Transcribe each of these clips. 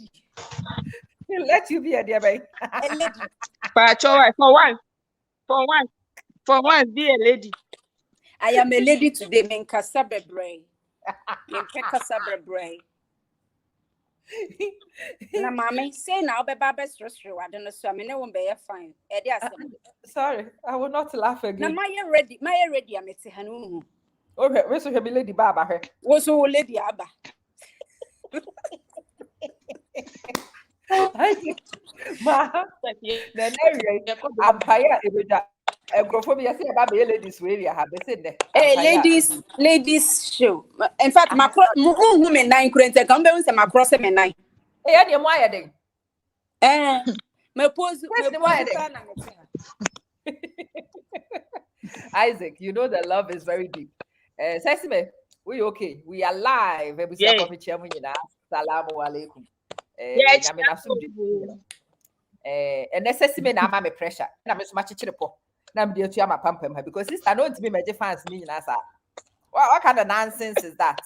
lady. He'll let you be a dear baby. A lady. But for once, be a lady. I am a lady today. Men casabe brain. Men casabe brain. Na mommy say now be baba stress. I don't know. So I mean, I won't be fine. Sorry, I will not laugh again. Now my ready. My ready. I'm at hanu. Okay, we should have a lady baba here. Was so lady abba. Ma, the empire ladies way have ladies show. In fact, my woman 9 couldn't come down and my cross and 9. Eh, you why then? My pose Isaac, you know that love is very deep. Sesame, we okay. We are live. Salamu alaikum. Yes, and necessary now my pressure. And I'm so much chipo. Now I'm dear to my pump because sister know to be my fans me nasa. What kind of nonsense is that?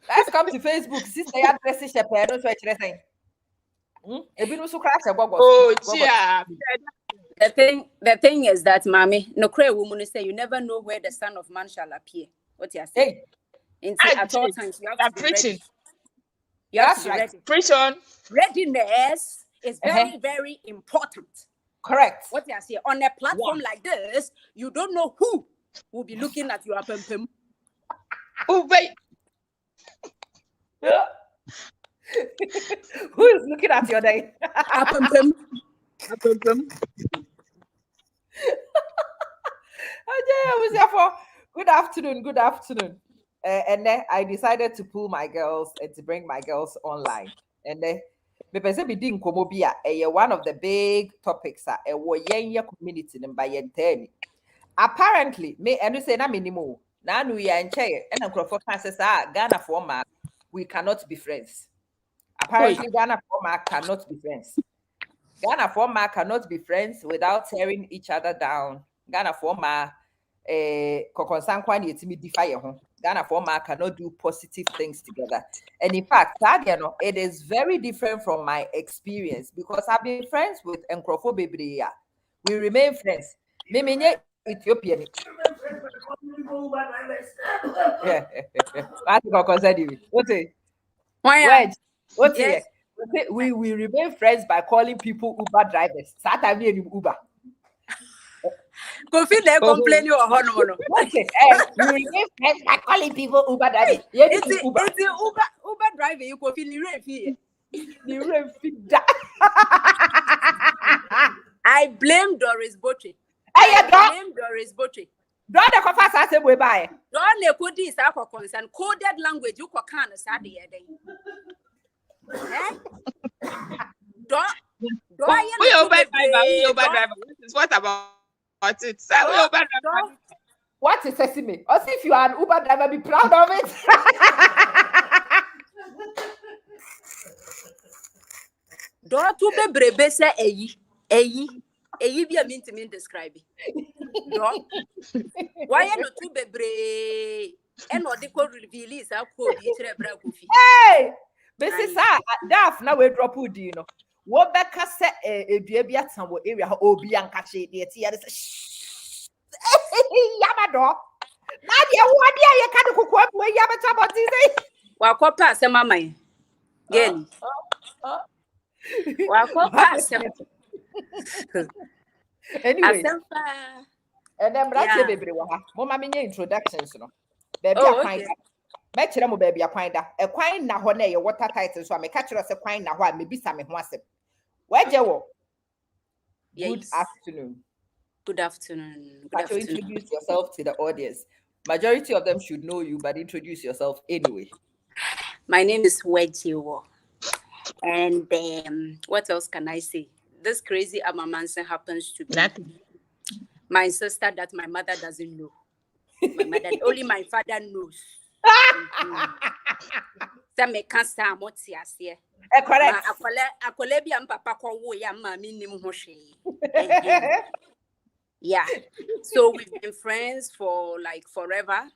Let's come to Facebook. Sister address share no so anything. Ebi no so crash oh, yeah. The thing is that, mommy, no cray woman say you never know where the Son of Man shall appear. What you saying? At all times you have to be ready. You have to be ready. Preach on. Readiness is very, very important. Correct. What you say on a platform like this, you don't know who will be looking at you. Oh wait. Who is looking at your day? Good afternoon. Good afternoon. And then I decided to pull my girls and to bring my girls online. And then one of the big topics are a community by apparently me and you say na minimum. Now we are in chair and Ghana former we cannot be friends. Apparently Ghana former cannot be friends. Ghana former cannot be friends without tearing each other down. Ghana former Ghana former cannot do positive things together. And in fact, it is very different from my experience because I've been friends with Nkrofo Bebreya. We remain friends. Ethiopian. Yeah. What's it? What's it? We remain friends by calling people Uber drivers. Saturday Uber. Go feel they complaining or hono. We remain friends by calling people Uber drivers. It's Uber driver. You go feel I blame Doris Botry. I blame Doris Botry. Don't the confess I say we buy. Don't they put this for concern coded language you can say What about it? What is sesame? Or if you are an Uber driver, be proud of it. Don't to be brebe say eyi be a mean to me describe it. Why are not to be brave? And what they could reveal is our code. Hey, Mrs. Daff, now we drop wood, you know. What back say a dear some area or be uncaché, dear tea. Yamado. Nadia, what dear you can't cook up where Yamata is. Walk pass a mamma. Again. Walk pass. Anyway, and then Brad baby, Mama introductions, you know. Baby, match them, baby, a quine now, your water title, so I may catch us a quine now, maybe some once. Where you Good afternoon. Good afternoon. Introduce yourself to the audience. Majority of them should know you, but introduce yourself anyway. My name is Wejiwo. And what else can I say? This crazy Amamansa happens to be my sister that my mother doesn't know. My mother, only my father knows. Correct. Yeah. So we've been friends for like forever.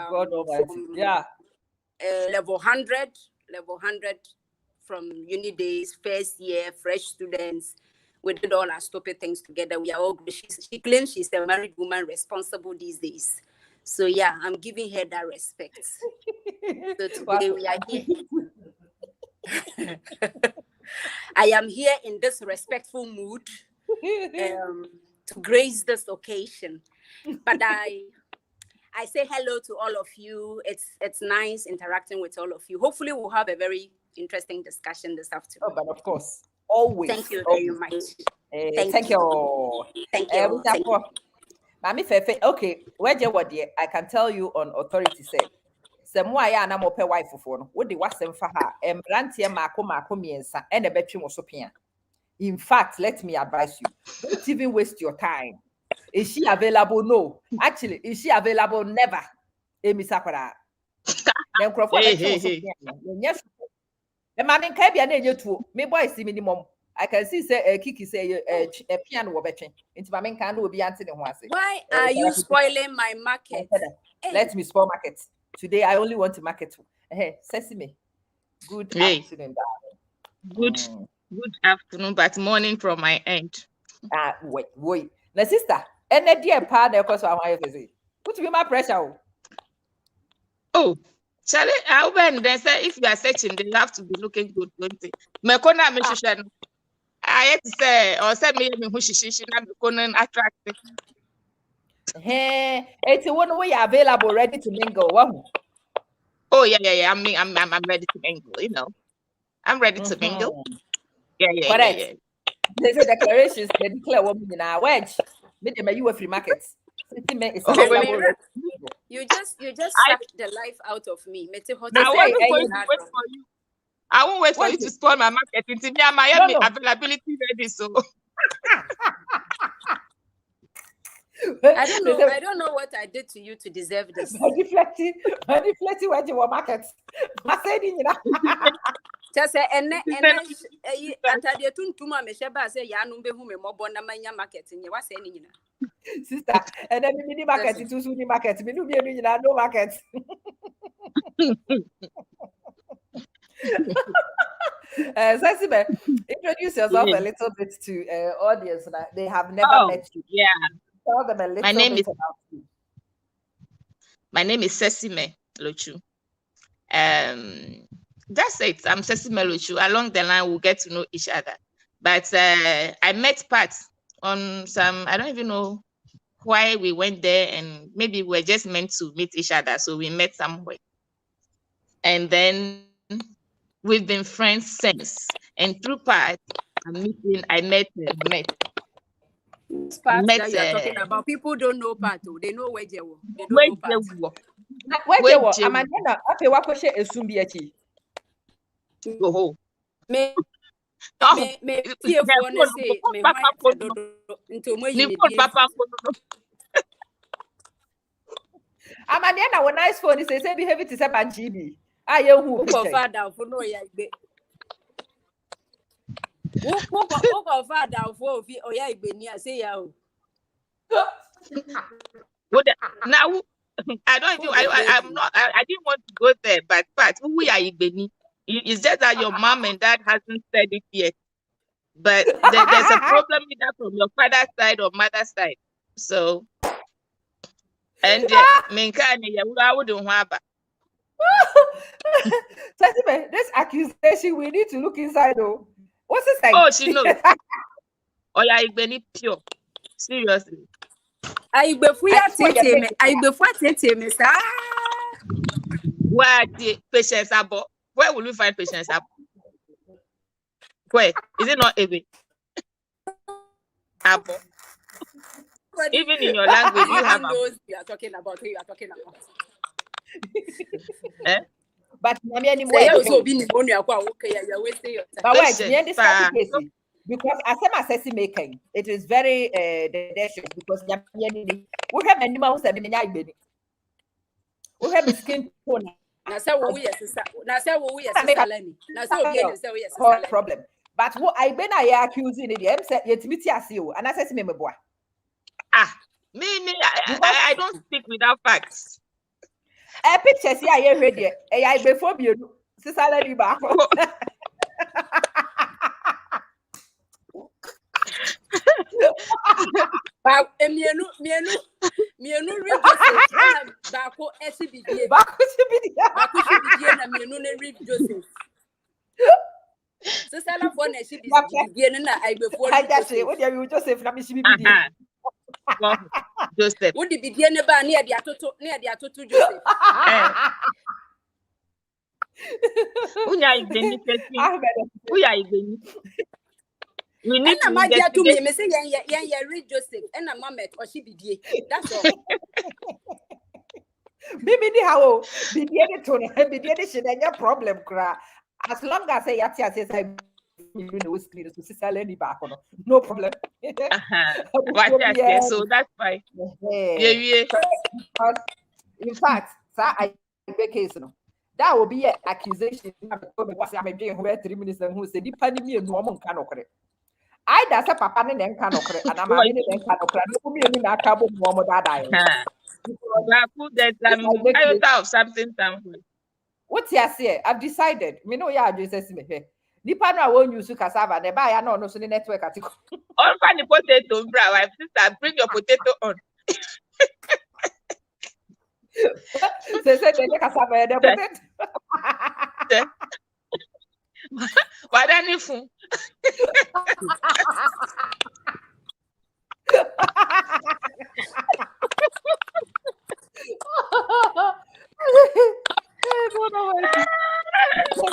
God almighty. Yeah. Level 100 from uni days, first year, fresh students. We did all our stupid things together. We are all good. She claims she's a married woman, responsible these days. So yeah, I'm giving her that respect. So today we are here. I am here in this respectful mood to grace this occasion. But I say hello to all of you. It's nice interacting with all of you. Hopefully we'll have a very interesting discussion this afternoon. Oh, but of course, always. Thank you very much. Thank you. Thank you. Thank you. Mami Fefe, okay, where you were there, I can tell you on authority say. Semwa ya na mope wife for no. What the wasem for her? Embrantie mako miensa and a between was opia. In fact, let me advise you. Don't even waste your time. Is she available? No. Actually, is she available? Never. Emi Sakura. Then Crawford. Yes. The man in Kabia na too. Me boy see minimum. I can see say Kiki say a piano will between. Into my main can will be answering one. Why are you spoiling my market? Let me spoil market. Today I only want to market. Hey, Sesame. Good afternoon. Good afternoon, but morning from my end. Wait. Now, sister, and the dear partner, of course, I want to say, put me my pressure. Oh, Charlie, when they say if you are searching, they have to be looking good, don't they? Mekona Mishishan. I had to say, or say me who she not becoming attractive. Hey, it's one way available, ready to mingle. Oh yeah. I'm ready to mingle. You know, I'm ready to mingle. Yeah. Correct. They say declarations. They declare women in our wedge. Make them you a free market. You just sucked the life out of me. I won't wait for you to spoil my market. Into me, my availability ready. So I don't know what I did to you to deserve this. Deflecting where you were market. I said, you know. Just say and the tuntuma me sheba say ya no be hu me mobo na manya market nye wa say ni nyina. Sister, and then mini market into suni market. Me no be nyina no market. Sesibe, introduce yourself a little bit to audience that they have never met you. Yeah. Tell them a little bit about you. My name is Sesime Lochu. That's it. I'm Sesime Lochu. Along the line, we'll get to know each other. But I met Pat on some, I don't even know why we went there, and maybe we're just meant to meet each other. So we met somewhere. And then we've been friends since. And through Pat, I met Part that you're talking about. People don't know Pat. They know where they were. They don't know Pat. Where you were? Amanda, after what question is soon be a key. Oh, me Amanda, when nice phone is say behave it is a banjibi. Ah, you who go father for no ya igbe. Who go father for oya igbe ni say ya o. Now I didn't want to go there, but who are Igbeni? It's just that your mom and dad hasn't said it yet. But there's a problem with that from your father's side or mother's side. So, and this accusation, we need to look inside though. What's this like? Oh, she knows. Oh, yeah, Igbeni pure. Seriously. I before me, sir. Where the patients are, where will we find patients are? Where is it not even? Even in your language, you have those you are talking about. Who you are talking about? But because as I'm assessing making, it is very dangerous because we have animals that we have a skin tone. Problem. But what I been accusing it, said yet meet you and assess me boy. I don't speak without facts. A picture see I ready. I before you salary back. mienu read Joseph and bako SBD. Bako SBD na mienu ne read Joseph. So sala for na SBD na I before Joseph. What you Joseph na me SBD. Joseph. What the BD ne ba near the atoto Joseph. Unya igeni testing. Uya igeni. We need to get to me say yeah read Joseph and na mamet or she BD. That's all. Bibi di how bibi di to bibi di she na problem kra. As long as say yati as say you know screen to see any back on no problem. So that's fine. Yeah. In fact, sir, I case no. That will be an accusation. I'm doing 3 minutes and who said depending me no one can okre. I that's a papa and then can okre and I'm a minute and can okre. No me in a cabo more that I put of something somewhere. What's your say? I've decided. Me know ya just me here. Nipa no won't use cassava. Ne buy no so the network article. On funny potato, bro. My sister, bring your potato on. Say the cassava the potato. What any fool?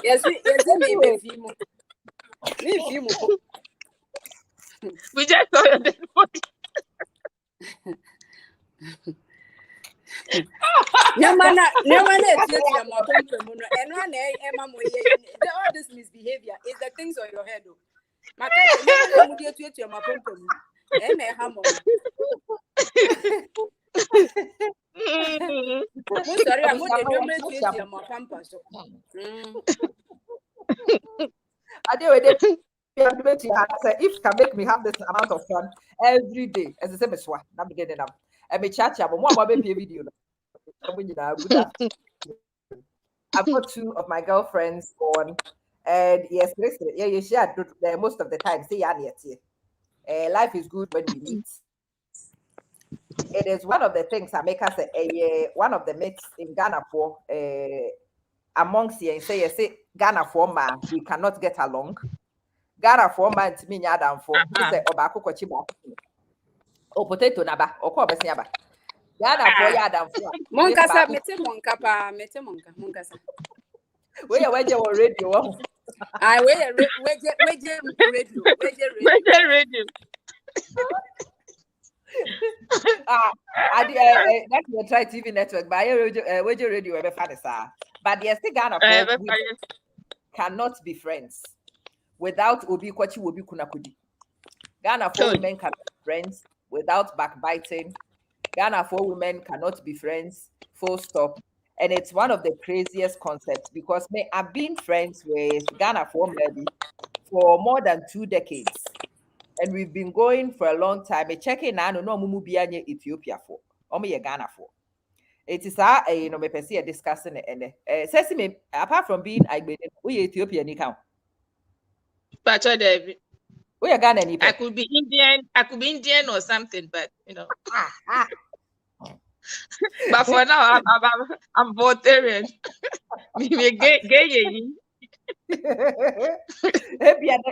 Yes, me we just saw your dead body. No man, all this misbehavior is the things on your head. My sorry, I'm going to if can make me have this amount of fun every day, as I say, I'm beginning now. And me chat, I'm one baby video. I've got 2 of my girlfriends on, and yes, listen, yeah, you share most of the time. Say, life is good when we meet. It is one of the things that make us one of the myths in Ghana for amongst you and say Ghana for man we cannot get along. Ghana for man to me nyadam for say obako kwachi ba o potato naba o ko obesi aba Ghana for yadam for monkasa mete monkasa we weje on radio I weje radio that's the Try TV network, but radio ever fan but yes, Ghana cannot be friends without obi kwachi obi kunakudi. Ghana for women cannot be friends without backbiting. Ghana for women cannot be friends, full stop. And it's one of the craziest concepts because I've been friends with Ghana for maybe for more than 2 decades. And we've been going for a long time. I check in now, no mumu bianye Ethiopia for. Omo Ghana for. It is me person discussing it. Says me apart from being we Ethiopia ni count. But we are Ghana ni. I could be Indian or something, but you know. But for now, I'm Voltarian.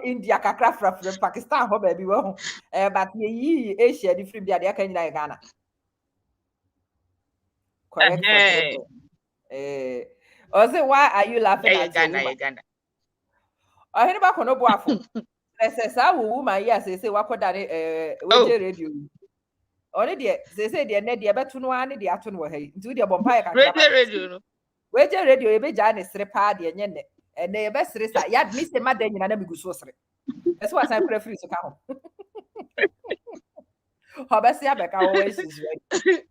India kakra from Pakistan ho baby wo but ye Asia di free bia de aka nyina Ghana correct also why are you laughing at Ghana oh he ba kono boafo say sa wo woman here say wakoda we radio oni de say de na de beto no ane de ato no ha nti de bompa ya kakra radio we radio e be ja ne sere pa de nye ne and they best resa ya me say madan nyina na miguso sere that's why I prefer so ka ho obviously abeka always is ready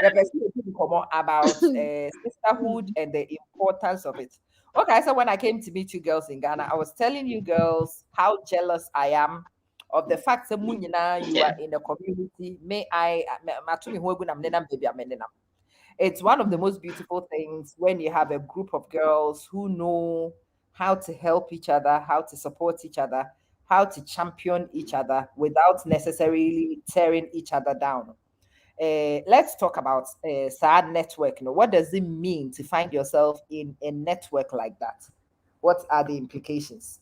the person come about sisterhood and the importance of it. Okay, so when I came to meet you girls in Ghana, I was telling you girls how jealous I am of the fact that you are in the community. It's one of the most beautiful things when you have a group of girls who know how to help each other, how to support each other, how to champion each other without necessarily tearing each other down. Let's talk about sad network. What does it mean to find yourself in a network like that? What are the implications?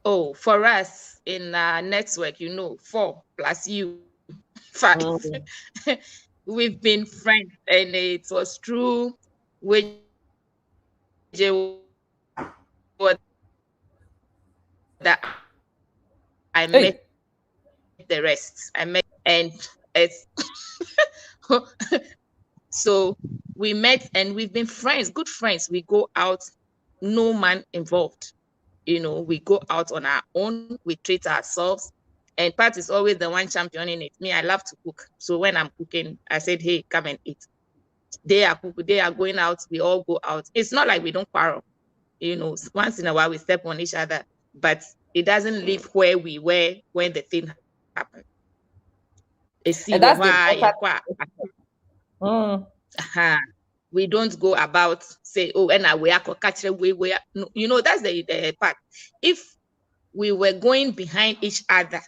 Oh, for us in our network, 4 plus you, 5. Mm. We've been friends, and it was true which that I met the rest. I met, Hey, and it's so we met and we've been friends, good friends. We go out, no man involved. We go out on our own, we treat ourselves. And Pat is always the one championing it. Me, I love to cook. So when I'm cooking, I said, hey, come and eat. They are going out, we all go out. It's not like we don't quarrel. Once in a while we step on each other, but it doesn't leave where we were when the thing happened. and that's the important. Mm. We don't go about say, oh, and I we are catch we are. No, that's the part. If we were going behind each other,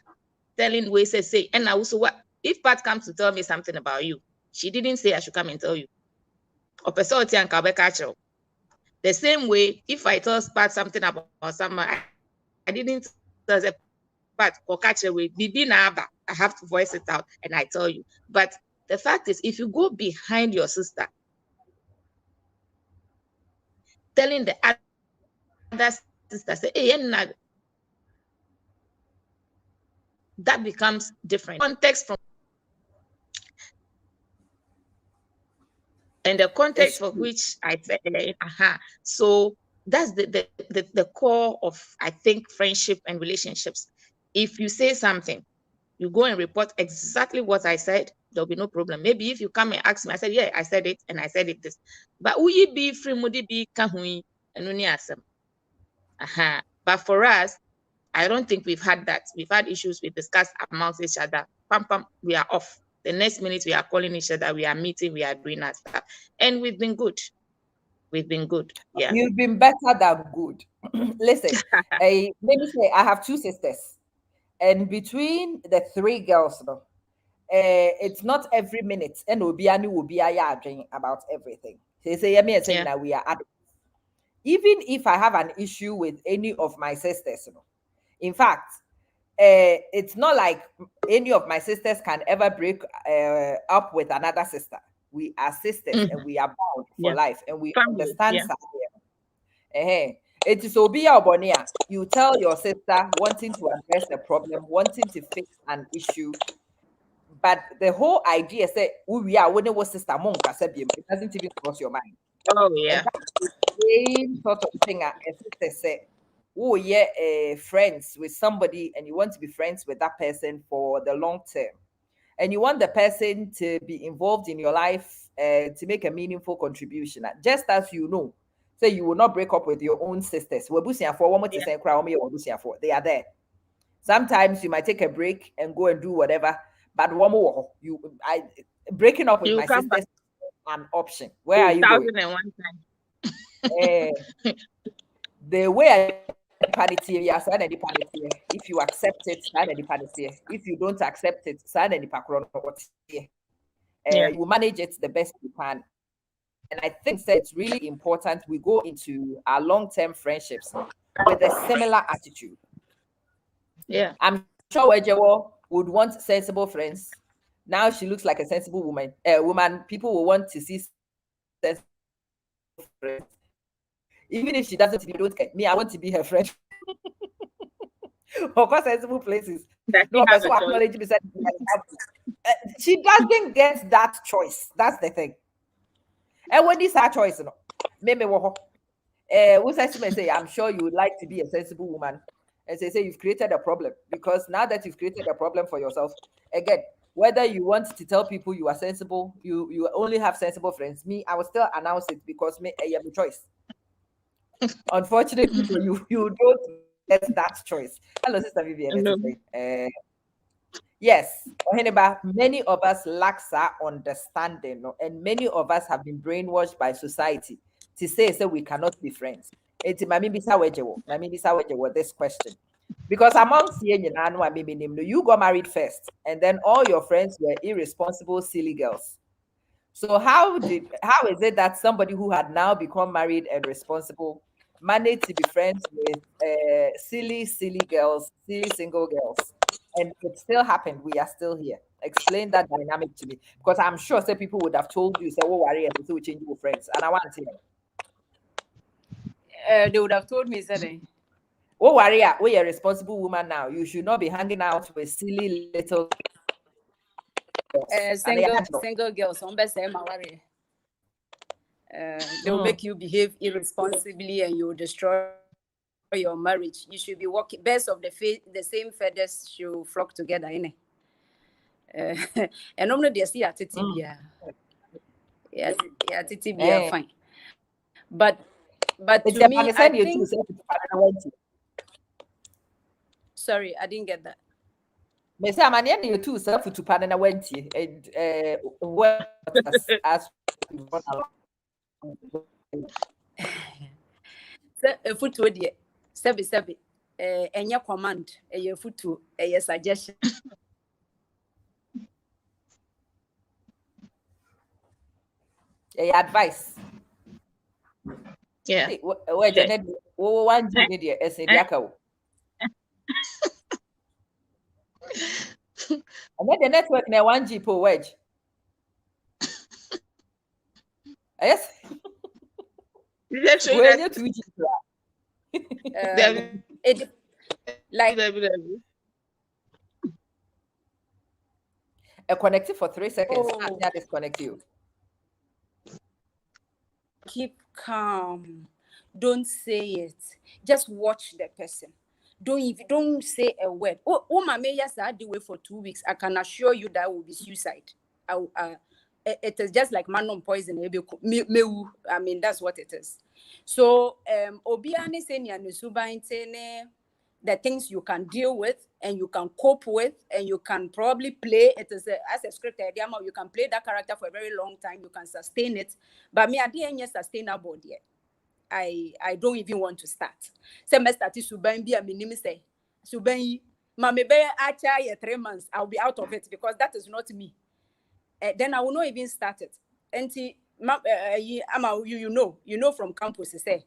telling we say, and I also what if Pat comes to tell me something about you, she didn't say I should come and tell you. Or and the same way, if I tell Pat something about someone, I didn't tell Pat or catch away, I have to voice it out and I tell you. But the fact is, if you go behind your sister, telling the other sister, say, hey, that becomes different. Context from and the context It's for true. which I said, so that's the core of, I think, friendship and relationships. If you say something, you go and report exactly what I said, there'll be no problem. Maybe if you come and ask me, I said, yeah, I said it, and I said it this. But will you be free, would it be kahui and only asem? But for us, I don't think we've had that. We've had issues we discuss amongst each other. Pam pam, we are off. The next minute we are calling each other, we are meeting, we are doing our stuff. And we've been good. We've been good. Yeah. You've been better than good. Listen, let me say, I have two sisters, and between the three girls, no, it's not every minute, and Obiani will be about everything. They say, "Yeah, saying Yeah. that we are adults." Even if I have an issue with any of my sisters, in fact, it's not like any of my sisters can ever break up with another sister. We are sisters and Mhm. we are bound for Yeah. life, and we Family. understand. Yeah. It is Obia Obonia. You tell your sister wanting to address a problem, wanting to fix an issue, but the whole idea is that we are when it was sister monka it doesn't even cross your mind. Oh And yeah. that's the same sort of thing a sister said. Oh yeah, friends with somebody, and you want to be friends with that person for the long term, and you want the person to be involved in your life to make a meaningful contribution. Just as you know, say you will not break up with your own sisters. Yeah. They are there. Sometimes you might take a break and go and do whatever, but one more, I breaking up with You my come back sisters is an option. Where to are you going? 1001 time. Eh, the way if you accept it, if you don't accept it, Yeah. you will manage it the best you can. And I think that it's really important we go into our long-term friendships with a similar attitude. Yeah. I'm sure Wejewo would want sensible friends. Now she looks like a sensible woman. People will want to see sensible friends. Even if she doesn't, you don't care. Me, I want to be her friend. Of course, sensible places. Does No, he person have will a choice? acknowledge me. She doesn't get that choice. That's the thing. And when this her choice, no, me wo who says to me say, I'm sure you would like to be a sensible woman. And say you've created a problem because now that you've created a problem for yourself, again, whether you want to tell people you are sensible, you only have sensible friends. Me, I will still announce it because me, I have a choice. Unfortunately for you, you don't get that choice. Hello, Sister Vivian. No. Yes, Oheneba, many of us lack that understanding, no, and many of us have been brainwashed by society to say we cannot be friends. It's Mami Bisa Wejewo. Mami Bisa Wejewo this question. Because amongst you got married first, and then all your friends were irresponsible, silly girls. So how is it that somebody who had now become married and responsible managed to be friends with silly girls, silly single girls, and it still happened? We are still here. Explain that dynamic to me, because I'm sure some people would have told you, say, "Oh, worry, so we change your friends," and I want to hear. They would have told me, said, "Oh, worry, we are a responsible woman now. You should not be hanging out with silly little girls." single girls, they will make you behave irresponsibly and you will destroy your marriage. You should be walking. Birds of the same feathers should flock together, innit? And normally they see at TTBia. Yeah, TTBia, fine. But to me, I think. Sorry, I didn't get that. Me say I'm near you too, self to pan and went and what as we run along. A foot with you, sebi, and your command, a your foot to a suggestion. Advice. Yeah. One idiot, as a diaco. And then the network now 1G per wedge. Yes. When you 2G. It like a connected for 3 seconds. I disconnect you. Keep calm. Don't say it. Just watch the person. Don't say a word. Oh, my yes, I do it for 2 weeks. I can assure you that will be suicide. It is just like man on poison. I mean, that's what it is. So, Obiani saying the things you can deal with and you can cope with and you can probably play it as a script idea. You can play that character for a very long time. You can sustain it. But me, I didn't sustainable yet. I don't even want to start. Semester to Suban be a minimum say. Suban, Mammy Bear, I try 3 months. I'll be out of it because that is not me. Then I will not even start it. And you know from campus, say.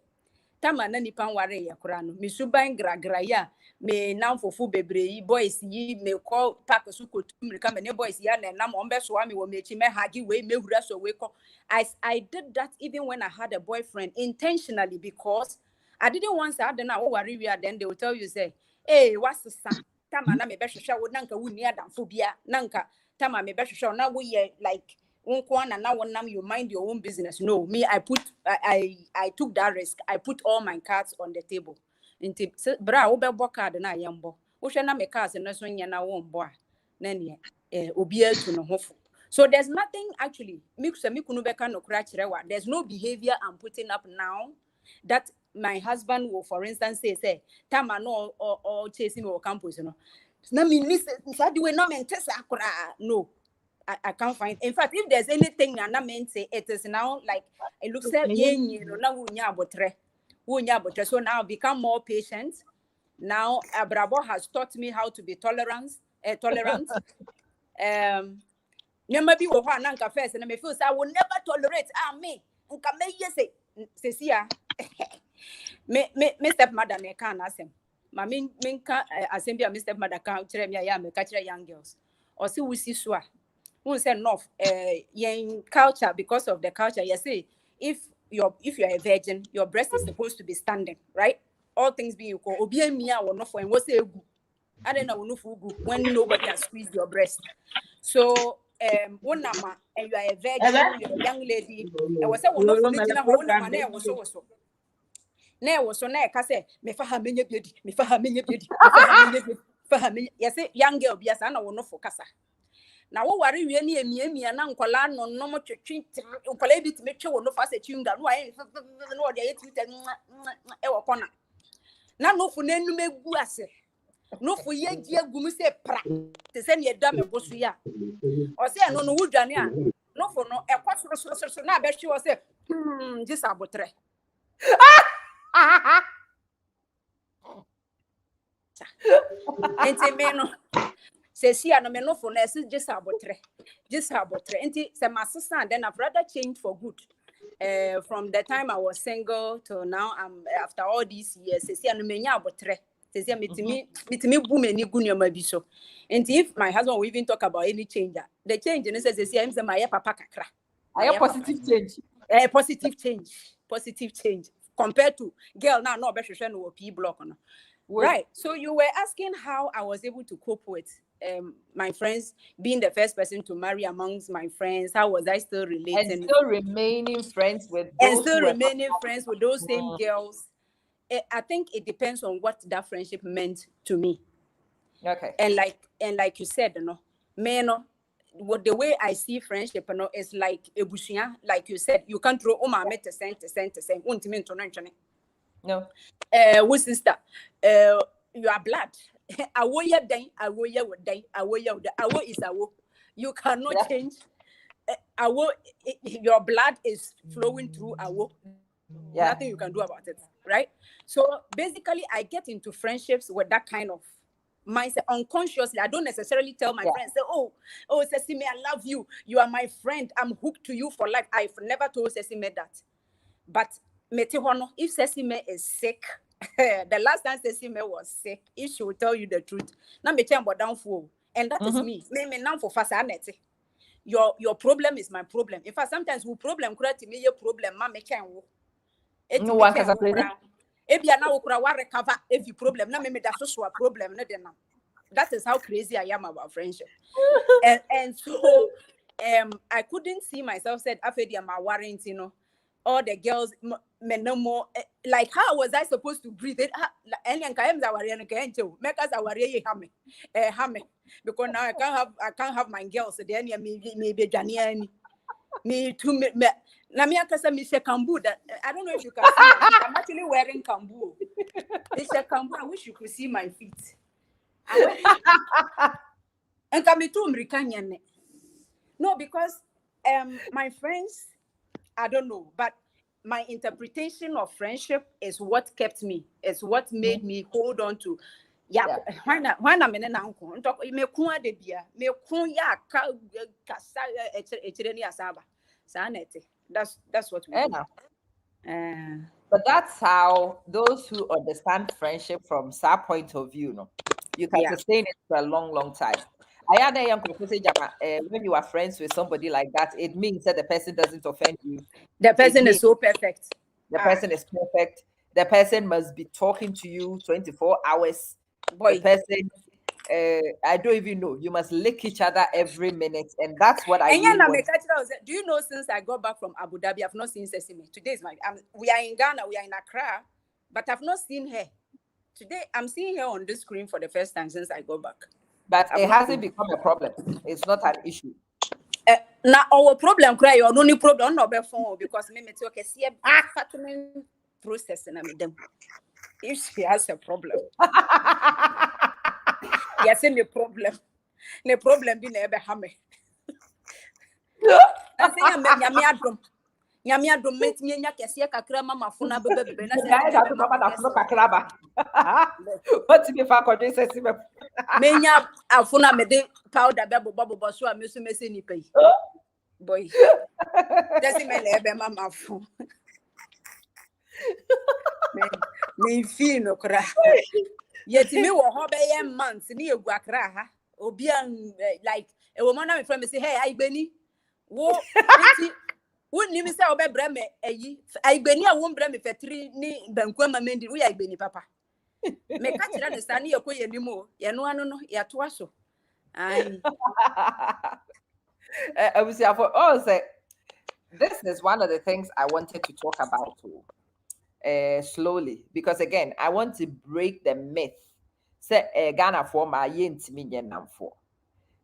Tama na nipa ware ya kura no me suban gragra ya me nam fofu bebre boys yi me call pack so kotum rika me ne boys ya na nam ombe so me wo mechi me hagi we me hura so we ko I did that even when I had a boyfriend intentionally because I didn't want to add na worry we then they will tell you say hey what's the son tama na me be hwehwe wo nanka wuni adamfo bia nanka tama me be hwehwe na wo ye like you mind your own business. No, me, I took that risk. I put all my cards on the table. Bra, obe boka de na yambo. Usha na me cards and so na won boa. Nene obiel to no hofu. So there's nothing actually. There's no behavior I'm putting up now that my husband will, for instance, say, Tama no or chasing or campus, you know. Na me no. I can't find. In fact, if there's anything I meant say, it is now like it looks like so now I've become more patient. Now Abrabo has taught me how to be tolerant. Maybe first and I feel I will never tolerate me. Me stepmother me can't ask him. My minka assembly my stepmother can't tell me I am catch young girls. Or see we see swa. Who said enough in culture because of the culture. You see, if you're a virgin, your breast is supposed to be standing, right? All things being equal. Obi mia or not for and what's a I don't know when nobody has squeezed your breast. So one nama and you are a virgin, you're a young lady, and was a one for so. Now was so na say me fa ha menye biedi. Yes, young girl, yes, I know no for casa. Now, what worry we me and Uncle no more treat Uncle bit make sure no fast chewing-gum. No, I know they ate corner. Now, no for name me guase. No for ye dear gumus pra to send ye damn bosuya. Or say, I no wood, Jania. No for no a quattro so now bet she was say, just a botre. Enti me no se si ano me no for na se just abotre enti se my sister and then I've rather changed for good. From the time I was single till now, after all these years, se si ano me nya abotre se si mitimi bu me ni gu nyoma bi so. And if my husband will even talk about any change, the change in se si am say my papa kakra. I positive change. Positive change compared to girl now no be hwehwe no P block no. Right. So you were asking how I was able to cope with my friends, being the first person to marry amongst my friends. How was I still relating? And still remaining friends with those same girls. I think it depends on what that friendship meant to me. Okay. And like you said, what the way I see friendship, is like ebusuya. Like you said, you can't throw to send. No. With sister, you are blood. Awo ya den, awo ya woden, awo ya woden. Awo is awo. You cannot change. Awo, your blood is flowing through awo. Nothing you can do about it, right? So basically, I get into friendships with that kind of mindset unconsciously. I don't necessarily tell my friends, say, oh, Sesame, I love you. You are my friend. I'm hooked to you for life. I've never told Sesame that. But if Sesame is sick, the last time Sesame was sick, if she will tell you the truth, now me tell down for, and that is me. Me now for fast your problem is my problem. In fact, sometimes we problem create me your problem. Ma me can wo. No one has a problem. If you are now recover every problem, now me that's so a problem. That is how crazy I am about friendship. and so I couldn't see myself said after my warrant, all the girls no more like how was I supposed to breathe it? Because now I can't have my girls then me too me na me akasa me kambu that I don't know if you can see my feet. I'm actually wearing kambu. It's a kambu. I wish you could see my feet. And come to American. No, because my friends, I don't know, but my interpretation of friendship is what kept me. It's what made me hold on to. Why not? Me uncle. Me kuwa de bia. Me kuya kasa echireni asaba. That's what we do. But that's how those who understand friendship from that point of view, you can sustain it for a long, long time. I had a young when you are friends with somebody like that, it means that the person doesn't offend you. The person is so perfect. The person is perfect. The person must be talking to you 24 hours. Boy. The person, I don't even know. You must lick each other every minute, and that's what I really want. Do you know, since I got back from Abu Dhabi, I've not seen Sesame. Today is we are in Ghana, we are in Accra, but I've not seen her. Today, I'm seeing her on the screen for the first time since I got back. But it hasn't become a problem. It's not an issue. Now our problem, cry your only problem, not before because me okay, see a processing them. If she has a problem, yes, the problem be never hammer. I think Nyamia do met me nya kese kakra mama funa bebe na say mama funa kakra what me fa ko dey say me nya afuna me de powder bebo bobo so a me so me say ni pay boy just me le be mama fu me feel no kra yet me wo ho be ye months ni egu akra ha obi like e wo na me friend me say hey I gbeni wo wouldn't even say about Breme, I been here won't breme for 3 ni banquema mendi, we are beni papa. Make catch understand your quay anymore. Ya no, ya twaso. I will say for all say this is one of the things I wanted to talk about too. Slowly, because again, I want to break the myth. Say Ghana for my yent million now for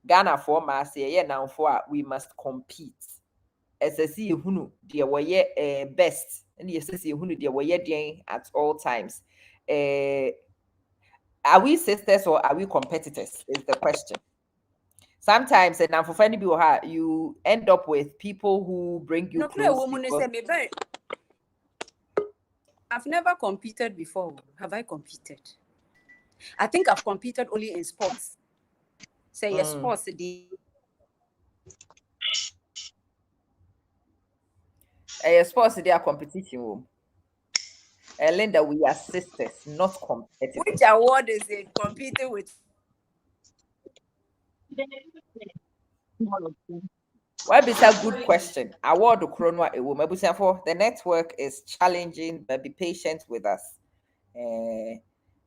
Ghana for my say now for we must compete. SSC hunu dear waye best and the SSC hunu dear waye dear at all times. Are we sisters or are we competitors? Is the question. Sometimes and now for funny people you end up with people who bring you close. I've never competed before. Have I competed? I think I've competed only in sports. Say yes, sports. Sports they are competition. Linda, we are sisters, not competitors. Which award is it competing with? Well, it's a good question. Award Chrono a woman. For the network is challenging, but be patient with us.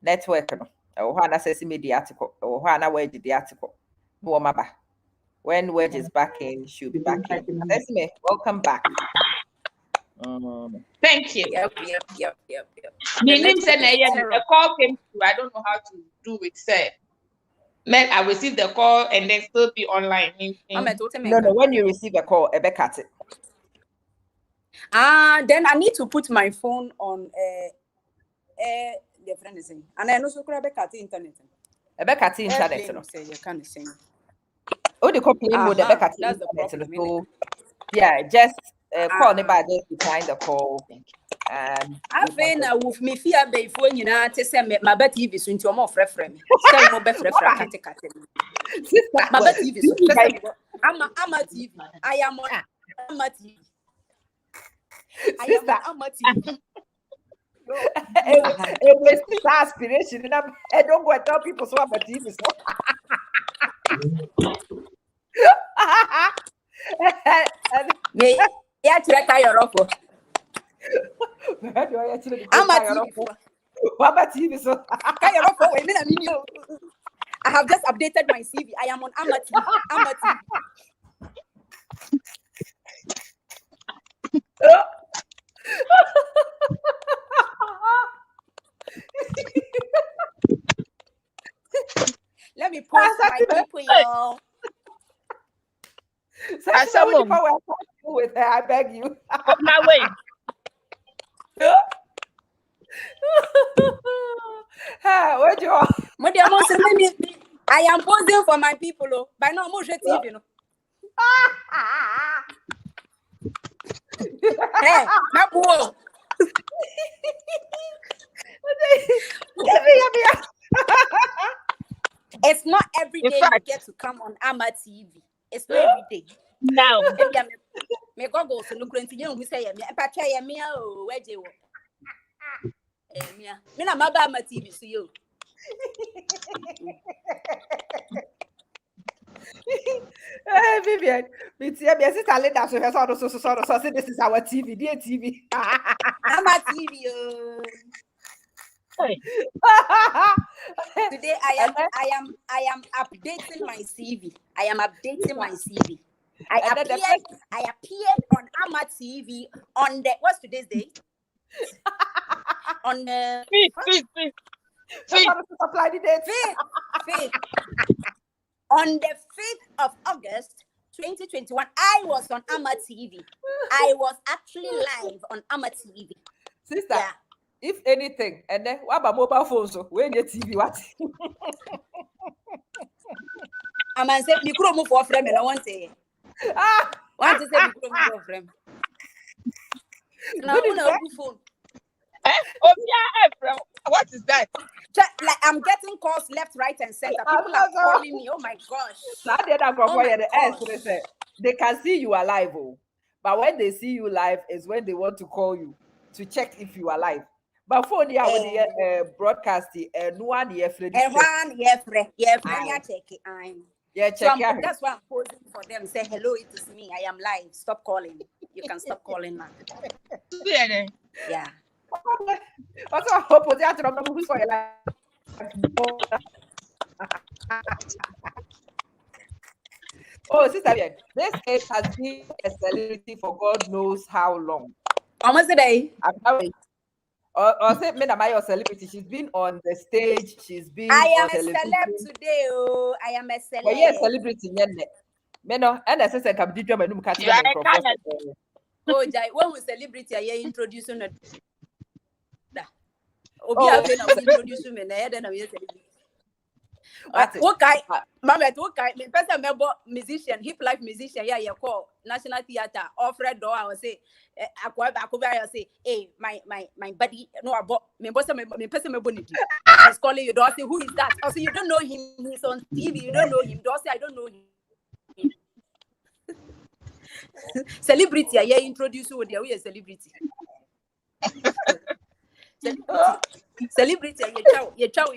Network no. Hana says the article. Hana where the article. No maba. When Wedge is back in, she'll be back in. Esme, welcome back. Thank you. Yep. The name said a call came through. I don't know how to do it. Said, man, I received the call and then still be online. No. When you receive a call, a back at it. Then I need to put my phone on the friend is saying, and I also grab at the internet. A back at the internet. No. Say you can't sing. Oh, the copy with the back at the internet. So, yeah, just call anybody just decline the call. I've been with me fear before you know to send my bed TV so into more fresh frame. Send more fresh my bed TV. I'm a TV. I am on I'm a TV. I'm a TV. It was this aspiration, and I don't go and tell people so I'm a TV. Yeah, try your offer. I'm a TV. What TV? So I have just updated my CV. I am on Amati. Let me post my people, y'all. With her, I beg you. My way. Where'd you? I am posing for my people. By now, more TV, you know. Hey, my boy. It's not every day you get to come on Ama TV. It's not every day. No. Me go so no continue we say me patcha ya me o weje wo. Me na maba Ama TV so yo. Hey Vivian, me tia me sister Linda so say this is our TV, dear TV. Ama TV o. Today I am updating my CV. I am updating my CV. I appeared on Ama TV on the what's today's date? On the supply the date. 5th. On the 5th of August 2021, I was on Ama TV. I was actually live on Ama TV. Sister, yeah. If anything, and then what about mobile phones? So when your TV, what? I'm going to say, you could move for frame, and I want to say, want to say, you could move for frame. No, phone. Oh, yeah, what is that? Like, I'm getting calls left, right, and center. People are calling me. Oh my gosh. They can see you alive, but when they see you live is when they want to call you to check if you are alive. But for the broadcasting, no one here, Freddy. Yeah, check so that's why I'm posing for them. Say hello, it is me. I am live. Stop calling. You can stop calling now. Yeah. Also, I hope they are to who's for your life. Oh, sister, this case has been a celebrity for God knows how long. Almost a day. Or say, me am I a celebrity? She's been on the stage. She's been. I am a celeb today. Oh, I am a celeb. But yeah, celebrity. Me no. And I say, "Come do my name." Oh, Jai, when we celebrity, I introducing it. Obi have been introducing me. Then I celebrity. What guy? Mama, what guy? Me person member musician, hip life musician. Yeah, you call National Theatre. Offered door. I will say, I say, hey, my buddy. No, about me person member. He's calling you. Don't say who is that? I say you don't know him. He's on TV. You don't know him. Don't say I don't know him. Celebrity. Yeah, introduce you. We a celebrity. Celebrity. You chow.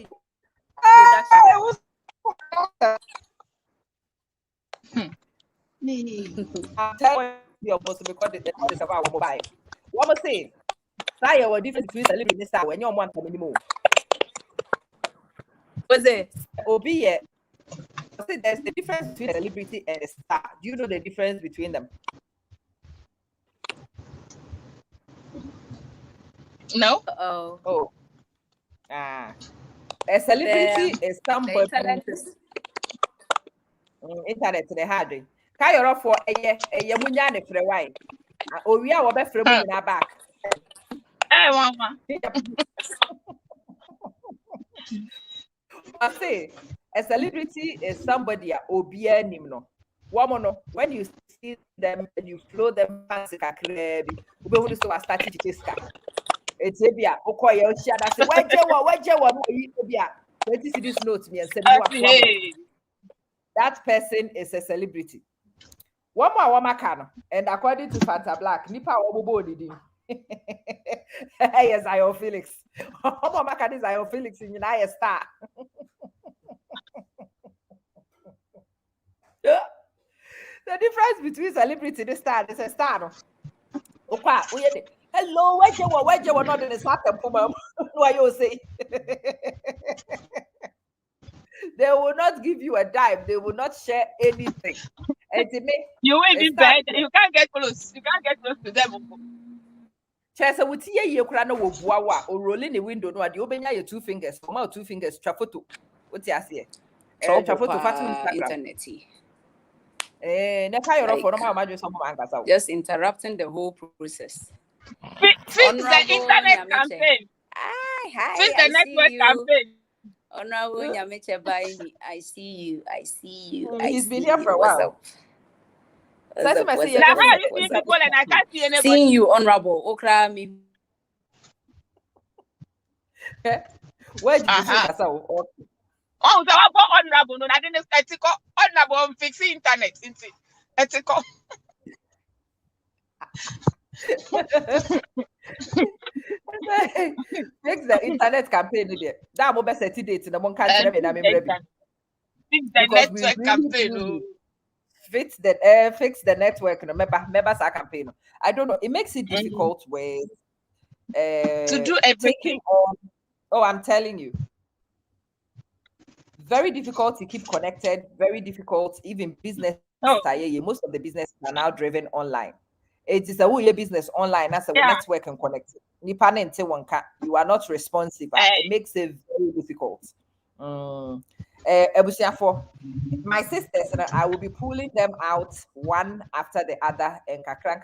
I'm telling you, almost because this is about mobile. What am I saying? Say what difference between celebrity and when you're one anymore. What's it? Obi, I say there's the difference between a celebrity and a star. Do you know the difference between them? No. Oh. A celebrity is somebody. Internet is Internet the hard. Kayoro for a munya ne frɛ wine. Owi a wo be frɛ mu nyina back. Mama. I say a celebrity is somebody a obia nim no. Woman no, when you see them and you flow them fancy kakra bi, ube hu so start to chiska. It's ebia okoye o shia that say waje wo no yi ebia. Let see this note me and say that person is a celebrity. One more woman and according to Fanta Black, nipa obobo didi. Yes, Zion Felix. One more is Zion Felix in United Star. The difference between celebrity and star is a star. Hello, where you were not in the Saturn. What you say? They will not give you a dime. They will not share anything. And to me, you will be bad. You can't get close. You can't get close to them. Chesa wuti ye kura no wo buawa o rolling the window no ade obenya your 2 fingers. Come out 2 fingers. Twa photo. What you say? Twa photo fatu Instagram. Na ka your for no ma madwe so mo ankasa. Just interrupting the whole process. Fix the internet campaign. Fix the network campaign. Honorable Nyameche Baini, I see you. He's been here for a while. Now how you see people and I can't see anybody? Seeing you, Honorable Okra me. Where did you see yourself? Oh, so about honorable. No, I didn't ethical honorable fixing internet. Ethical. Fix the internet campaign there. That will be set date in the one country. Fix the network campaign. Fix the network. Members are campaign. I don't know. It makes it difficult with to do everything. Oh, I'm telling you. Very difficult to keep connected. Very difficult. Even business. Most of the businesses are now driven online. It is a business online as a network and connect. You are not responsive. It makes it very difficult. For my sisters, I will be pulling them out one after the other and kakran.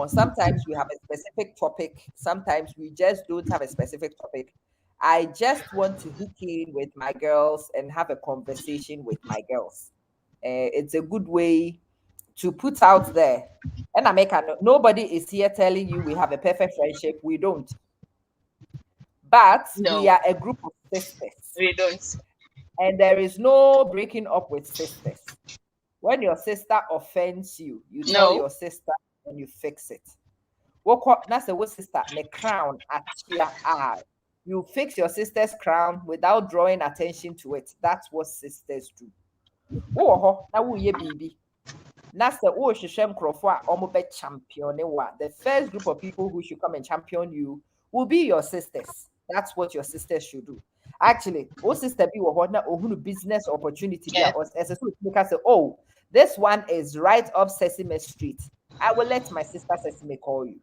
Sometimes we have a specific topic. Sometimes we just don't have a specific topic. I just want to hook in with my girls and have a conversation with my girls. It's a good way to put out there. And nobody is here telling you we have a perfect friendship. We don't. But we are a group of sisters. We don't. And there is no breaking up with sisters. When your sister offends you, you tell your sister and you fix it. That's the what sister, the crown at your eye. You fix your sister's crown without drawing attention to it. That's what sisters do. Oh, now we baby. That's the champion. The first group of people who should come and champion you will be your sisters. That's what your sisters should do. Actually, sister be business opportunity. Because oh, this one is right up Sesame Street. I will let my sister Sesame call you.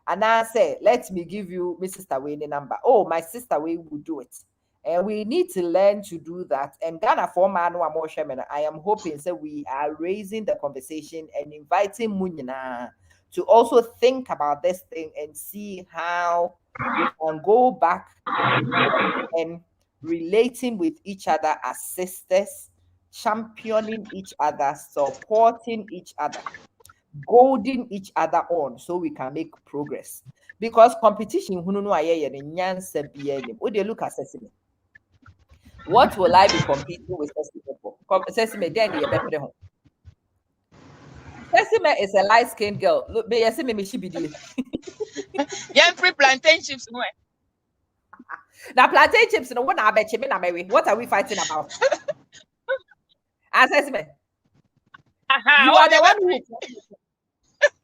And I say, let me give you my sister Wayne number. Oh, my sister Wayne will do it. And we need to learn to do that. And Ghana for man, I am hoping that we are raising the conversation and inviting Munina to also think about this thing and see how we can go back and relating with each other as sisters, championing each other, supporting each other, goading each other on so we can make progress. Because competition, look at Sesame. What will I be competing with Sesame for? Sesame, then you better home. Sesame is a light-skinned girl. Look, me yes, me she be there. Yeah, free plantain chips. Now plantain chips, no one I bet you me na Mary. What are we fighting about? Sesame, you are the one who.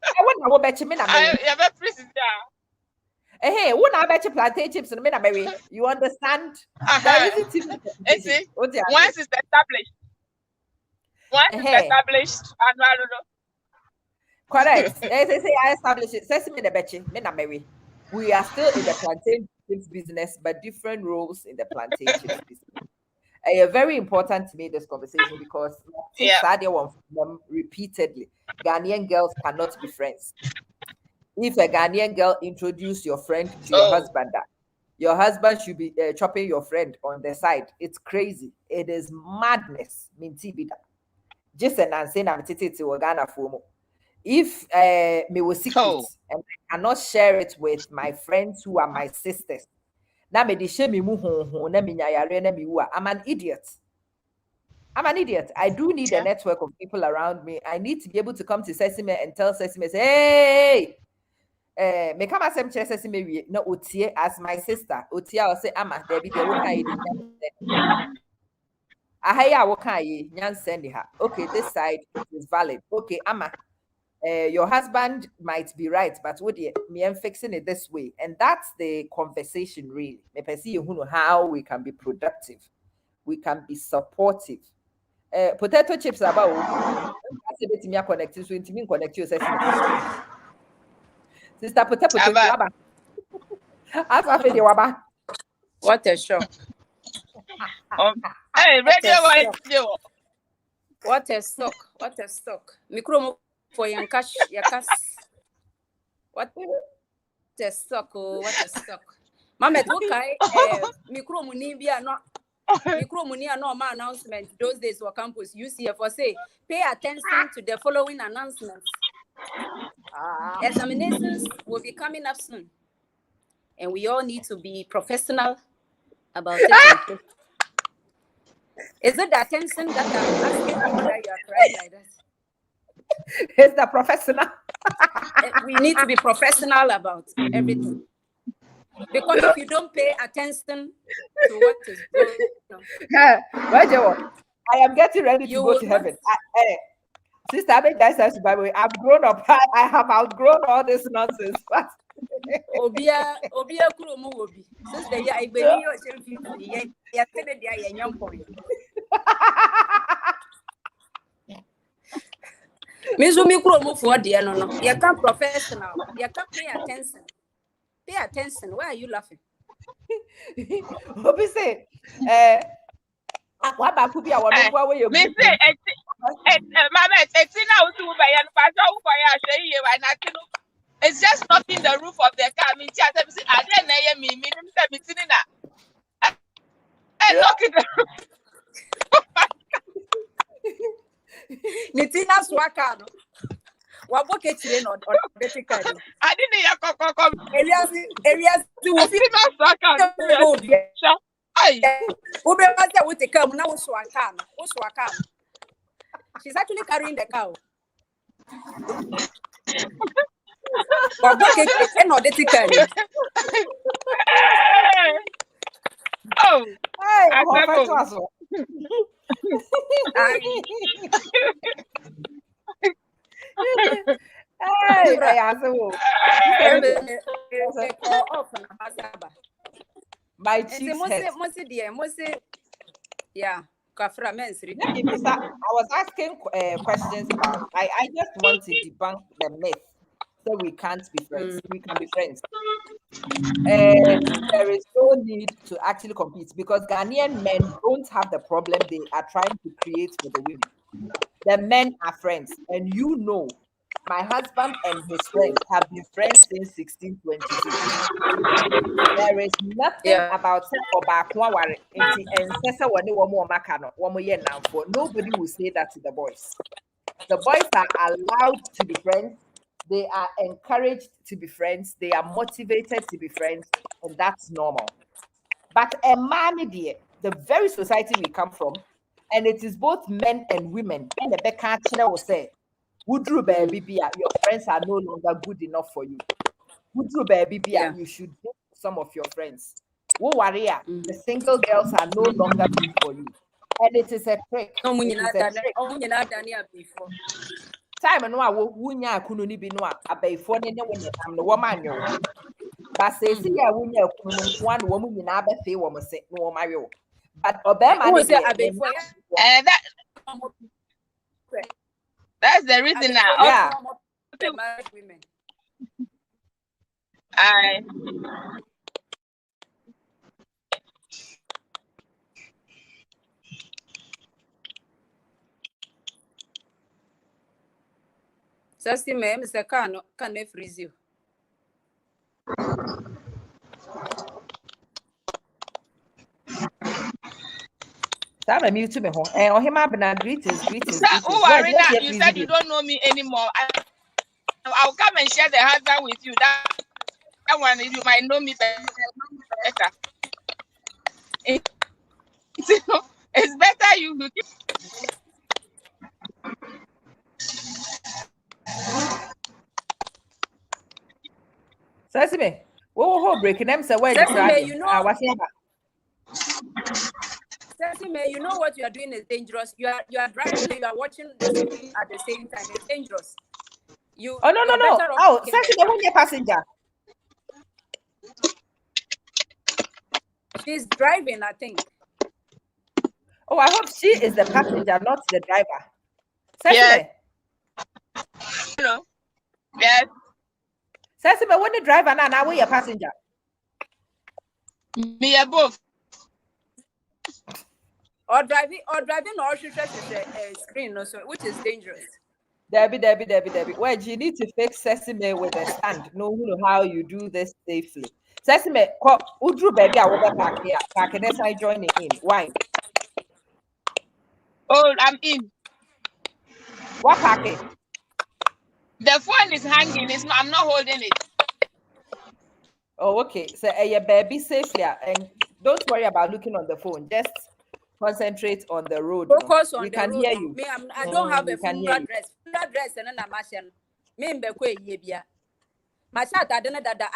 I want to bet you me na Mary. Hey, when I bet you plantain chips and Mary, you understand? There isn't even once it's established. Once it's established, I don't know. Correct. As I say, I established it. Sesame the betchy, me na Mary. We are still in the plantain chips business, but different roles in the plantain chips business. Very important to me this conversation because repeatedly, Ghanaian girls cannot be friends. If a Ghanaian girl introduce your friend to your husband should be chopping your friend on the side. It's crazy. It is madness. Just an saying I'm Ghana for. If me was secrets and I cannot share it with my friends who are my sisters, I'm an idiot. I'm an idiot. I do need a network of people around me. I need to be able to come to Sesame and tell Sesame, hey, me come as Sesame no Otie as my sister. Otie will say, Ama, Debbie, they will kind of okay, this side is valid. Okay, Ama, your husband might be right, but what me I'm fixing it this way. And that's the conversation really. Me perceive you know how we can be productive, we can be supportive. Potato chips about connecting so intimate connect you sister potato waba. What a shock. Hey, radio. What a stock. What a stock. Micro for Yankash Yakas. What a stock. Oh, what a stock. Mama, okay. Micro Munibia not. Micro Munia no more announcement. Those days were campus. UCF for say, pay attention to the following announcements. Examinations will be coming up soon. And we all need to be professional about it. Is it the attention that I'm asking for that you are crying like that? It's the professional. We need to be professional about everything. Because if you don't pay attention to what is going on, I am getting ready to go to heaven. Sister, I mean, by the way, I've grown up. I have outgrown all this nonsense. Obia Kuromo will be. Since the year I believe you're telling the young point. Mizumi Kuromo for the no. You can't professional. You can't pay attention. Pay attention. Why are you laughing? Obi say, what about Kubia? What were you? Me say, Mama, it's now to buy and pass out for you. It's just not in the roof of the car. I mean, I didn't me. I look at the Nitina Swakano. What book it in or basically? I didn't hear Coco. Areas to Ube with the cow now. Swakam. She's actually carrying the cow. What book it in or basically? Oh, my cheeks yeah. I was asking questions about. I just want to debunk the myth that we can't be friends. We can be friends. There is no need to actually compete because Ghanaian men don't have the problem they are trying to create for the women. The men are friends, and you know my husband and his friend have been friends since 1622. There is nothing about nobody will say that to the boys. The boys are allowed to be friends. They are encouraged to be friends. They are motivated to be friends, and that's normal. But a man, the very society we come from, and it is both men and women, and the Becca will say, Woodru baby, your friends are no longer good enough for you. Woodru baby, you should date some of your friends. Wo warrior, the single girls are no longer good for you. And it is a trick. It is a trick. Time no a wunya akunu ni bi no a abaifo ne ne wonye am no woman yo. But say see ya wunya akunu no nko an wo mu nyina abefe wo mo se no wo mawe. But obema ne say abaifo that's the reason now. Yeah. Women. Sasi me Mr. Kano can they freeze you? That mute me home. Oh him abena greetings. You said you don't know me anymore. I'll come and share the husband with you. That one you might know me better. It's better you look. Sesame, what breaking them say where you know. Sesame, you know what you are doing is dangerous. You are driving. You are watching the screen at the same time. It's dangerous. No. Oh, Sesame, who's your passenger? She's driving, I think. Oh, I hope she is the passenger, not the driver. Sesame. No. Yes. Sesame, when the driver now we your passenger. Me above. Or driving or screen also, which is dangerous. Debbie. Well, you need to fix Sesame with a stand. Know how you do this safely. Sesame, Udru baby, I will park here. Park and I join in. Why? Oh, I'm in. What parking? The phone is hanging. I'm not holding it. Oh, okay. So your baby safely, and don't worry about looking on the phone. Just concentrate on the road. Focus on we the can road. hear you. Me, I don't have a funeral dress. Funeral dress and then I'm asking. Me mbekwe yebia. My child, I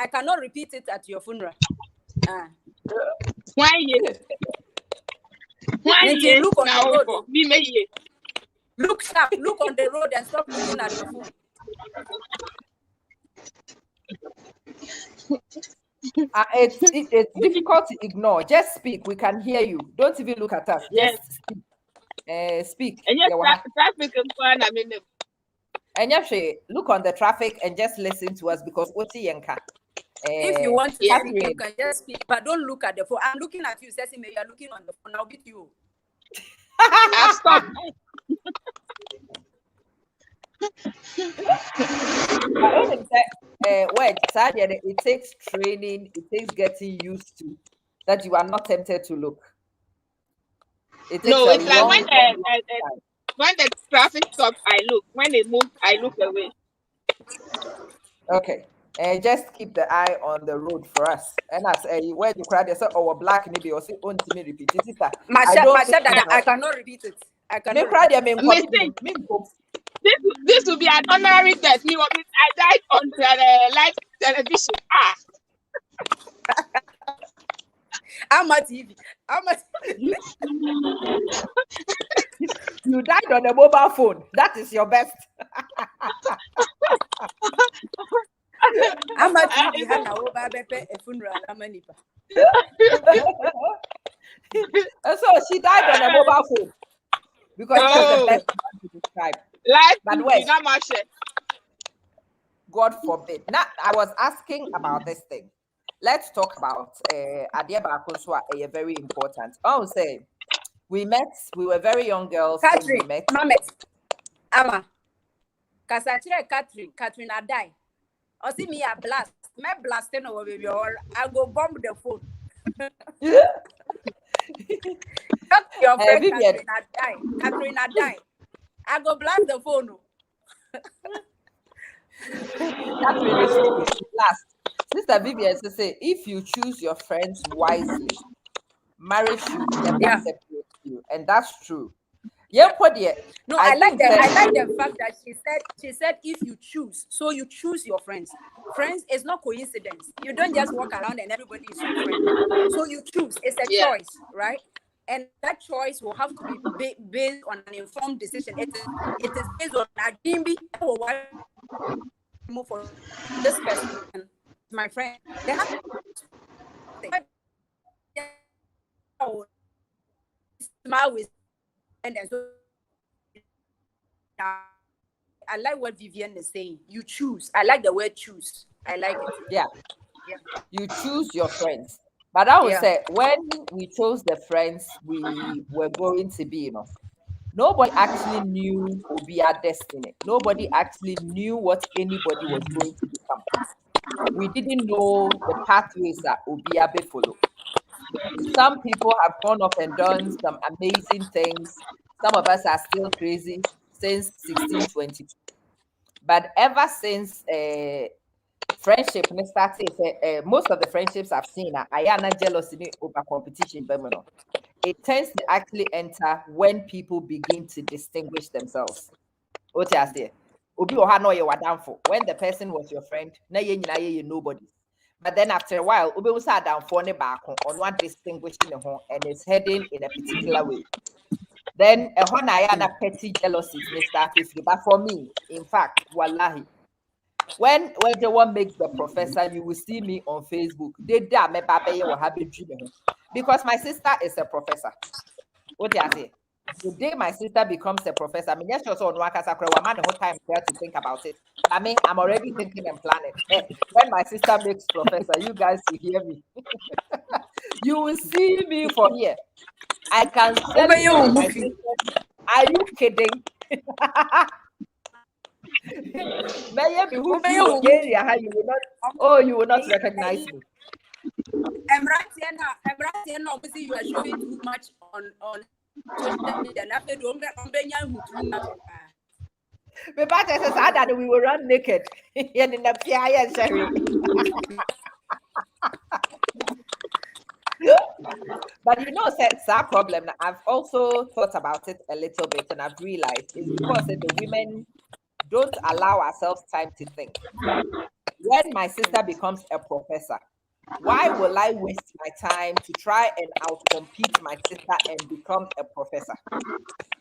cannot repeat it at your funeral. Why you? Look on the road. Look sharp. Look on the road and stop looking at your phone. It's difficult to ignore. Just speak. We can hear you. Don't even look at us. Yes. Just speak. Speak. And yes, traffic is fine. I mean, and yes, look on the traffic and just listen to us because Oti Yenka. If you want to speak, you can just speak, but don't look at the phone. I'm looking at you, Sesame. You are looking on the phone. I'll beat you. I've stopped. It takes training, it takes getting used to that you are not tempted to look. It's like when the traffic stops, I look. When it moves, I look away. Okay. Just keep the eye on the road for us. And as where you cry, they say, oh, black, maybe or say, on to me repeat it. I cannot repeat it. I cannot. This will be an honorary death. I died on the live television. I'm a TV. You died on a mobile phone. That is your best. I'm a TV. A funeral. So she died on a mobile phone because that's the best to describe. But God forbid. Now I was asking about this thing. Let's talk about Adieba Akosua, very important. Oh, say we were very young girls. Catherine, we met. Mamet, Ama, Kasachire Catherine I die. Or see me a blast. Me blasting over baby or I go bomb the phone. Not your friend Vivian. Catherine I die. I go blast the phone. Catherine is last. Sister Vivian say, if you choose your friends wisely, marriage should never separate you, and that's true. Yeah, no, I like the fact that she said if you choose, so you choose your friends. Friends is not coincidence. You don't just walk around and everybody is your friend. So you choose. It's a choice, right? And that choice will have to be based on an informed decision. It is based on a dimby or what move for this person, my friend. They have to smile with and so I like what Vivian is saying. You choose. I like the word choose. I like it. Yeah. You choose your friends. But I would say when we chose the friends we were going to be, nobody actually knew Obia's destiny. Nobody actually knew what anybody was going to become. We didn't know the pathways that Obia be follow. Some people have gone off and done some amazing things. Some of us are still crazy since 1622. But ever since friendship started, most of the friendships I've seen are not jealousy over competition, but it tends to actually enter when people begin to distinguish themselves. What you say? Obi no you were down for. When the person was your friend, na you nobody. But then after a while, Obi was down for ne back on one distinguishing and is heading in a particular way. Then a petty jealousies may start. But for me, in fact, wallahi, when the one makes the professor, you will see me on Facebook. They da me babe or have a dream because my sister is a professor. What do you say? The day my sister becomes a professor, I mean, yes, also on Wakasa, man, the whole time there to think about it. I mean, I'm already thinking and planning. When my sister makes professor, you guys will hear me. You will see me from here. I can celebrate my sister. Are you kidding? Maybe who area you will not you will not recognize me. I'm right here now, busy you are showing too much on social media. My partner says that we will run naked in the PIS area. But it's our problem. I've also thought about it a little bit and I've realized it's because the women don't allow ourselves time to think. When my sister becomes a professor, why will I waste my time to try and outcompete my sister and become a professor?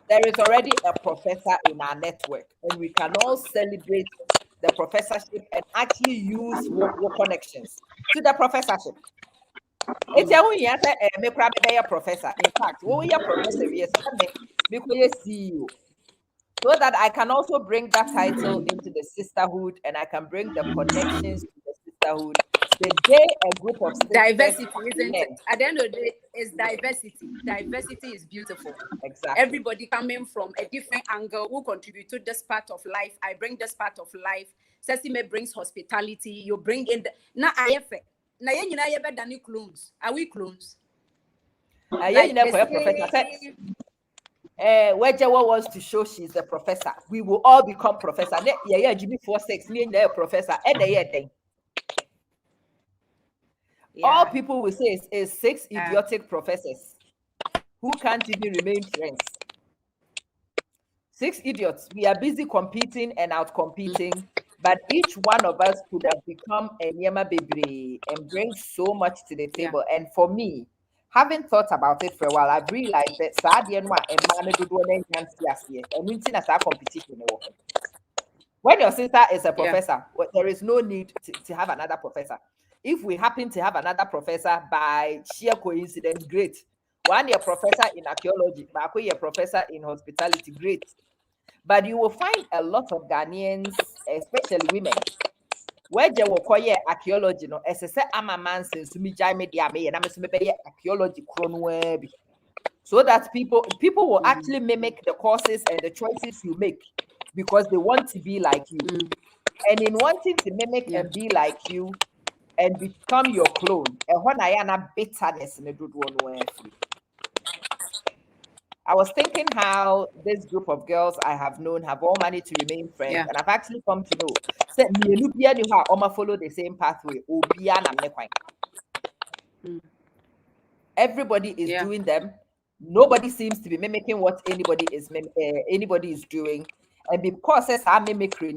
There is already a professor in our network, and we can all celebrate the professorship and actually use work connections to the professorship. It's a professor. In fact, what we are professor is CEO. So that I can also bring that title into the sisterhood and I can bring the connections to the sisterhood. The day a group of diversity, isn't it? At the end of the day, it's diversity. Diversity is beautiful. Exactly. Everybody coming from a different angle will contribute to this part of life. I bring this part of life. Sesame brings hospitality. You bring in the na IFE. Na you know better than clones. Are we clones? Like professor. Wejewa wants to show she's the professor. We will all become professor. Yeah, give me 4-6 million professor. All people will say is 6 idiotic professors who can't even remain friends. 6 idiots. We are busy competing and out-competing, but each one of us could have become a Nyema Bebre and bring so much to the table. And for me, having thought about it for a while, I've realized that competition. When your sister is a professor, there is no need to have another professor. If we happen to have another professor by sheer coincidence, great. One year professor in archaeology, but a professor in hospitality, great. But you will find a lot of Ghanaians, especially women, where they will call archaeology, no, as I say, I'm a man since me media me and I'm a archaeology chrono, so that people will actually mimic the courses and the choices you make. because they want to be like you. And in wanting to mimic and be like you and become your clone, bitterness in the I was thinking how this group of girls I have known have all managed to remain friends, and I've actually come to know say follow the same pathway. Everybody is doing them. Nobody seems to be mimicking what anybody is doing. And because it's a mimicry,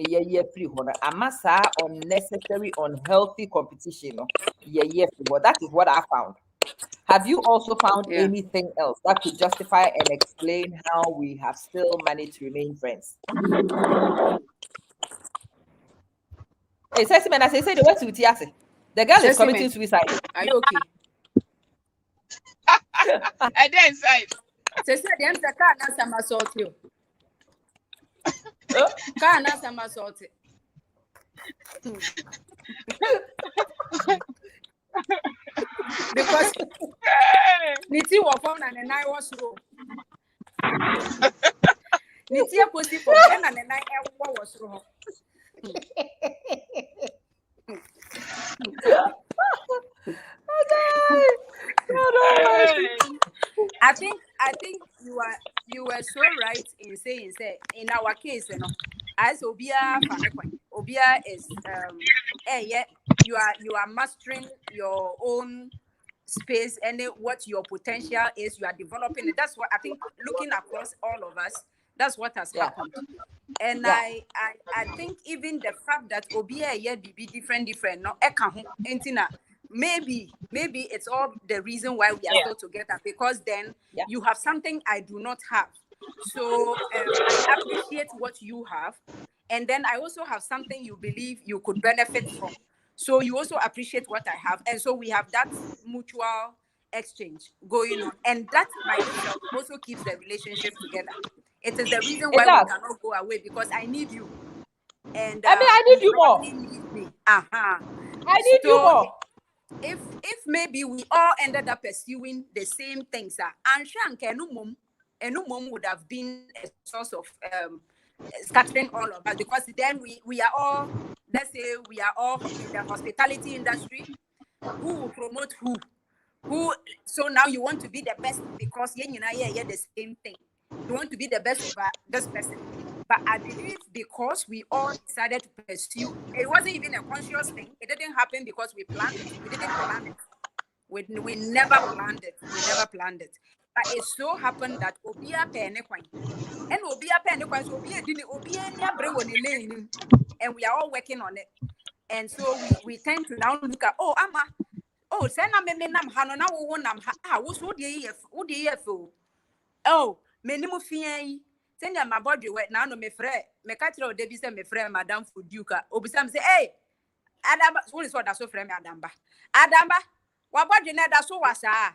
free amasa unnecessary, unhealthy competition. That is what I found. Have you also found anything else that could justify and explain how we have still managed to remain friends? Hey, sexy man, as I said, the girl is committing suicide. Are you okay? I did inside. Say the answer can't answer my salt you. Can't answer my salt. Because Niti was found and I was wrong. Niti was for and I was wrong. I think you were so right in saying in our case, you know, as Obia is you are mastering your own space and what your potential is, you are developing it. That's what I think, looking across all of us, that's what has happened. And I think even the fact that Obia be different, no, maybe it's all the reason why we are still together, because then you have something I do not have. So I appreciate what you have, and then I also have something you believe you could benefit from. So you also appreciate what I have, and so we have that mutual exchange going on, and that by itself also keeps the relationship together. It is the reason why we cannot go away, because I need you, and I need you more. Need me. I need you more. If maybe we all ended up pursuing the same things, and Enumum would have been a source of scattering all of us, because then we are all, let's say we are all in the hospitality industry. Who will promote who? So now you want to be the best because you're the same thing. You want to be the best over this person. But I believe because we all decided to pursue, it wasn't even a conscious thing. It didn't happen because we planned it. We didn't plan it. We never planned it. We never planned it. But it so happened that Obia Penekwan and Obia Penekwan, so Obia and we are all working on it. And so we tend to now look at, send a nam hano na wo nam ha wo so de oh menimu fie send my body wet now no me frɛ me catch o de bi se me frɛ madam Fuduka obisam say hey Adamba what is what that so frɛ me Adamba wa body na da so wasa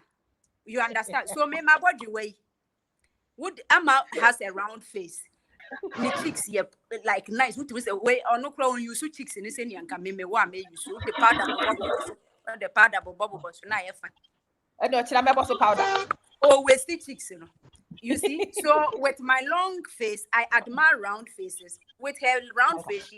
you understand. So me my body way would Ama has a round face. The cheeks, like nice. What we say, way or no crown you so cheeks in this any and can me wa me you so the powder bubble but now you fine. I know chila powder. Oh, we see cheeks, you know. You see, so with my long face, I admire round faces. With her round face,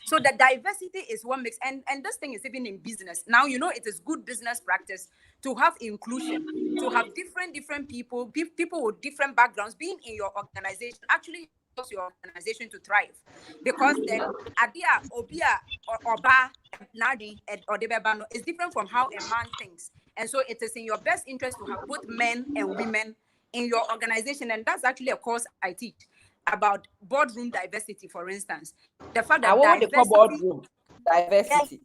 so the diversity is what makes, and this thing is even in business. Now, you know, it is good business practice to have inclusion, to have different people with different backgrounds being in your organization. Actually, helps your organization to thrive, because then Adia, Obia, or Oba, Nadi, or Debebano is different from how a man thinks. And so it is in your best interest to have both men and women in your organization. And that's actually a course I teach about boardroom diversity, for instance. The fact that diversity, boardroom diversity.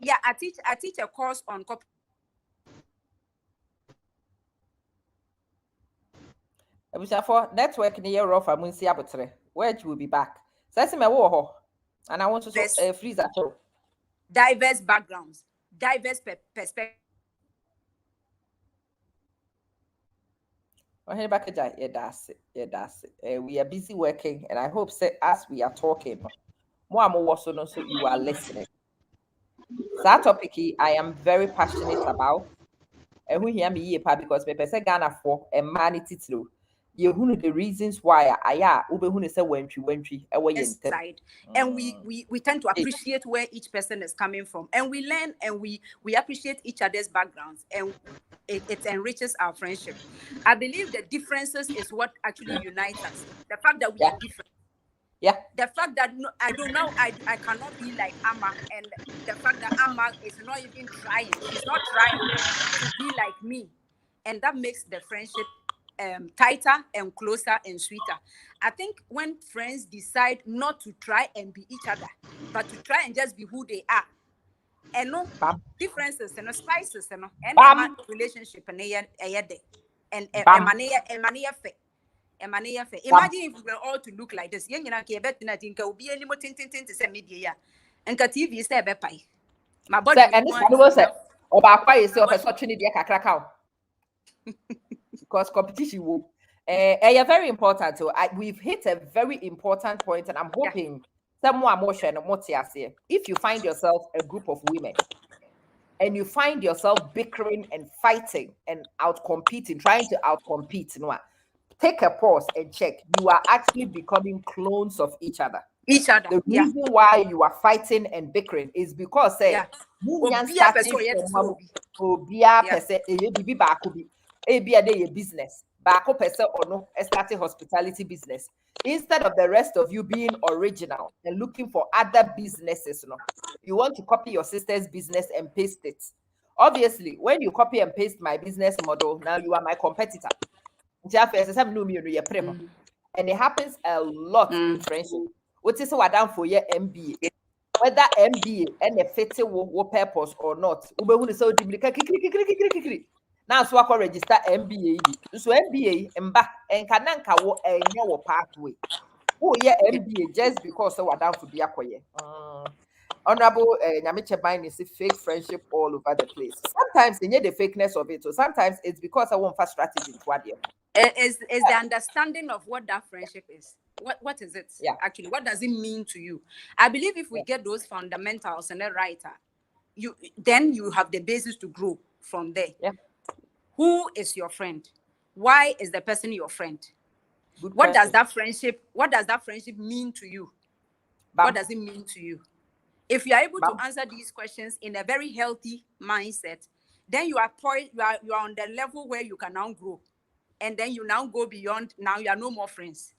Yeah, I teach a course on corporate. For network near off Munsi Abutre, where you will be back. Says me war, and I want to freeze at all. Diverse backgrounds, diverse perspectives. Yeah, that's it. We are busy working, and I hope as we are talking, more so you are listening. That topic I am very passionate about. And we hear me because me person Ghana for a man titlo. you who the reasons why aya ube who say wentry side, and we tend to appreciate where each person is coming from, and we learn and we appreciate each other's backgrounds, and it enriches our friendship. I believe the differences is what actually unites us. The fact that we are different. Yeah. The fact that I don't know, I cannot be like Amma, and the fact that Amma is not even trying. She's not trying to be like me, and that makes the friendship tighter and closer and sweeter. I think when friends decide not to try and be each other, but to try and just be who they are, and no differences and no spices and no and relationship and imagine if we were all to look like this. TV say my body because competition will very important. So we've hit a very important point, and I'm hoping someone more share if you find yourself a group of women and you find yourself bickering and fighting and outcompeting, trying to outcompete, take a pause and check. You are actually becoming clones of each other. The reason why you are fighting and bickering is because business or no starting hospitality business. Instead of the rest of you being original and looking for other businesses, you want to copy your sister's business and paste it. Obviously, when you copy and paste my business model, now you are my competitor. And it happens a lot in friendship. What is what done for your MBA? Whether MBA and a fit purpose or not, now so I register MBA. So MBA and back and kananka wo your pathway. Oh yeah, MBA just because so what done for be akoye. Honorable Nyamiche Bine is fake friendship all over the place. Sometimes they need the fakeness of it, so sometimes it's because I want fast strategy to what is the understanding of what that friendship is. What is it? Yeah. Actually, what does it mean to you? I believe if we get those fundamentals and then right, then you have the basis to grow from there. Yeah. Who is your friend? Why is the person your friend? What does that friendship mean to you? What does it mean to you? If you are able to answer these questions in a very healthy mindset, then you are on the level where you can now grow. And then you now go beyond. Now you are no more friends.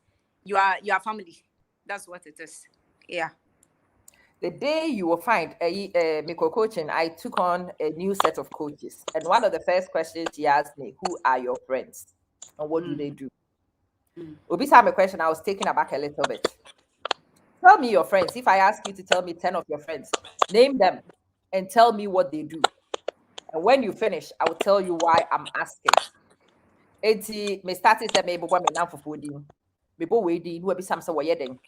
You are family. That's what it is. Yeah. The day you will find Miko coaching, I took on a new set of coaches. And one of the first questions she asked me, who are your friends? And what do they do? Obi time a question, I was taken aback a little bit. Tell me your friends. If I ask you to tell me 10 of your friends, name them and tell me what they do. And when you finish, I will tell you why I'm asking. Me started to me boy me now for food. Me bo we di no be sam say wo yeden.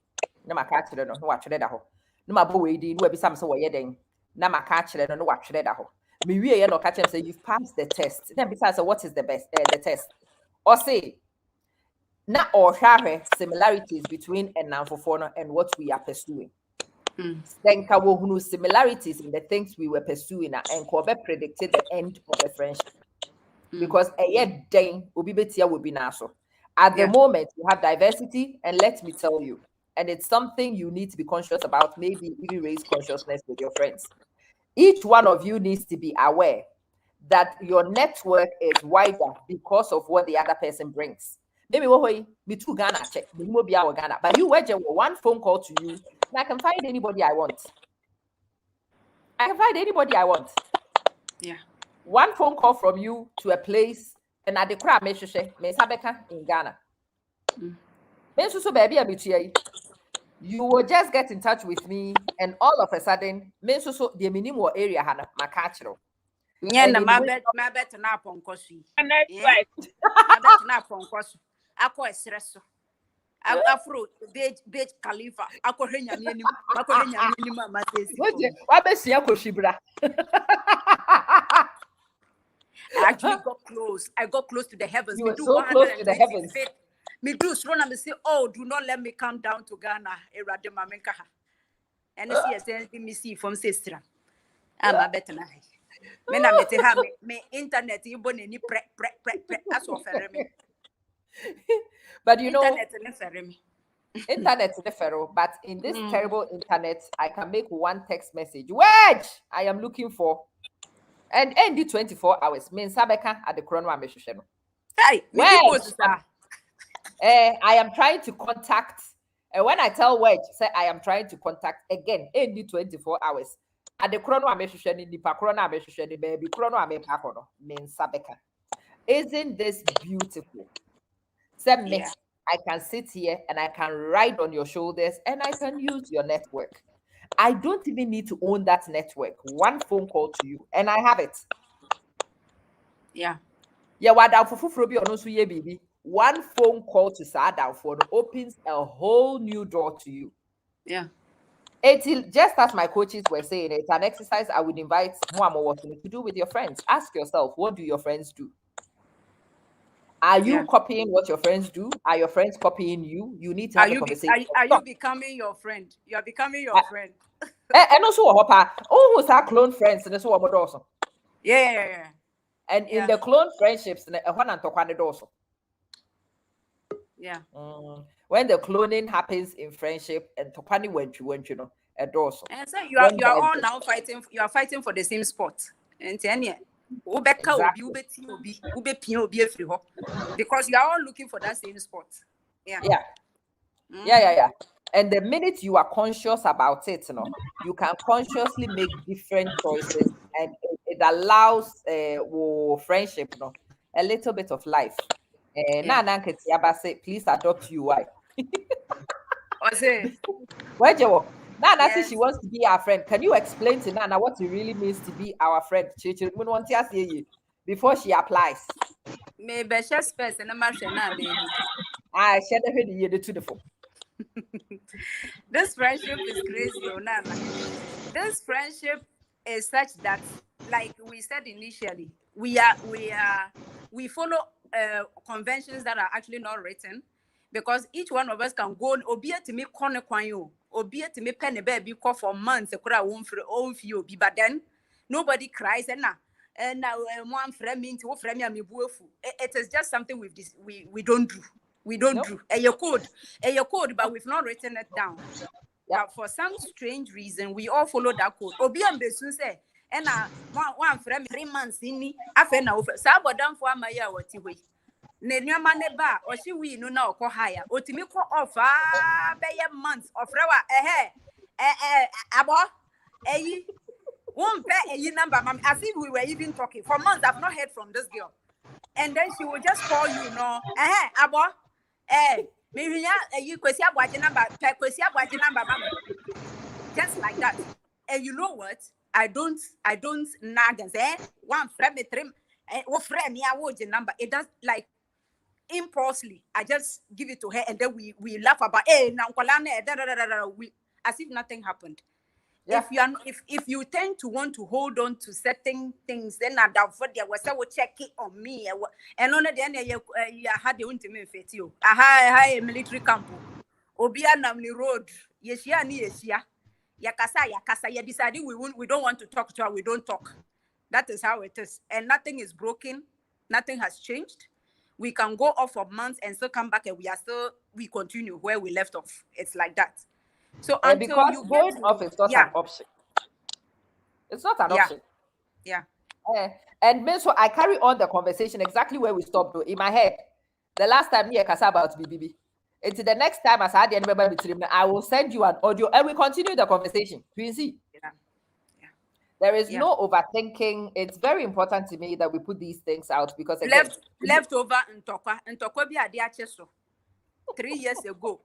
Na maka kire no wa twere da ho. No ma bo we di no be sam say wo yeden. Na maka kire no wa twere da ho. Me wie ye no ka kire say you've passed the test. Then besides what is the best the test? Or say na or hwahwe similarities between enamfofo and what we are pursuing. Then ka wo hunu similarities in the things we were pursuing and ko be predicted the end of the friendship. Because at the moment you have diversity, and let me tell you, and it's something you need to be conscious about, maybe even raise consciousness with your friends. Each one of you needs to be aware that your network is wider because of what the other person brings. Maybe me too Ghana check, Ghana, but you were one phone call to you, and I can find anybody I want. Yeah. One phone call from you to a place, and at the crowd, me sabeka in Ghana. You will just get in touch with me, and all of a sudden, the minimum area had my catcher. Yeah, my bet na ponkosu. Ako esresso. Afro beach Khalifa. Ako henya ni amatesi. What be sia koshibra? I actually got close. I got close to the heavens. You were so close to the heavens. Me do run and say, oh, do not let me come down to Ghana. And me see from sister. I'm a better now. Me internet you born any pre as of me. But you know, internet internet is different. But in this terrible internet, I can make one text message. Wedge, I am looking for. And end the 24 hours. Means Sabeka at the chrono. Hey, Wedge, I am trying to contact. And when I tell Wedge, say I am trying to contact again, end the 24 hours. At the chrono, I'm in the chrono, baby chrono, means Sabeka. Isn't this beautiful? Say me, I can sit here and I can ride on your shoulders and I can use your network. I don't even need to own that network. One phone call to you and I have it. Yeah. Yeah, what baby. One phone call to Sada for opens a whole new door to you. Yeah. Just as my coaches were saying, it's an exercise I would invite Muamo to do with your friends. Ask yourself, what do your friends do? Are you copying what your friends do? Are your friends copying you? You need to have a conversation. Are you becoming your friend? You are becoming your friend. And also, who's our clone friends? And so also. Yeah. And in the clone friendships, yeah. When the cloning happens in friendship, and Topani went you know, a dorsal. And so you are all now fighting. You are fighting for the same spot. And because you are all looking for that same spot. Yeah. And the minute you are conscious about it, you can consciously make different choices, and it allows friendship, a little bit of life. Nana say, please adopt UI. Where you? Nana says she wants to be our friend. Can you explain to Nana what it really means to be our friend? Before she applies. Maybe just first and I'm baby. I share the to the phone. This friendship is crazy, Nana. This friendship is such that, like we said initially, we follow conventions that are actually not written, because each one of us can go obia to me corner kwanyo, obia to me pen a baby call for months, but then nobody cries and now one friend means to friend me it is just something we don't do. We don't do a code, but we've not written it down. But for some strange reason, we all follow that code. Obi and Besu say, and one friend 3 months in me, I feel now. Sabodam for my year what you Nenya maneba, or she we no now call higher, or to me call off by months of rawa, abo, won't pay a number, as if we were even talking. For months, I've not heard from this girl. And then she will just call you, abo. Maybe you number, just like that. And you know what? I don't nag and say one friend me trim friend me I would the number. It does like impulsively. I just give it to her and then we laugh about now as if nothing happened. Yeah. If you tend to want to hold on to certain things, then I doubt for there was will check it on me and on the end you had the ultimate fit you. A military camp. Obia Namni Road. Yes, Yakasa, you decided we don't want to talk to her, we don't talk. That is how it is. And nothing is broken, nothing has changed. We can go off for months and still come back and we continue where we left off. It's like that. So because going off is not an option. It's not an option. Yeah. And so I carry on the conversation exactly where we stopped though, in my head. The last time me Kasa about BBB. It's the next time I will send you an audio and we continue the conversation. You see? Yeah. There is no overthinking. It's very important to me that we put these things out because leftover and Tokwa be a so 3 years ago.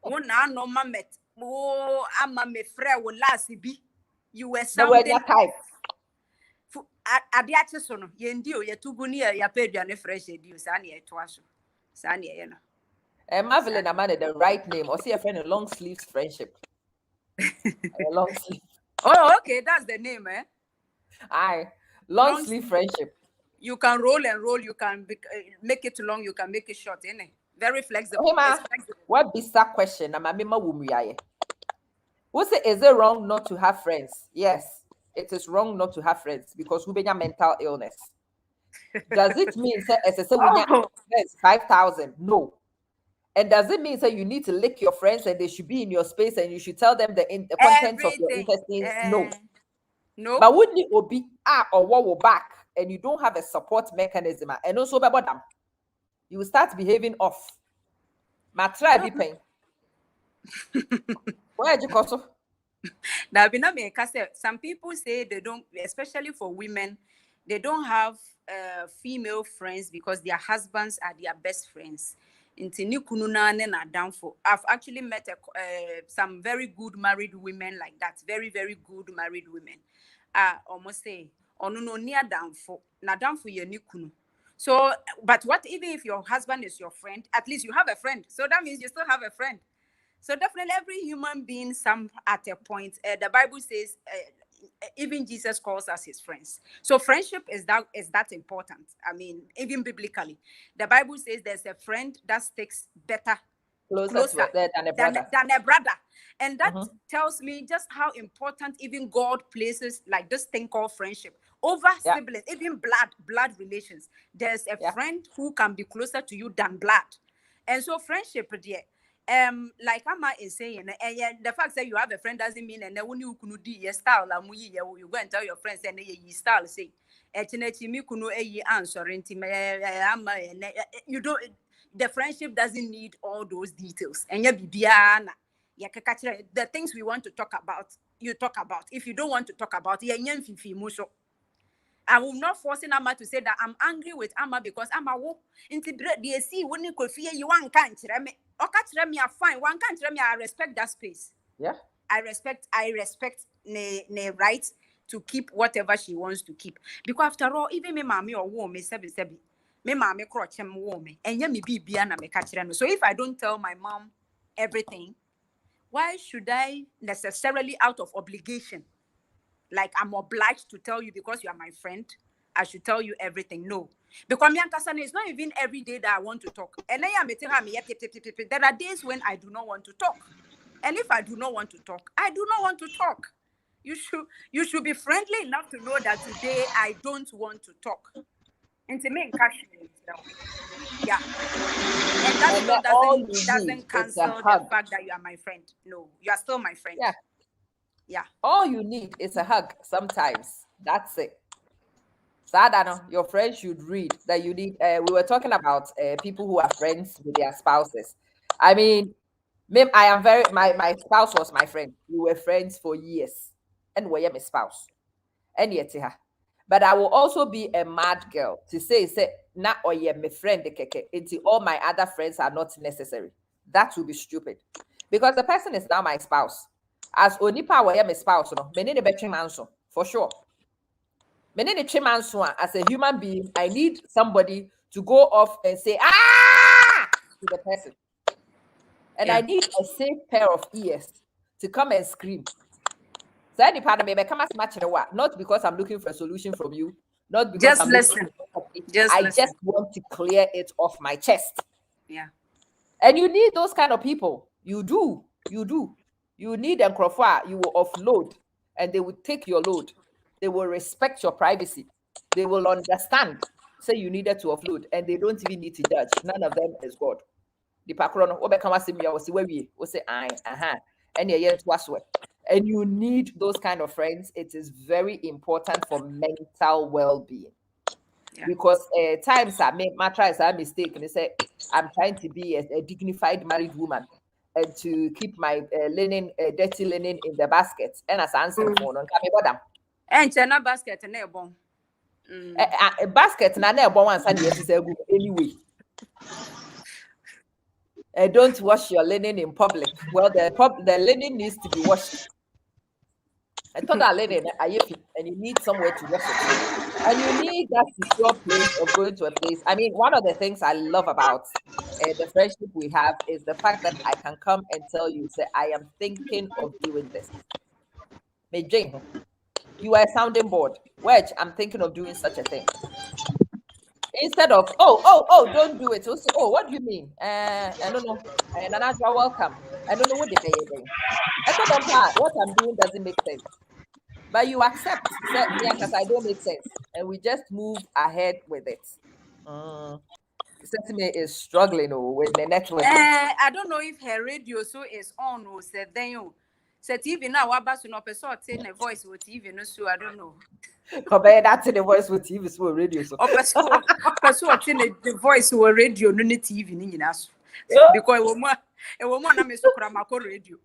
One no met. Oh, I'm a friend will last be. You were something type. Adiache sono yendio ya tugunia ya pedya ne fresh edu sani etwaso sani ye no Marvelin Amanda the right name or see a friend a long sleeves friendship. A long sleeve. Oh, okay, that's the name, Aye, long sleeve friendship. You can roll and roll. You can make it long. You can make it short. Very flexible. What is that question? Who say is it wrong not to have friends? Yes, it is wrong not to have friends because we have mental illness. Does it mean say Oh, yes, 5,000? No. And does it mean that you need to lick your friends and they should be in your space and you should tell them the contents of your everything. intestines? No. Nope. But wouldn't it be or what will back and you don't have a support mechanism and also about them, you will start behaving off. Matra be pain. Where did you cause? Now, some people say they don't, especially for women, they don't have female friends because their husbands are their best friends. I've actually met some very good married women like that. Very, very good married women. Almost say, oh no, near down for your nikunu. So, but what even if your husband is your friend, at least you have a friend. So that means you still have a friend. So definitely every human being, some at a point, the Bible says, even Jesus calls us his friends. So friendship is that important. I mean, even biblically, the Bible says there's a friend that sticks better closer than a brother. than a brother. And that tells me just how important even God places like this thing called friendship over siblings, even blood relations. There's a friend who can be closer to you than blood. And so friendship, dear, like Amma is saying, the fact that you have a friend doesn't mean and when you could do your style, you go and tell your friends and you style say, you don't. The friendship doesn't need all those details. And the things we want to talk about, you talk about. If you don't want to talk about, I will not force Amma to say that I'm angry with Amma because Amma will integrate the see when you could fear you one can't me. Or catch me are fine. One can't me. I respect that space. Yeah. I respect ne right to keep whatever she wants to keep. Because after all, even me mommy or woman, me sebi. Me mommy crotch him woman. And me be biana me catch them. So if I don't tell my mom everything, why should I necessarily out of obligation? Like I'm obliged to tell you because you are my friend, I should tell you everything. No. Because it's not even every day that I want to talk. And then there are days when I do not want to talk. And if I do not want to talk, I do not want to talk. You should be friendly enough to know that today I don't want to talk. And to me, yeah. And that doesn't cancel the fact that you are my friend. No, you are still my friend. Yeah. Yeah. All you need is a hug sometimes. That's it. Sadano, your friend should read that you need. We were talking about people who are friends with their spouses. I mean, I am my spouse was my friend. We were friends for years. And we're my spouse. And yet, but I will also be a mad girl to say, na or yeah, my friend, until all my other friends are not necessary. That would be stupid. Because the person is now my spouse. As Onipa were my spouse, no, many better man for sure. As a human being, I need somebody to go off and say, to the person. And I need a safe pair of ears to come and scream. So any part of me come as much not because I'm looking for a solution from you, not because I'm listen. I just want to clear it off my chest. Yeah. And you need those kind of people. You do. You need them, you will offload and they will take your load. They will respect your privacy. They will understand. Say you needed to offload and they don't even need to judge. None of them is God. The pakrono, will say, and you need those kind of friends. It is very important for mental well-being. Yeah. Because times I make my tries a mistake and they say I'm trying to be a dignified married woman and to keep my dirty linen in the basket. And as I answer phone on them. And China basket and a basket and I never once anyway. Don't wash your linen in public. Well, the linen needs to be washed. I thought that linen, and you need somewhere to wash it. And you need that secure place of going to a place. I mean, one of the things I love about the friendship we have is the fact that I can come and tell you, say, I am thinking of doing this. You are a sounding board. Wedge, I'm thinking of doing such a thing. Instead of, don't do it. So, what do you mean? I don't know. And welcome. I don't know what they pay. I thought what I'm doing doesn't make sense. But you accept, say, yeah, because I don't make sense. And we just move ahead with it. Mm. Sesame is struggling with the network. I don't know if her radio so is on or said then you said TV now what about no person in a voice with TV no so I don't know. Compare that to the voice with TV so radio. So Or person in the voice or radio no TV in us. Because a woman I'm so cramako radio.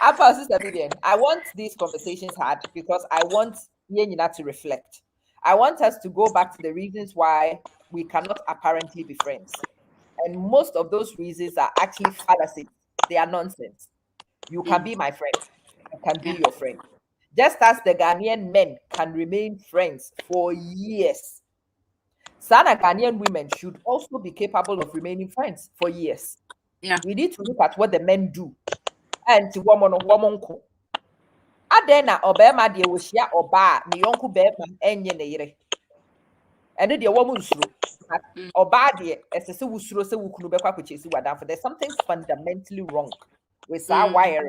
After Sister Vivian, I want these conversations had because I want Yenina to reflect. I want us to go back to the reasons why we cannot apparently be friends. And most of those reasons are actually fallacies. They are nonsense. You can be my friend. I can be your friend. Just as the Ghanaian men can remain friends for years. Sana Ghanaian women should also be capable of remaining friends for years. Yeah. We need to look at what the men do. And to woman ko. Adena obema de wohia oba ne yonko bema enye ne yere. Eno de woman suro. Oba de esese wusuro se wukunu bekwa kwechesi wadan for there's something fundamentally wrong with our wiring.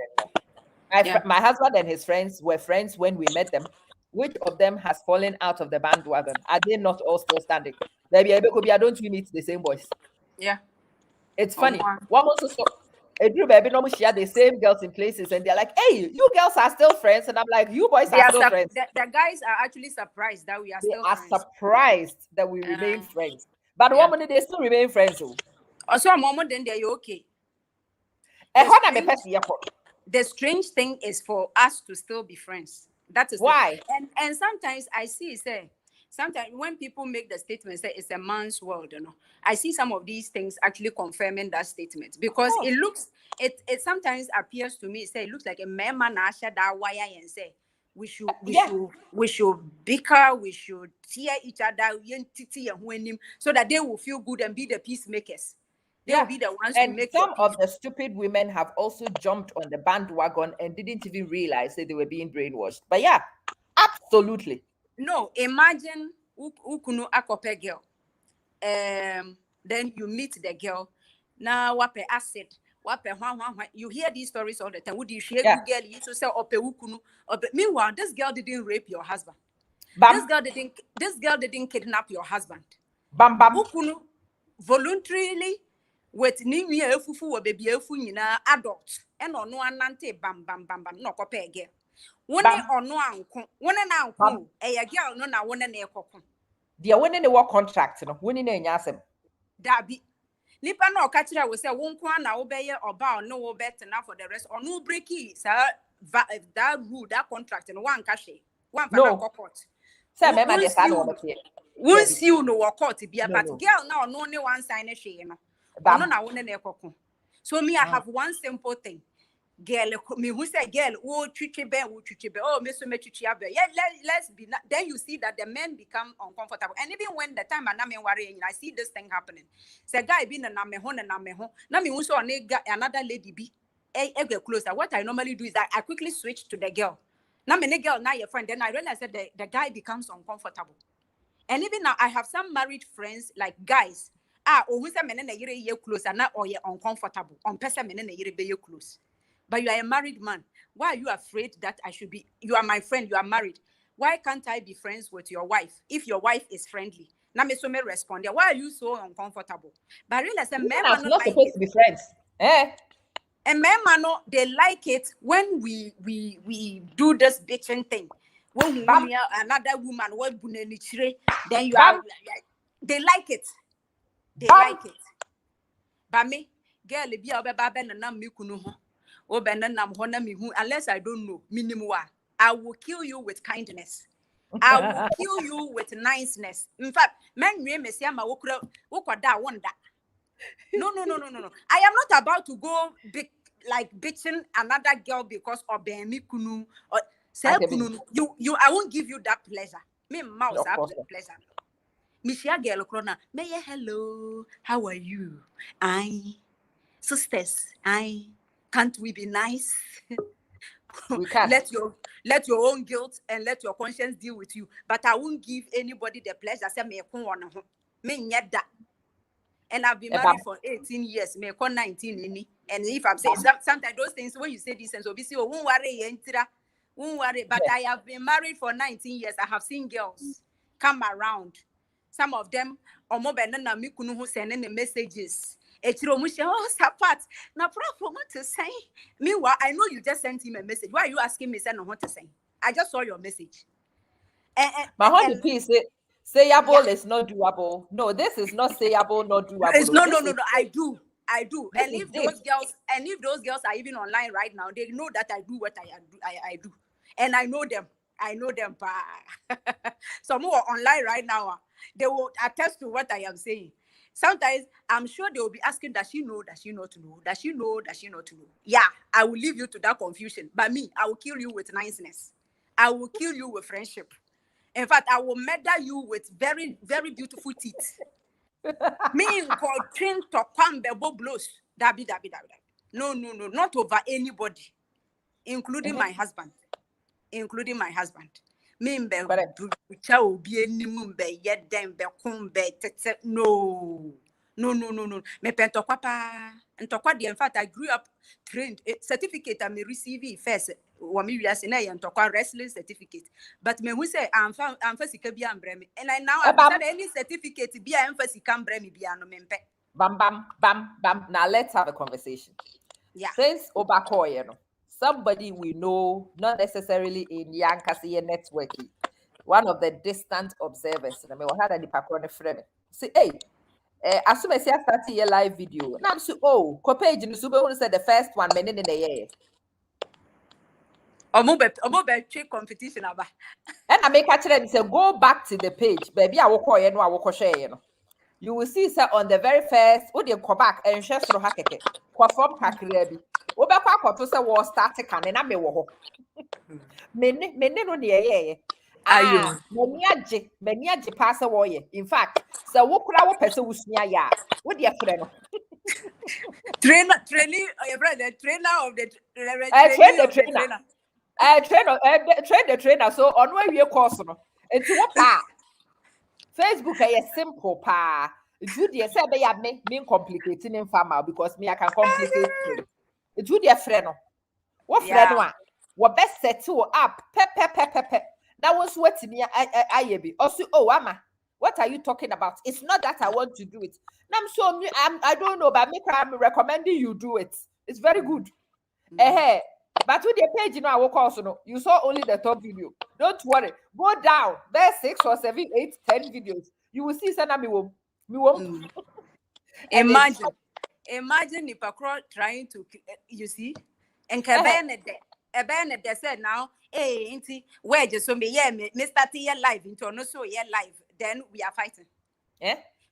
My husband and his friends were friends when we met them. Which of them has fallen out of the bandwagon? Are they not all still standing? Maybe don't we meet the same boys? Yeah. It's funny. One also saw a group baby normally share the same girls in places, and they're like, "Hey, you girls are still friends," and I'm like, "You boys are still friends." The guys are actually surprised that we are They still are friends. surprised that we remain friends, but one minute they still remain friends. Also, a moment then they're okay. The strange thing is for us to still be friends. That is why. And sometimes I see say sometimes when people make the statement say it's a man's world, I see some of these things actually confirming that statement because it sometimes appears to me say it looks like a man that wire and say we should bicker, we should tear each other so that they will feel good and be the peacemakers. They'll be the ones and to make some of the stupid women have also jumped on the bandwagon and didn't even realize that they were being brainwashed. But yeah, absolutely. No, imagine ukunu akope girl. Then you meet the girl. Now wape acid, wape you hear these stories all the time. Would you share girl? You to say ope ukunu. Meanwhile, this girl didn't rape your husband. This girl didn't kidnap your husband. Bam bam. Ukunu voluntarily with nimi efufu wa baby efu nyina adult and no anante bam no kope girl. One or no anko, one and anko, a girl no na one and a coco. They are winning the work contract, winning in Yasem. That be Nipa no catch her will say one na obey or bow no better enough for the rest or no breaky, sir. That rule, that contract and one cash, one for court. Sir, once you know what court to be a but girl now no only one sign a she, no na one and a coco. So me, I have one simple thing. Girl, me who say girl, oh Miss yeah, let's be. Then you see that the men become uncomfortable, and even when the time I'm worrying, I see this thing happening. Say guy being a namehon and namehon. Now me also another lady be a closer. What I normally do is that I quickly switch to the girl. Now me girl now your friend. Then I realize that the guy becomes uncomfortable, and even now I have some married friends like guys. Who say men na yere close and now or you uncomfortable. On person men na yere be close. But you are a married man. Why are you afraid that I should be? You are my friend. You are married. Why can't I be friends with your wife if your wife is friendly? Now, me so me respond. Why are you so uncomfortable? But I realize men are not supposed to be friends. And men they like it when we do this bitching thing. When we another woman, then you are. They like it. They like it. But me, girl, be a baby and I'm me kuno. Unless I don't know, minimum, I will kill you with kindness. I will kill you with niceness. In fact, men may say, "I'm that one that." No. I am not about to go big like bitching another girl because of Bemi Kunu or Kunu. I won't give you that pleasure. Me mouse have the pleasure. Michelle girl crona. May hello, how are you? Sisters, can't we be nice? We can. Let your own guilt and let your conscience deal with you. But I won't give anybody the pleasure. Say me yet that. And I've been married for 18 years, me 19 any. And if I'm saying sometimes those things when you say this and so obviously won't worry, but I have been married for 19 years. I have seen girls come around. Some of them or more than me kunu sending the messages. Oh, support. Now, problem what to say. Meanwhile, I know you just sent him a message. Why are you asking me send what to say? I just saw your message. My honey piece sayable is not doable. No, this is not sayable, not doable. It's no. I do. And if those girls are even online right now, they know that I do what I do. And I know them. Some who are online right now, they will attest to what I am saying. Sometimes I'm sure they will be asking, does she know to know? Yeah, I will leave you to that confusion. But me, I will kill you with niceness. I will kill you with friendship. In fact, I will murder you with very, very beautiful teeth. Me called train to come bebo blows. Dabi. No, not over anybody, including my husband. Me mbe bucha obi enimu mbe yedem be kumbe tete no. Me pentokwa pa. Ntokwa in fact I grew up trained. Certificate I may receive first. Wami we say na ntokwa wrestling certificate. But me who say I'm sika bi ambremi. And I now have any certificate bi am sika ambremi bi ano mempe. Bam. Now let's have a conversation. Yeah. Since Obakoye, somebody we know, not necessarily in Yankasi networking, one of the distant observers. I mean, we had a department friend. Say, hey, as soon as I started a live video, now I'm so page in the super said the first one, men in the year. Omobe competition aba. And I make actually them say, go back to the page, baby. I will call you, I will share you. You will see, sir, on the very first, would you go back and share through Hakeke, perform Kakrebi. Obaka to say was started can and I may walk. Many no near ye. Many pass away. In fact, so what could our person was near ya? What your friend? Trainer, your brother, trainer of the train the trainer. So on where you course no. It's what pa Facebook is simple pa. It's you say be have me complicating in farmer because me I can complicate things. It's you dear friend. What friend one? What best set you up? Pe. That was what me I be. Also, Ama, what are you talking about? It's not that I want to do it. I don't know, but I'm recommending you do it. It's very good. But with the page, I will also know. You saw only the top video. Don't worry. Go down. There's 6 or 7, 8, 10 videos. You will see Sanami womb. Imagine if Akro trying to, you see, and Cabane they said now, hey, auntie, where just so me, yeah, Mr. T live into no so yeah live. Then we are fighting.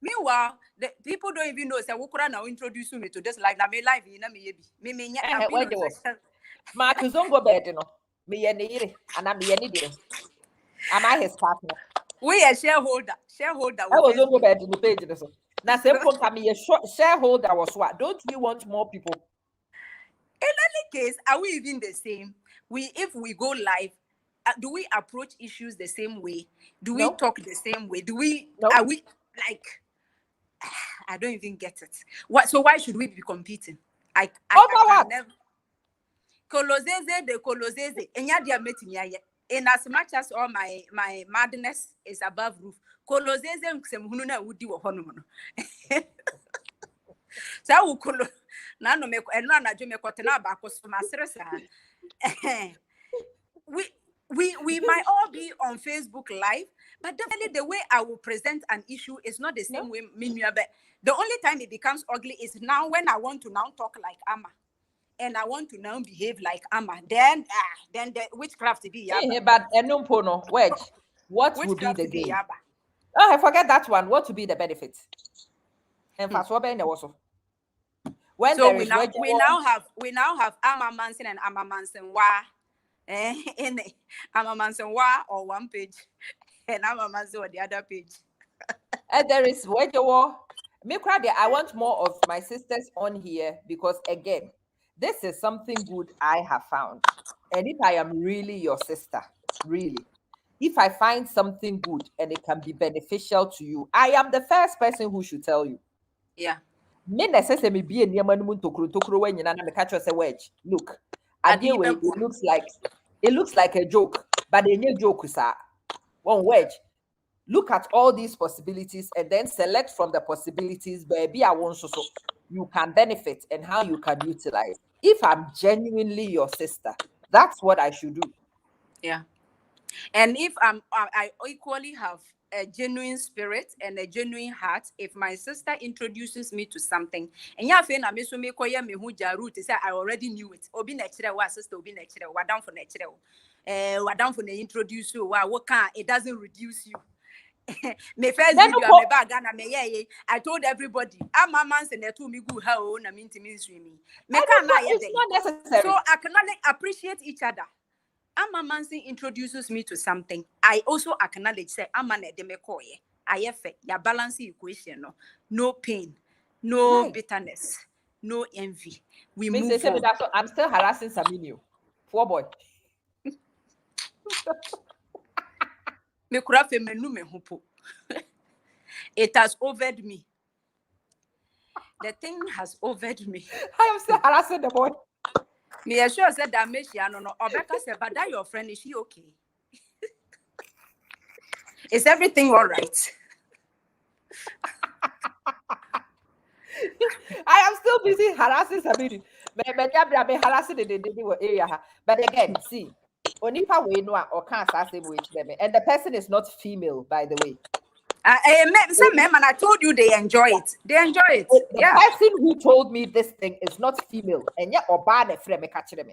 Meanwhile, the people don't even know. Say, Wukura now introduce me to this live. Now me live in me. Marcus don't go bed, Me and I'm Am I his partner? We are shareholder. I was on go bed in the page. Now, simple can be a shareholder was what? Don't we want more people? In any case, are we even the same? If we go live, do we approach issues the same way? Do we talk the same way? Are we like? I don't even get it. So why should we be competing? I can never. Kolozeze, in as much as all my madness is above roof. Kolozeze msemhununa udi wo hono no. Sa wo kolo na no me eno anajo me kotena ba koso masresa. We might all be on Facebook live, but definitely the way I will present an issue is not the same way but the only time it becomes ugly is now when I want to now talk like Amma. And I want to now behave like Amma. Then the witchcraft be yaba. But no wedge. What would be the gain? Oh, I forget that one. What would be the benefit? And fast forward also. When so we now have Amma Manson and Amma Manson Wa. In Amma Manson Wa or one page, and Amma Manson on the other page. And there is wedge war. I want more of my sisters on here because again, this is something good I have found. And if I am really your sister, really, if I find something good and it can be beneficial to you, I am the first person who should tell you. Yeah. Me na say me be niam no mu ntokuro wa nyina na me catch say wedge. Look, adie way it looks like a joke, but enye joke sir. One wedge. Look at all these possibilities and then select from the possibilities baby I want so you can benefit and how you can utilize. If I'm genuinely your sister, that's what I should do. Yeah. And if I equally have a genuine spirit and a genuine heart, if my sister introduces me to something, and ya fe na me so me koye me hu jaru to say I already knew it. Obi na kire wa sister obi na kire wa down for na kire wo. Wa down for na introduce you wa what can it doesn't reduce you. Me first Then video go, me bag na me ye I told everybody I'm a man say na to me go ha o na me ntimi nswimi. Me can na ye it's dey. not necessary. So I can appreciate each other. Amma Mansi introduces me to something. I also acknowledge say Amma ne de me koye. Ayefe ya balance equation no. No pain, no Right. bitterness, no envy. We Me move say on. that, so I'm still harassing Saminu. Poor boy. Me kura fe menu me hupo. It has overed me. The thing has overed me. I am still harassing the boy. Me assure said that me she no. Obeka said, but that your friend, is she okay? Is everything all right? I am still busy harassing Saminu. Me harassing the area. But again, see, onipa we know or can't say which them, and the person is not female, by the way. Some men, and I told you they enjoy it. They enjoy it. The Yeah. person who told me this thing is not female, and yet or bad a frame catch them.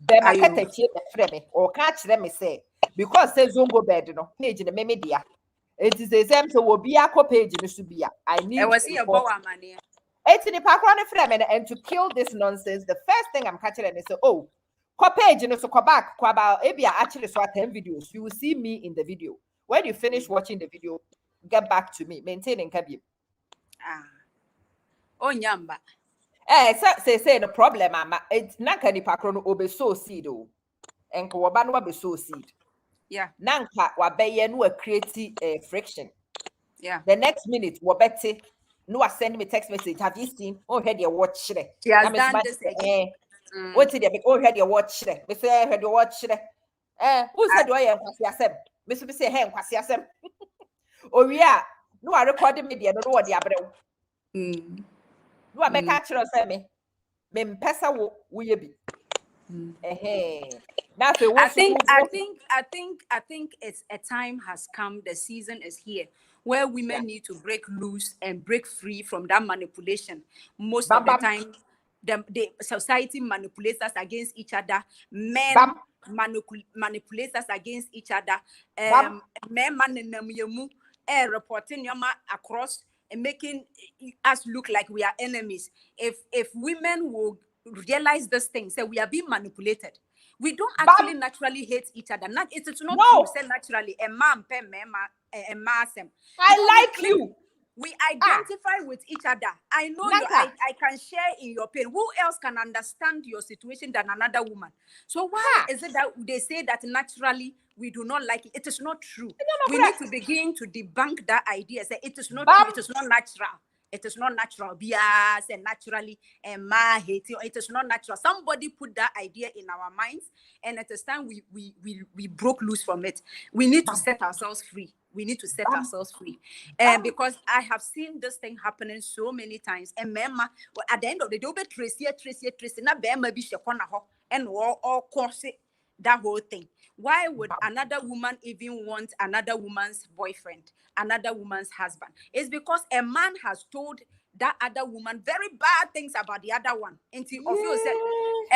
Be Are you? market frame or catch them say because says zongo bed no page in the media. It is the same so will be a page in the subia. I I need was to here report. about money. It's in the background frame and to kill this nonsense. The first thing I'm catching them is say, oh, ko page so ko back ko about ebia actually so 10 videos. You will see me in the video. When you finish watching the video, get back to me. Maintaining kabim. Ah. Oh, nyamba. Say the problem, ama it's not any pakro obe so seed o. Enko waba no be so seed. Yeah. Nanka wabeye no create friction. Yeah. The next minute wabete no send me text message. Have you seen? Oh, head your watch there. She has done this again. What did you oh head your watch there? Me say head your watch there. Who said do I kwasi asem? Me so be say hey kwasi asem. Oh yeah, no I recording media no what the abrew. No I make actually say me. Me mpesa wo ye bi. Now if I think it's a time has come. The season is here where women need to break loose and break free from that manipulation. Most of the time, the society manipulates us against each other. Men manipulate us against each other. Men reporting across and making us look like we are enemies. If women will realize this thing, say we are being manipulated. We don't actually naturally hate each other. It's not true. Say naturally, a man, a massem. I like you. We identify with each other. I know you. I can share in your pain. Who else can understand your situation than another woman? So why is it that they say that naturally we do not like it? It is not true. We need to begin to debunk that idea. Say it is not true. It is not natural. It is not natural. Bias and naturally and ma hate. It is not natural. Somebody put that idea in our minds, and at this time we broke loose from it. We need to set ourselves free. We need to set ourselves free. Because I have seen this thing happening so many times. And mema, at the end of the day, be tracy, na bema be shekona ho, and all course it, that whole thing. Why would another woman even want another woman's boyfriend, another woman's husband? It's because a man has told that other woman very bad things about the other one. Until of you said,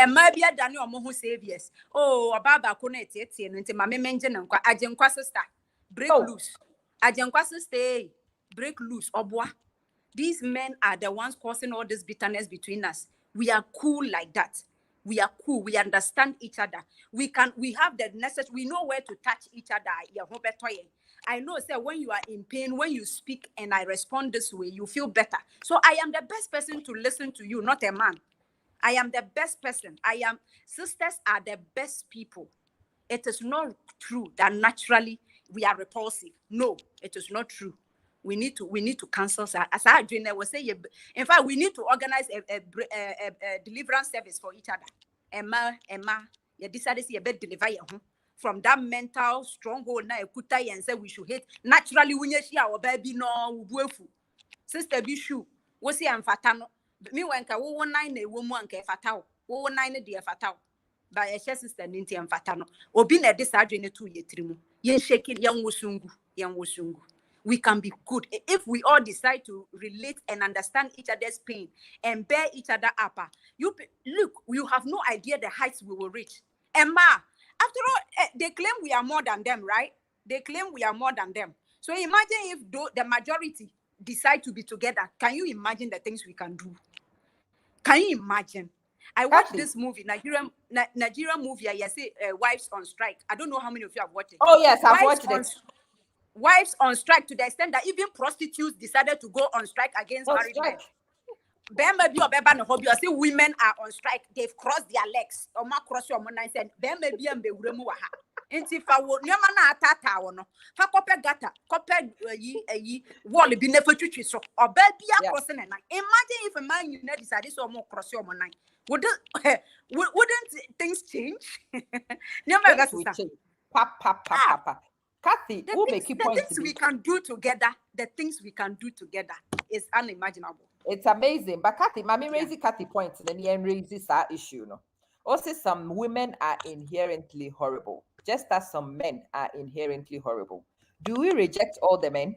and maybe a Daniel Mohu saviors. Oh, Baba Connect, and into my mention and Ajenkwa sister. Break loose. Ajenkwa stay. Break loose. Obwa. These men are the ones causing all this bitterness between us. We are cool like that. We are cool. We understand each other. We have the necessary. We know where to touch each other. I know, sir, when you are in pain, when you speak and I respond this way, you feel better. So I am the best person to listen to you, not a man. I am the best person. Sisters are the best people. It is not true that naturally we are repulsive. No, it is not true. We need to cancel. As I was saying, in fact, we need to organize a deliverance service for each other. Emma, you decided to deliver from that mental stronghold. Now, and say we should hate naturally. When you see our baby, no, sister, be sure. We see I'm fatano. Me when ka wo 9 a woman ke fatal. Wo 9 dear fatal. By a sister ninti and fatano. Obi na disadwene 2 ye 3 mu. Yen shaking young wosungu. We can be good if we all decide to relate and understand each other's pain and bear each other up. You look, you have no idea the heights we will reach. Emma, after all, they claim we are more than them, right? They claim we are more than them. So imagine if the majority decide to be together. Can you imagine the things we can do? Can you imagine? I watched this movie, Nigerian movie. I say Wives on Strike. I don't know how many of you have watched it. Oh yes, I've watched it. Wives on strike to the extent that even prostitutes decided to go on strike against married men. I say women are on strike. They've crossed their legs. Cross your money said, fa wo nyama na atata wo no fa kope gata kope wall bi na fa twitwi so oba bia cross na nine. Imagine if a man you know decide so mo cross your nine. Wouldn't things change? Nyama ga sister. Papa. Kathy, the things we can do together, is unimaginable. It's amazing. But Kathy, Mami raising Kathy points, then he raises our issue. No, also some women are inherently horrible, just as some men are inherently horrible. Do we reject all the men?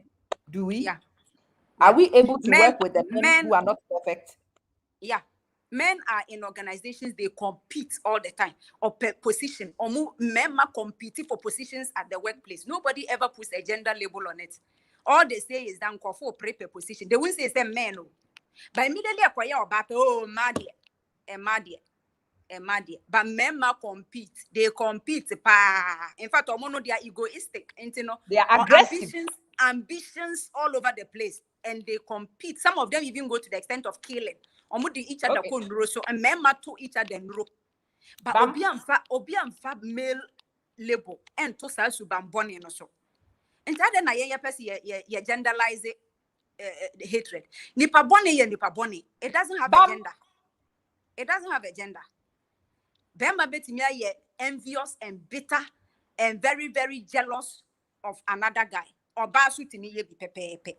Do we? Yeah. Are we able to work with the men who are not perfect? Yeah. Men are in organizations, they compete all the time, or per position, or men are competing for positions at the workplace. Nobody ever puts a gender label on it. All they say is that for prepare position. They won't say men. But immediately acquire about madie. But men compete. They compete. In fact, they are egoistic. They are aggressive. Ambitions all over the place, and they compete. Some of them even go to the extent of killing. Each other so and men to each other but obi amfa male label and to sa suban boni no so enta de na ye person ye genderize hatred nipa boni it doesn't have a gender them betimi ye envious and bitter and very very jealous of another guy or ba su timi ye bi pepepe.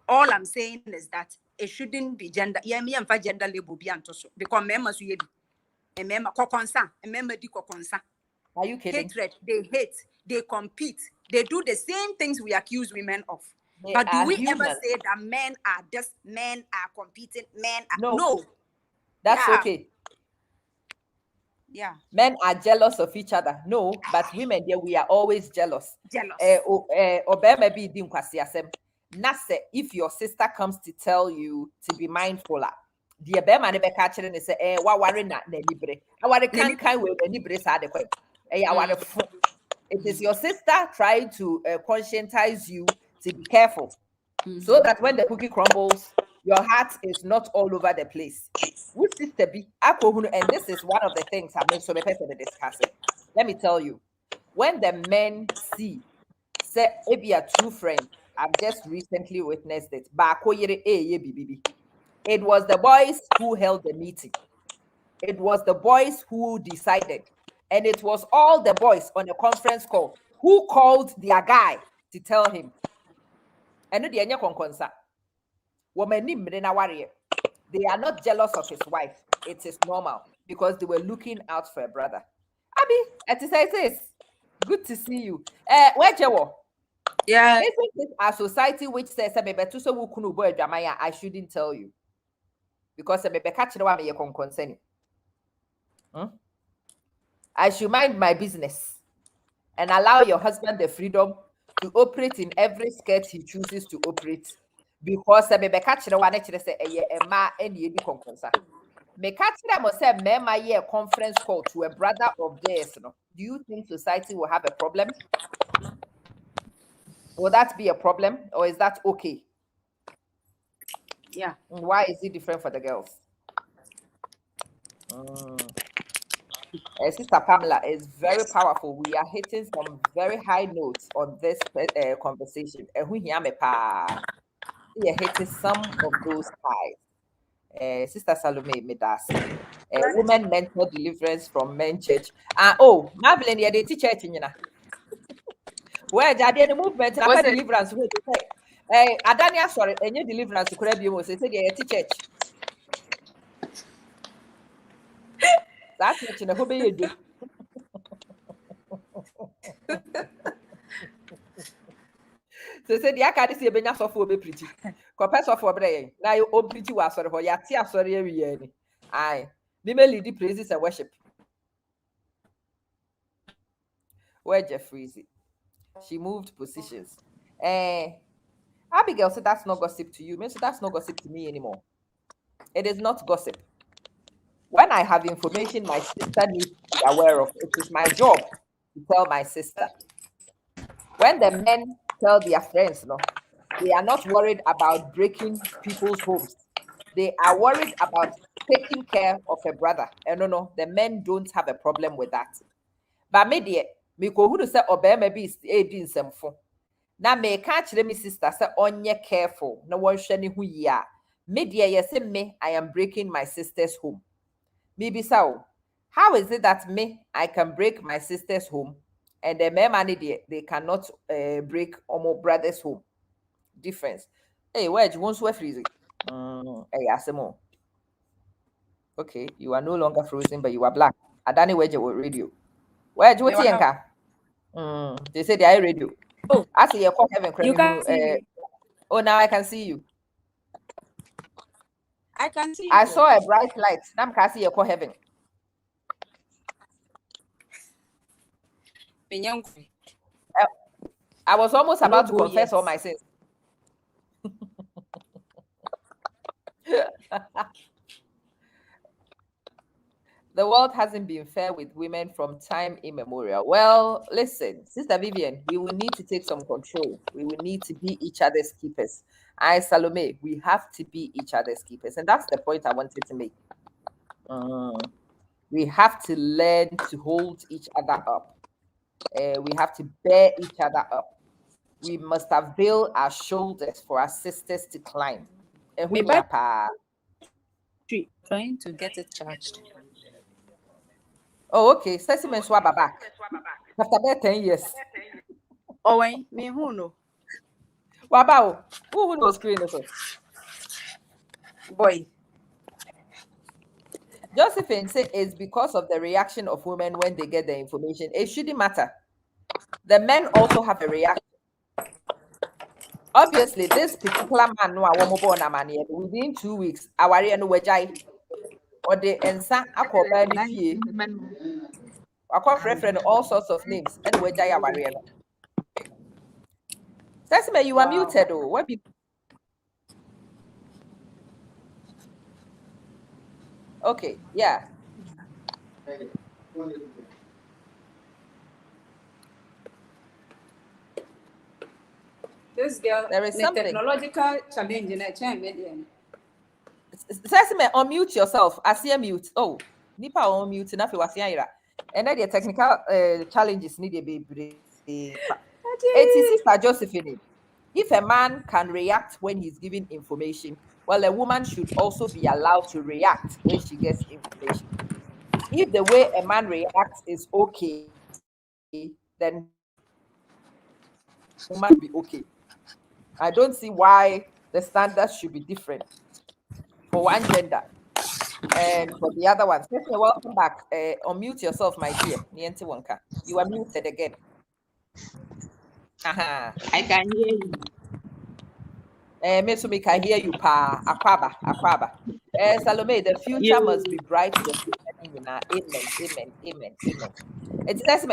All I'm saying is that it shouldn't be gender. Yeah, me and gender label be antoso because members you be a member kokonsa, a member di kokonsa. Are you kidding? Hatred, they hate, they compete, they do the same things we accuse women of. They but do we human. ever say that men are competing, men are no. That's okay. Yeah. Men are jealous of each other. No, but women, yeah, we are always jealous. Nase, if your sister comes to tell you to be mindful, the bema never catch it and say, wa worry na libre. I can't with libre side. It is your sister trying to conscientize you to be careful, so that when the cookie crumbles, your heart is not all over the place. Which sister be? And this is one of the things I make so the person discussing. Let me tell you, when the men see, say, maybe a true friend, I've just recently witnessed it. It was the boys who held the meeting. It was the boys who decided. And it was all the boys on a conference call who called their guy to tell him. And they are not jealous of his wife. It is normal because they were looking out for a brother. Abby, it says, good to see you. Where you? Yeah. Isn't this a society which says I shouldn't tell you? Because I should mind my business and allow your husband the freedom to operate in every skirt he chooses to operate. Because me catch the one say a ma and ye be conconsa. Me catch them say me my year conference call to a brother of theirs. No, do you think society will have a problem? Will that be a problem, or is that okay? Yeah. Why is it different for the girls? Sister Pamela is very powerful. We are hitting some very high notes on this conversation. And we hear me pa. We are hitting some of those highs. Sister Salome Medasi. Women mental deliverance from men church. Oh, Marvelyn, yeah, they teach church in where the movement and deliverance. Adania, sorry, and your deliverance to Korean was say they teach church. That's what you know, who be you. So say the akadi see ebenya sofo obe preach. Kope sofo bre na you o preach wa sorry ho ya te asori awie ni. Aye. Me lead praises and worship. Where Jeffrey? She moved positions. Abigail said that's not gossip to you. Maybe that's not gossip to me anymore. It is not gossip. When I have information my sister needs to be aware of, it is my job to tell my sister. When the men tell their friends, no, they are not worried about breaking people's homes. They are worried about taking care of a brother. And no, the men don't have a problem with that. But me dear, me ko who say obey be in some phone. Now me catch me sister say onye careful. No one shani hu ya. Me dear, yes me, I am breaking my sister's home. Me sao. How is it that me I can break my sister's home and the men money they cannot break omo brother's home? Difference. Hey, where you want to freeze? Hey, asemo. Okay, you are no longer frozen, but you are black. Adani where you radio. Where you want they say they are radio. Oh, I see your call heaven. you can see me. Oh, now I can see you. I can see you. I saw a bright light. Now I see your call heaven. I was almost about to confess all my sins. The world hasn't been fair with women from time immemorial. Well, listen, Sister Vivian, we will need to take some control. We will need to be each other's keepers. Salome, we have to be each other's keepers. And that's the point I wanted to make. We have to learn to hold each other up. We have to bear each other up. We must avail our shoulders for our sisters to climb. Trying to get it charged. Oh, okay. Sesame swab back. After about 10 years. Oh, wait, me who know? Wabao, who knows screen also? Boy. Josephine said it's because of the reaction of women when they get the information. It shouldn't matter. The men also have a reaction. Obviously, this particular man no born a man yet. Within 2 weeks, our no wajai or the ensa akoba ni friend all sorts of names and wajai our no. Sesame, you are muted. Oh, what be? Okay, yeah. This girl, there is something technological challenge in a chain. Sesame, unmute yourself. I see a mute. Oh, Nipa unmute enough. You are and then the technical challenges need to be. It is Sister Josephine. If a man can react when he's giving information, well, a woman should also be allowed to react when she gets information. If the way a man reacts is okay, then woman be okay. I don't see why the standards should be different for one gender and for the other one. Welcome back. Unmute yourself, my dear. You are muted again. I can hear you. Mesumi can hear you, pa. Akwaba. Salome, the future must be bright for amen. It says,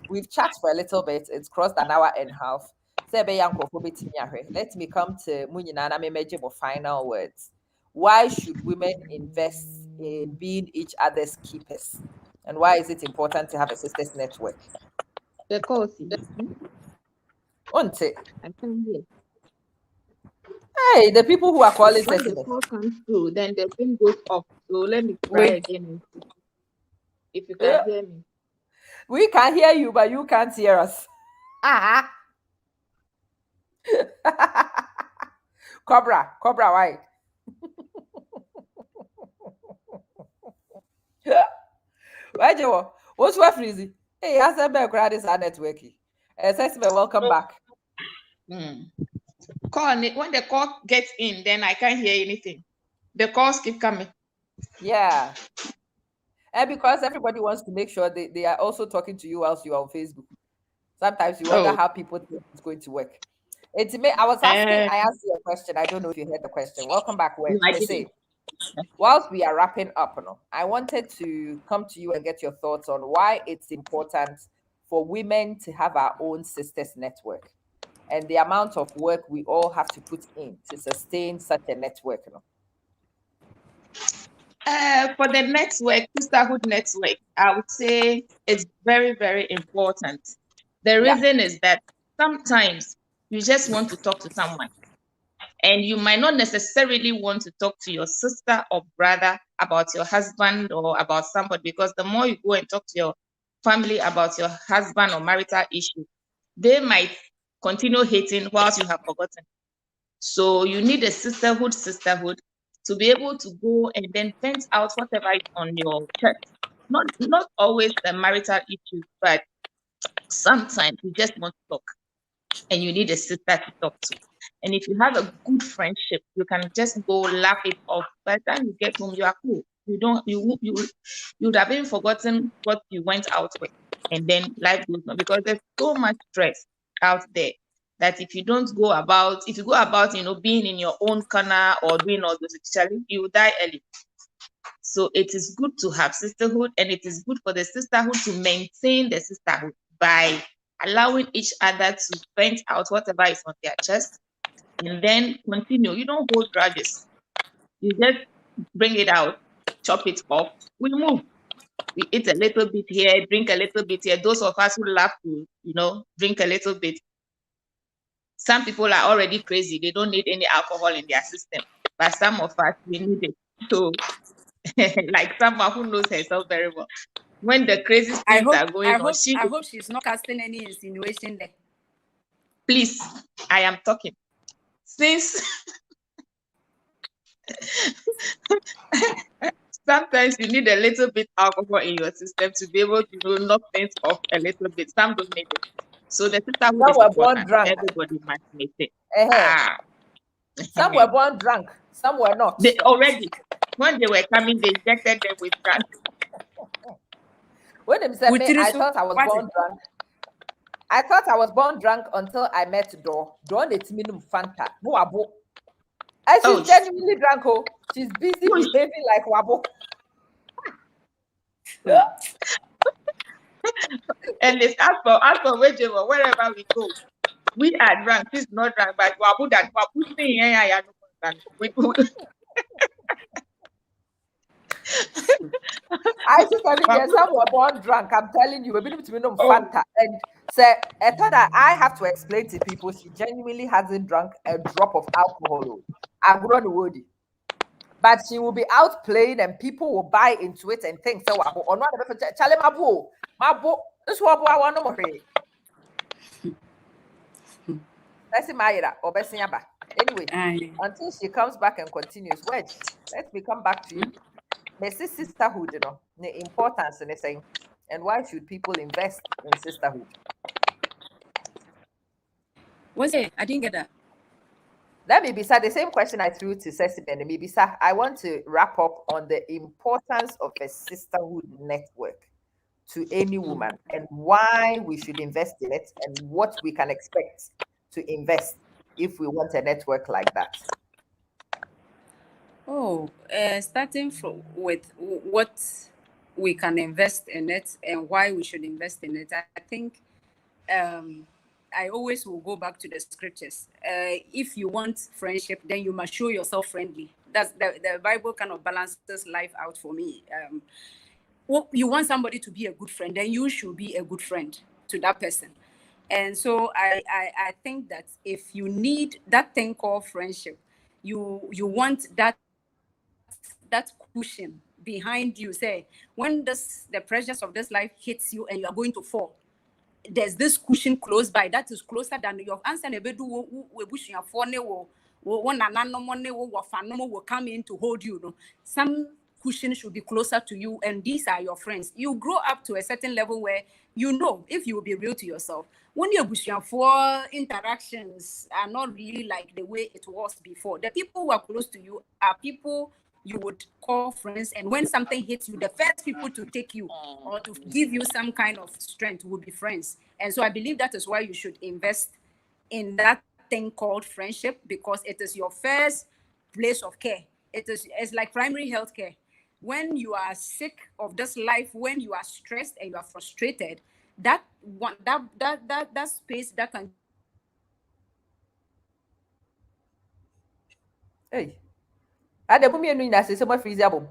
we've chatted for a little bit. It's crossed an hour and a half. Let me come to Munyana Memeji for final words. Why should women invest in being each other's keepers? And why is it important to have a sisters network? Because I can hear. Hey, the people who are calling when the call comes through, then the thing goes off. So let me try again. if you can hear me. We can hear you, but you can't hear us. Cobra, why? Why, Joe? What's what freezy? Hey, I said, "Crowd is our networky." Says, welcome back. Call when the call gets in, then I can't hear anything. The calls keep coming. Yeah. And because everybody wants to make sure they are also talking to you whilst you're on Facebook. Sometimes you wonder how people think it's going to work. I was asking, I asked you a question. I don't know if you heard the question. Welcome back, Wedge. I They didn't. say, whilst we are wrapping up, I wanted to come to you and get your thoughts on why it's important for women to have our own sisters network and the amount of work we all have to put in to sustain such a network. For the network, sisterhood network, I would say it's very, very important. The Yeah. reason is that sometimes you just want to talk to someone, and you might not necessarily want to talk to your sister or brother about your husband or about somebody, because the more you go and talk to your family about your husband or marital issue, they might continue hating whilst you have forgotten. So you need a sisterhood to be able to go and then vent out whatever is on your chest. Not always the marital issues, but sometimes you just want to talk and you need a sister to talk to. And if you have a good friendship, you can just go laugh it off. By the time you get home, you are cool. You would have even forgotten what you went out with, and then life goes on, because there's so much stress out there that if you go about, being in your own corner or doing all those, actually, you will die early. So it is good to have sisterhood, and it is good for the sisterhood to maintain the sisterhood by allowing each other to vent out whatever is on their chest, and then continue. You don't hold grudges. You just bring it out, chop it off. We move. We eat a little bit here, drink a little bit here. Those of us who love to, drink a little bit. Some people are already crazy. They don't need any alcohol in their system. But some of us, we need it. So, like someone who knows herself very well. When the crazy things are going on, I hope she's not casting any insinuation there. Please, I am talking. Since sometimes you need a little bit alcohol in your system to be able to knock things off a little bit. Some don't need it. So the sisterhood is Some were born important. drunk. Everybody must make it. Some were born drunk. Some were not. They already, when they were coming, they injected them with drugs. When they said me, I thought I was born drunk. I thought I was born drunk until I met Dawn. Dawn it's minimum Fanta. No abo. And she's genuinely drunk. Oh, she's busy behaving like Wabo. And it's as for wherever we go, we are drunk. She's not drunk, but Wabu that Wabu thing, I just telling you, some were born drunk. I'm telling you, a bit of Fanta. And say, I thought that I have to explain to people she genuinely hasn't drunk a drop of alcohol. I'm grown woody. But she will be out playing and people will buy into it and think so. Or not, Charlie Mabu, this is what I want to say. That's Mayra or Bessiaba. Anyway, until she comes back and continues, Wedge, let me come back to you. Messi sisterhood, the importance in saying, and why should people invest in sisterhood? What's it? I didn't get that. Let me be the same question I threw to Ceci and maybe I want to wrap up on the importance of a sisterhood network to any woman and why we should invest in it and what we can expect to invest if we want a network like that. Starting with what we can invest in it and why we should invest in it, I think I always will go back to the scriptures. If you want friendship, then you must show yourself friendly. That's the Bible kind of balances life out for me. You want somebody to be a good friend, then you should be a good friend to that person. And so I think that if you need that thing called friendship, you want that cushion behind you. Say, when the pressures of this life hits you and you are going to fall, there's this cushion close by that is closer than your answer. Will come in to hold you. No? Some cushion should be closer to you, and these are your friends. You grow up to a certain level where you know if you will be real to yourself. When your for interactions are not really like the way it was before. The people who are close to you are people you would call friends, and when something hits you, the first people to take you or to give you some kind of strength would be friends. And so I believe that is why you should invest in that thing called friendship, because it is your first place of care. It's like primary health care. When you are sick of this life, when you are stressed and you are frustrated, that one that space that can Hey, I the woman in that system freeze album.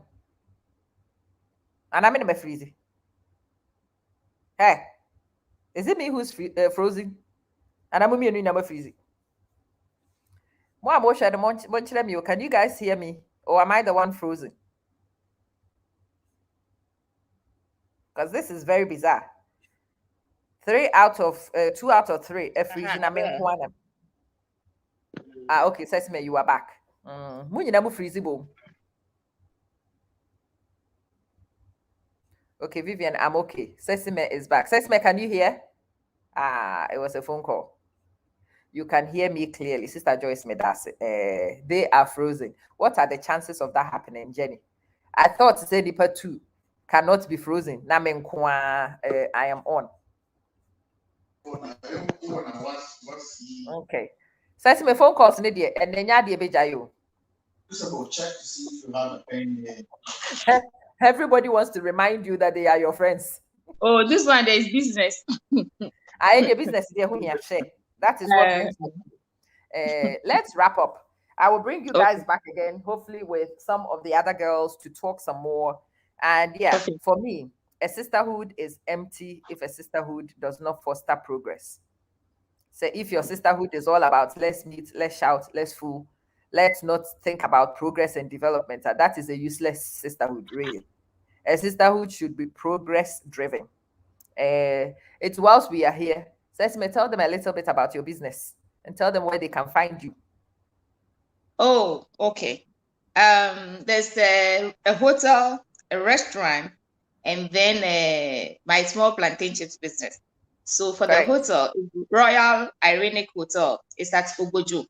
And I'm in my freezy. Hey, is it me who's frozen? And I'm in my freezy. More share the munch me. Can you guys hear me? Or am I the one frozen? Because this is very bizarre. 2 out of 3 freezing. I'm in one. Ah, okay, Sesame, you are back. Munina freezy boom. Okay, Vivian, I'm okay. Sesame is back. Sesame, can you hear? Ah, it was a phone call. You can hear me clearly. Sister Joyce Medase. They are frozen. What are the chances of that happening, Jenny? I thought say Nipa 2 cannot be frozen. I am on. Okay. So my phone calls and then you Just about check to see if you have a pen here. Everybody wants to remind you that they are your friends. Oh, this one there is business. I had a business there who share. That is what brings me. Let's wrap up. I will bring you guys back again, hopefully with some of the other girls to talk some more. And for me, a sisterhood is empty if a sisterhood does not foster progress. So if your sisterhood is all about let's meet, let's shout, let's fool, let's not think about progress and development, that is a useless sisterhood, really. A sisterhood should be progress driven. It's whilst we are here, so let's tell them a little bit about your business and tell them where they can find you. Oh, okay. There's a hotel, a restaurant, and then my small plantain chips business. So for the hotel, Royal Irenic Hotel is at Ogojo.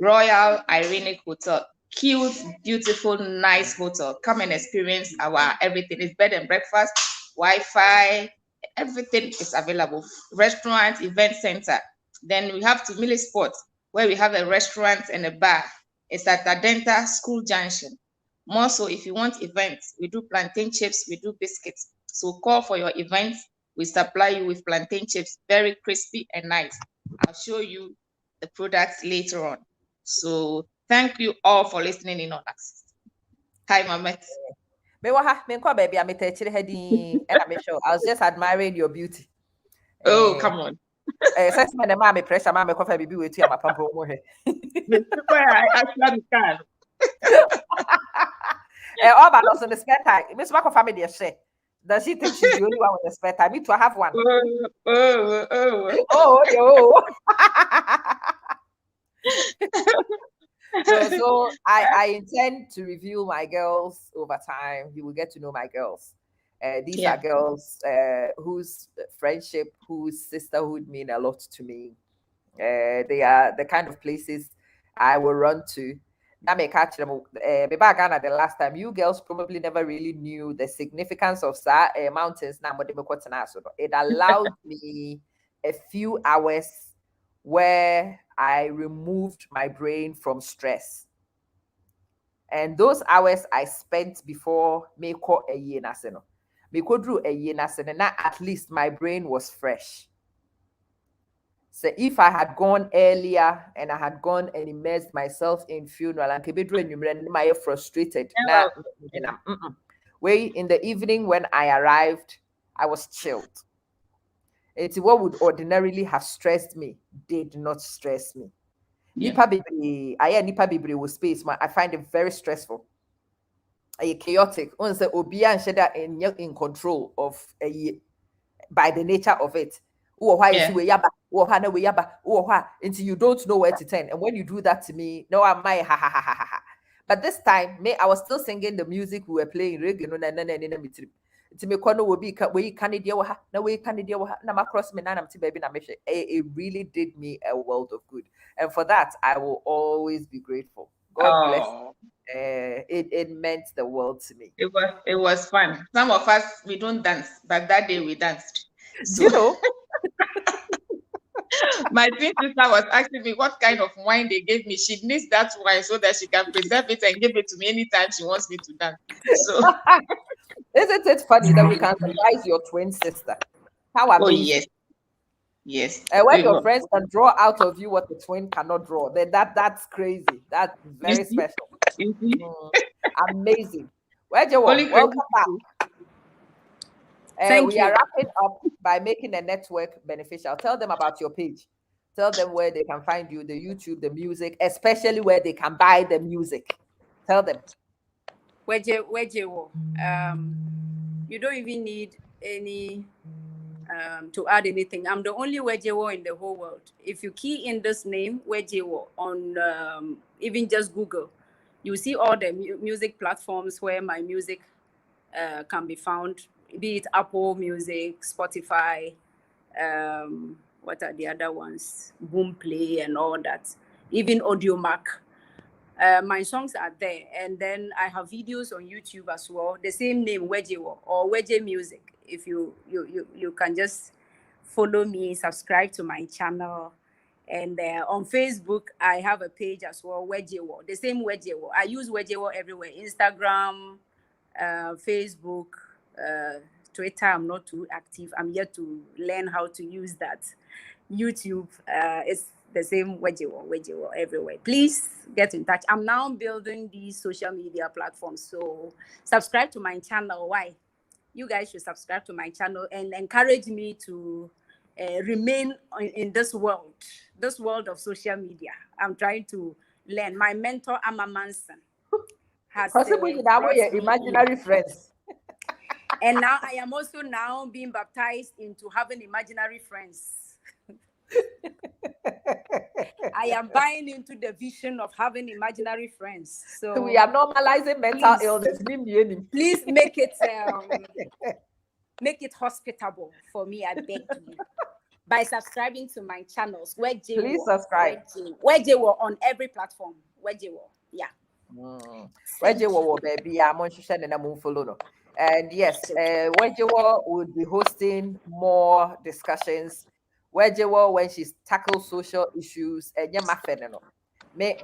Royal Irenic Hotel. Cute, beautiful, nice hotel. Come and experience our everything. It's bed and breakfast, Wi-Fi, everything is available. Restaurant, event center. Then we have Tumili Sports, where we have a restaurant and a bar. It's at Adenta School Junction. More so, if you want events, we do plantain chips, we do biscuits. So call for your events. We supply you with plantain chips, very crispy and nice. I'll show you the products later on. So thank you all for listening in on us. Hi, Mamet. Baby, I was just admiring your beauty. Oh, come on. Pressure, mommy, coffee, baby, with you, my papa. Actually can. All about us in the spare time. Miss Marco family, share. Does she think she's the only one with the spare time? Me too, I have one. So I intend to review my girls over time. You will get to know my girls. These are girls whose friendship, whose sisterhood mean a lot to me. They are the kind of places I will run to. Catch them. Ghana the last time, you girls probably never really knew the significance of mountains. It allowed me a few hours where I removed my brain from stress. And those hours I spent before me ko a year naseno. Me ko drew a year naseno. Now at least my brain was fresh. So if I had gone earlier and I had gone and immersed myself in funeral and kebedru and my frustrated. Now, in the evening when I arrived, I was chilled. It's what would ordinarily have stressed me did not stress me. Nipa Bibri, Nipa Bibri with space, I find it very stressful. chaotic. Once obi and sheda in control of a by the nature of it. Why is we yaba? Hana we yaba? Until you don't know where to turn. And when you do that to me, no, I might ha ha ha ha ha. But this time, me, I was still singing the music we were playing reggae. No, to me, kono will be we can't deal with her. No, we can't deal with her. Now, cross me, now I'm baby. It really did me a world of good, and for that, I will always be grateful. God bless. It meant the world to me. It was fun. Some of us we don't dance, but that day we danced. So, you know, my twin sister was asking me what kind of wine they gave me. She needs that wine so that she can preserve it and give it to me anytime she wants me to dance. So, isn't it funny that we can surprise your twin sister? How amazing! Yes. And when your friends can draw out of you what the twin cannot draw, then that's crazy. That's very special. Amazing. Welcome back. Thank we you. are wrapping up by making a network beneficial. Tell them about your page. Tell them where they can find you, the YouTube, the music, especially where they can buy the music. Tell them. You don't even need any to add anything. I'm the only Wejewo in the whole world. If you key in this name, Wejewo, on even just Google, you see all the music platforms where my music can be found, be it Apple Music, Spotify, what are the other ones? Boomplay and all that. Even AudioMac. My songs are there, and then I have videos on YouTube as well. The same name, Wejewo or Weje Music. If you can just follow me, subscribe to my channel, and on Facebook I have a page as well, Wejewo. The same Wejewo. I use Wejewo everywhere: Instagram, Facebook, Twitter. I'm not too active. I'm yet to learn how to use that. YouTube is the same Wejewo everywhere. Please get in touch. I'm now building these social media platforms, so subscribe to my channel. Why? You guys should subscribe to my channel and encourage me to remain in this world of social media. I'm trying to learn. My mentor, Amma Manson, has imaginary friends. And now I am also now being baptized into having imaginary friends. I am buying into the vision of having imaginary friends. So we are normalizing mental illness. Please make it hospitable for me, I beg you. By subscribing to my channels. Please subscribe. Wejewo on every platform. Wejewo. Yeah. Wejewo, baby. I'm on follow. And yes, Wejewo will be hosting more discussions. Wejewo, when she tackles social issues, and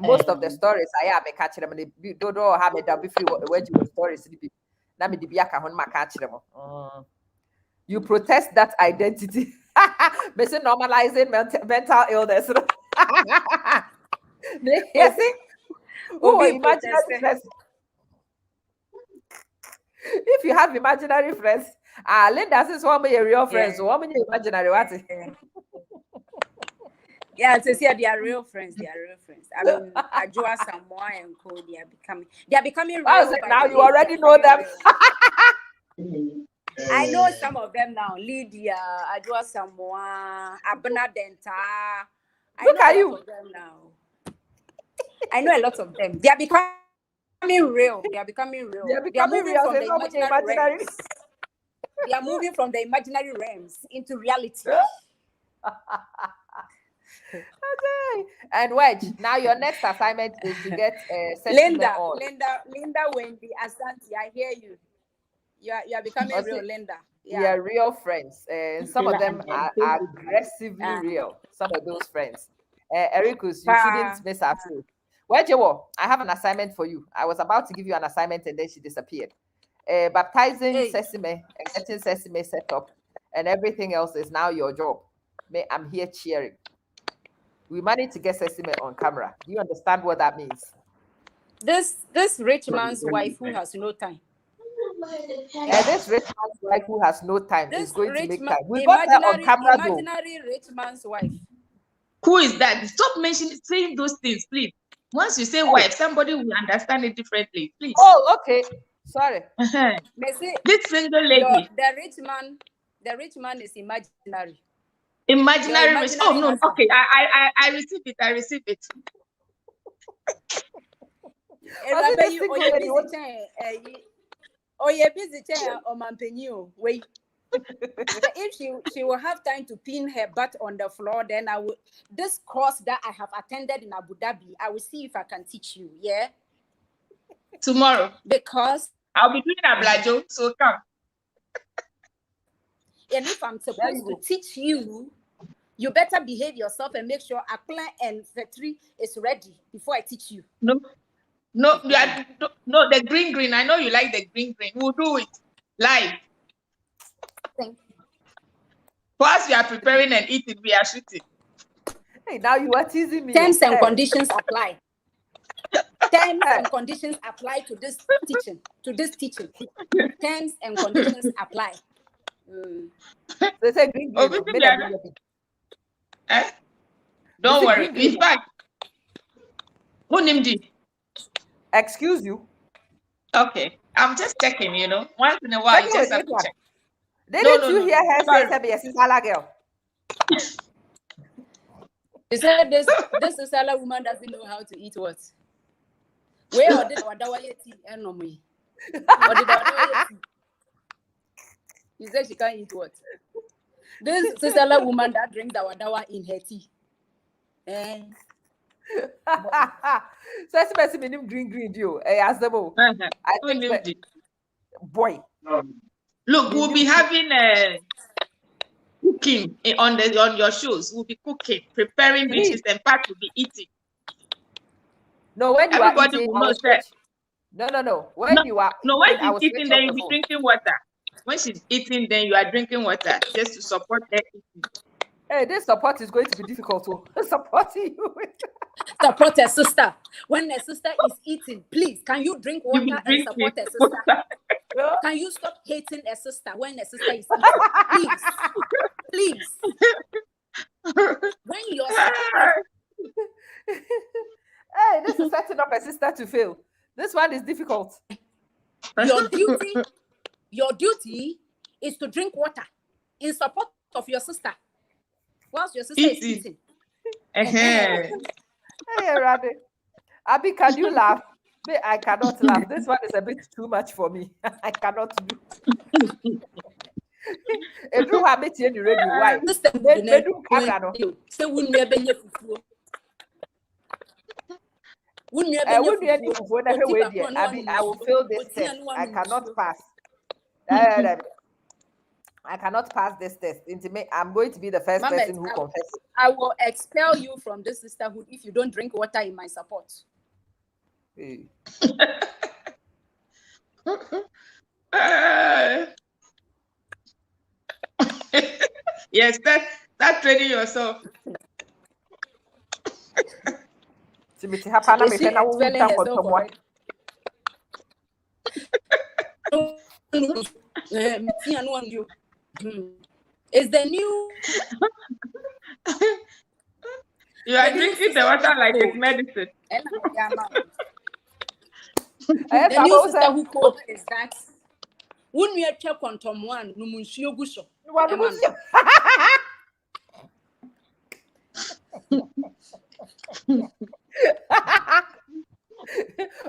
most of the stories I am catching them. Don't have a double free Wejewo stories. You protest that identity. Basically normalizing mental illness. Yes. Imaginary friends. If you have imaginary friends, Linda says one of your real friends, one of your imaginary what? Yeah, to see they are real friends. They are real friends. I mean, Ajua Samoa and Co. They are becoming real. Now you already know them. I know some of them now. Lydia, Ajua Samoa, Abena Denta. Look at you. Them now. I know a lot of them. They are becoming real. They are becoming real. They are moving from the imaginary realms. They are moving from the imaginary realms into reality. Okay. And Wedge, now your next assignment is to get Linda Wendy Asante. I hear you. You are becoming real, Linda. Yeah. We are real friends. And some of them are aggressively real. Some of those friends. Ericus, you shouldn't miss our food. Wejewo, I have an assignment for you. I was about to give you an assignment and then she disappeared. Baptizing Sesame and getting Sesame set up and everything else is now your job. I'm here cheering. We managed to get Sesame on camera. Do you understand what that means? This rich man's wife who has no time. This rich man's wife who has no time is going to make time. We got her on camera, imaginary rich man's wife. Who is that? Stop saying those things, please. Once you say wife, somebody will understand it differently, please. Oh, okay. Sorry. They say This single lady. the rich man is imaginary. Imaginary rich. Oh no, husband. okay. I receive it. I receive it. Wait. If she will have time to pin her butt on the floor, then I will. This course that I have attended in Abu Dhabi, I will see if I can teach you. Yeah. Tomorrow. Because I'll be doing a blajo, so come. And if I'm supposed to teach you, you better behave yourself and make sure Akla and Fetri is ready before I teach you. No, the green. I know you like the green. We'll do it live. Whilst we are preparing and eating, we are shooting. Hey, now you are teasing me. Terms and conditions apply. Terms and conditions apply to this teaching. Terms and conditions apply. They say green. Don't worry. In fact, excuse you. Okay, I'm just checking. Once in a while, you just have to check. Didn't you hear her say she's a girl? You said this Sisala woman doesn't know how to eat what? Where or did Wadawa tea and no me? Or did Wadawa tea? You said she can't eat what? This Sisala woman that drinks the Wadawa in her tea. So it's best minimum green you. As the boy. I think boy. Look, we'll be having cooking on your shows. We'll be cooking, preparing dishes, and part will be eating. No, when you everybody are eating, will know that. No. When you are when she's eating, then you'll be drinking water. When she's eating, then you are drinking water just to support her eating. Hey, this support is going to be difficult to supporting you. Support a sister. When a sister is eating, please, can you drink water and support a sister? Can you stop hating a sister when a sister is eating? Please. When you're hey, this is setting up a sister to fail. This one is difficult. Your duty is to drink water in support of your sister whilst your sister is eating. Hey, Radhe. Abi, can you laugh? I cannot laugh. This one is a bit too much for me. I cannot do. Everyone have it in ready. Why? I will fail this test. I cannot pass. I cannot pass this test. I'm going to be the first person who confesses. I will expel you from this sisterhood if you don't drink water in my support. Hey. Yes, start training yourself. Is the new you are drinking the water like it's medicine. The new sister who called is that when we check on Tom one, Numunshio Gusho.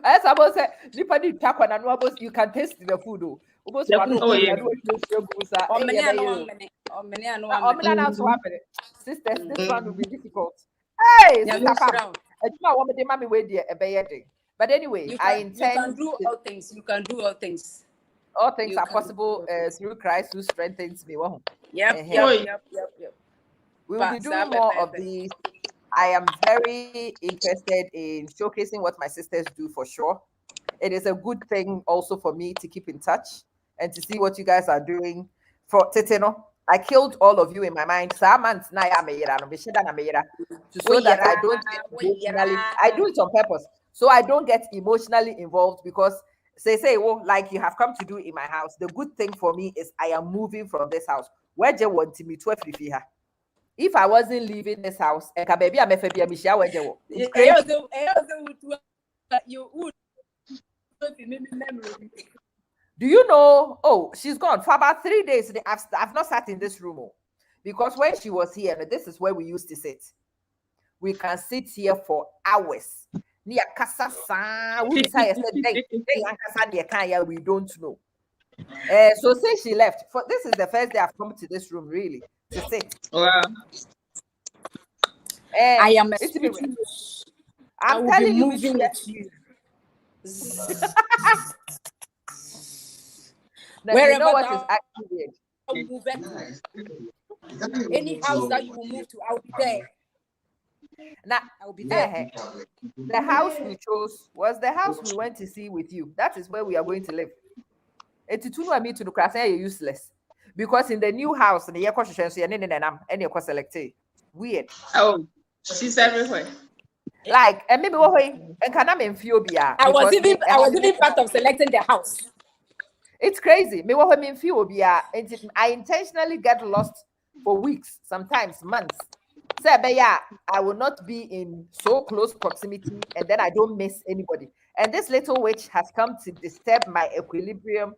As I was saying, you can taste the food. Sisters, this one will be difficult. Hey, but anyway, I intend. You can do all things. You can do all things. All things are possible through Christ who strengthens me. Yep. We will be doing more of these. I am very interested in showcasing what my sisters do for sure. It is a good thing also for me to keep in touch and to see what you guys are doing. For Teteno, I killed all of you in my mind. To so that I don't get emotionally. I do it on purpose, so I don't get emotionally involved because say, well, like you have come to do in my house. The good thing for me is I am moving from this house. Where do you want me to if I wasn't leaving this house, baby, I'm you would memory. Do you know? Oh, she's gone for about 3 days. I've not sat in this room, because when she was here, this is where we used to sit. We can sit here for hours. We don't know. So since she left, this is the first day I've come to this room really to sit. Wow. I am a it's spirit. I'm I will telling be you, moving Miss with you. Now, Wherever you know what thou is actually weird? move to. Any house that you will move to, I'll be there. Now, I will be there. the house we chose was the house we went to see with you. That is where we are going to live. It's to me to the class you're useless. Because in the new house, the year question, so you're selected. Weird. Oh, she's everywhere. Like, and maybe and can I mean phobia? I was even part of selecting the house. It's crazy. Me what mean phobia? I intentionally get lost for weeks, sometimes months. Say, but yeah, I will not be in so close proximity, and then I don't miss anybody. And this little witch has come to disturb my equilibrium.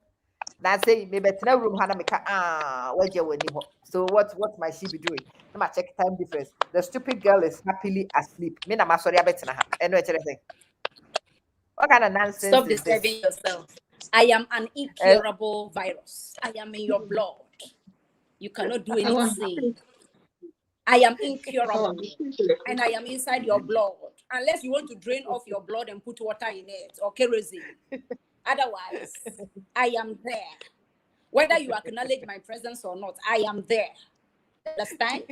Now say maybe it's no room hana meka where you when so what might she be doing? I'm check time difference. The stupid girl is happily asleep. Me na masori abetina ha. Eno echere. What kind of nonsense Stop is this? disturbing yourself. I am an incurable virus. I am in your blood. You cannot do anything. I am incurable, and I am inside your blood. Unless you want to drain off your blood and put water in it or kerosene. Otherwise, I am there. Whether you acknowledge my presence or not, I am there. Understand?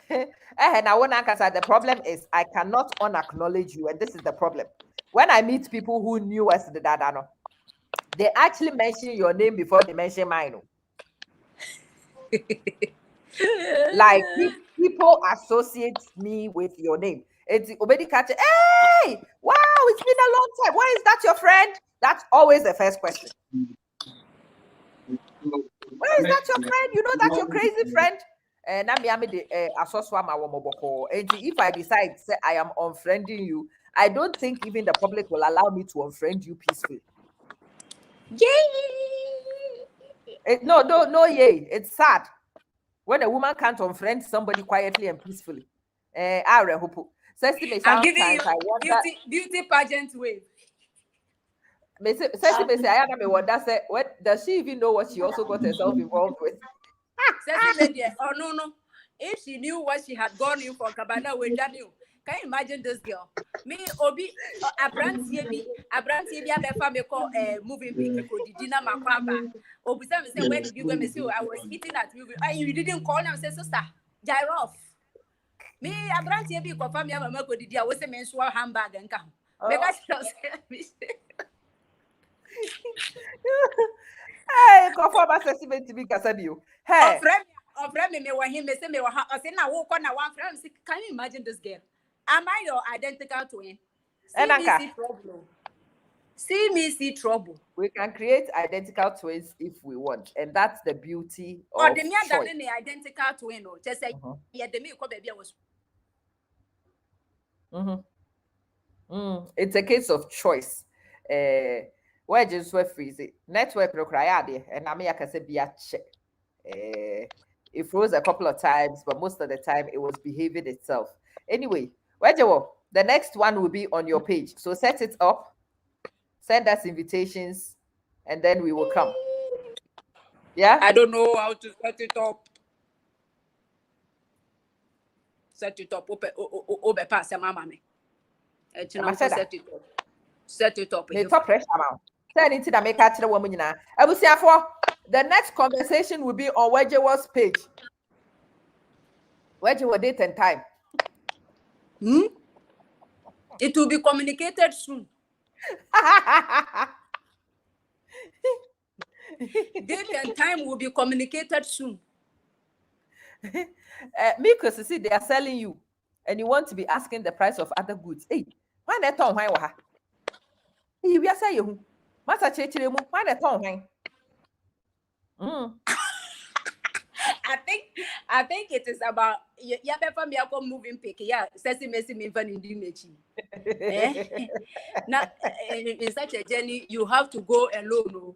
Now, the problem is I cannot unacknowledge you, and this is the problem. When I meet people who knew us, they actually mention your name before they mention mine. Like people associate me with your name. It's already catch. Hey, wow, it's been a long time. Why is that your friend? That's always the first question. Why is that your friend? You know that's your crazy friend. And if I decide say I am unfriending you, I don't think even the public will allow me to unfriend you peacefully. Yay! No, yay. It's sad when a woman can't unfriend somebody quietly and peacefully. I'm giving you beauty pageant wave. What does she even know what she also got herself involved with? Oh no. If she knew what she had gone in for Cabana with Daniel, can you imagine this girl? Me, Obi, Abrantie, moving picture, dinner, Makwaba. Obi, say, where did you go? I was eating at movie. You didn't call and say, sister, Gyroff. Me, Abrantie, be confirm your mamma could I was a mensual handbag and come. Hey, confirm assessment to be Casadio. Hey, of me were him, say me were I say now walk on one friend. Can you imagine this girl? Am I your identical twin? See me see trouble. We can create identical twins if we want, and that's the beauty of or the mere than identical twin. Just say yeah, the me baby was. It's a case of choice. Where just were freeze network required, and I mean I can say be a check. It froze a couple of times, but most of the time it was behaving itself. Anyway, the next one will be on your page. So set it up, send us invitations, and then we will come. Yeah? I don't know how to set it up. Set it up. Open pass your mama. Set it up. Set it up. Top pressure amount. Send it to the make the woman now. I will say for the next conversation will be on Wejewa's page. Wejewa date and time. It will be communicated soon. Date and time will be communicated soon. Because see, they are selling you, and you want to be asking the price of other goods. Hey, why not on why waha? Hey, we are saying you. Master Chechiremu, why not on why? I think it is about yeah, me moving pick. Yeah, says me van in the now in such a journey, you have to go alone.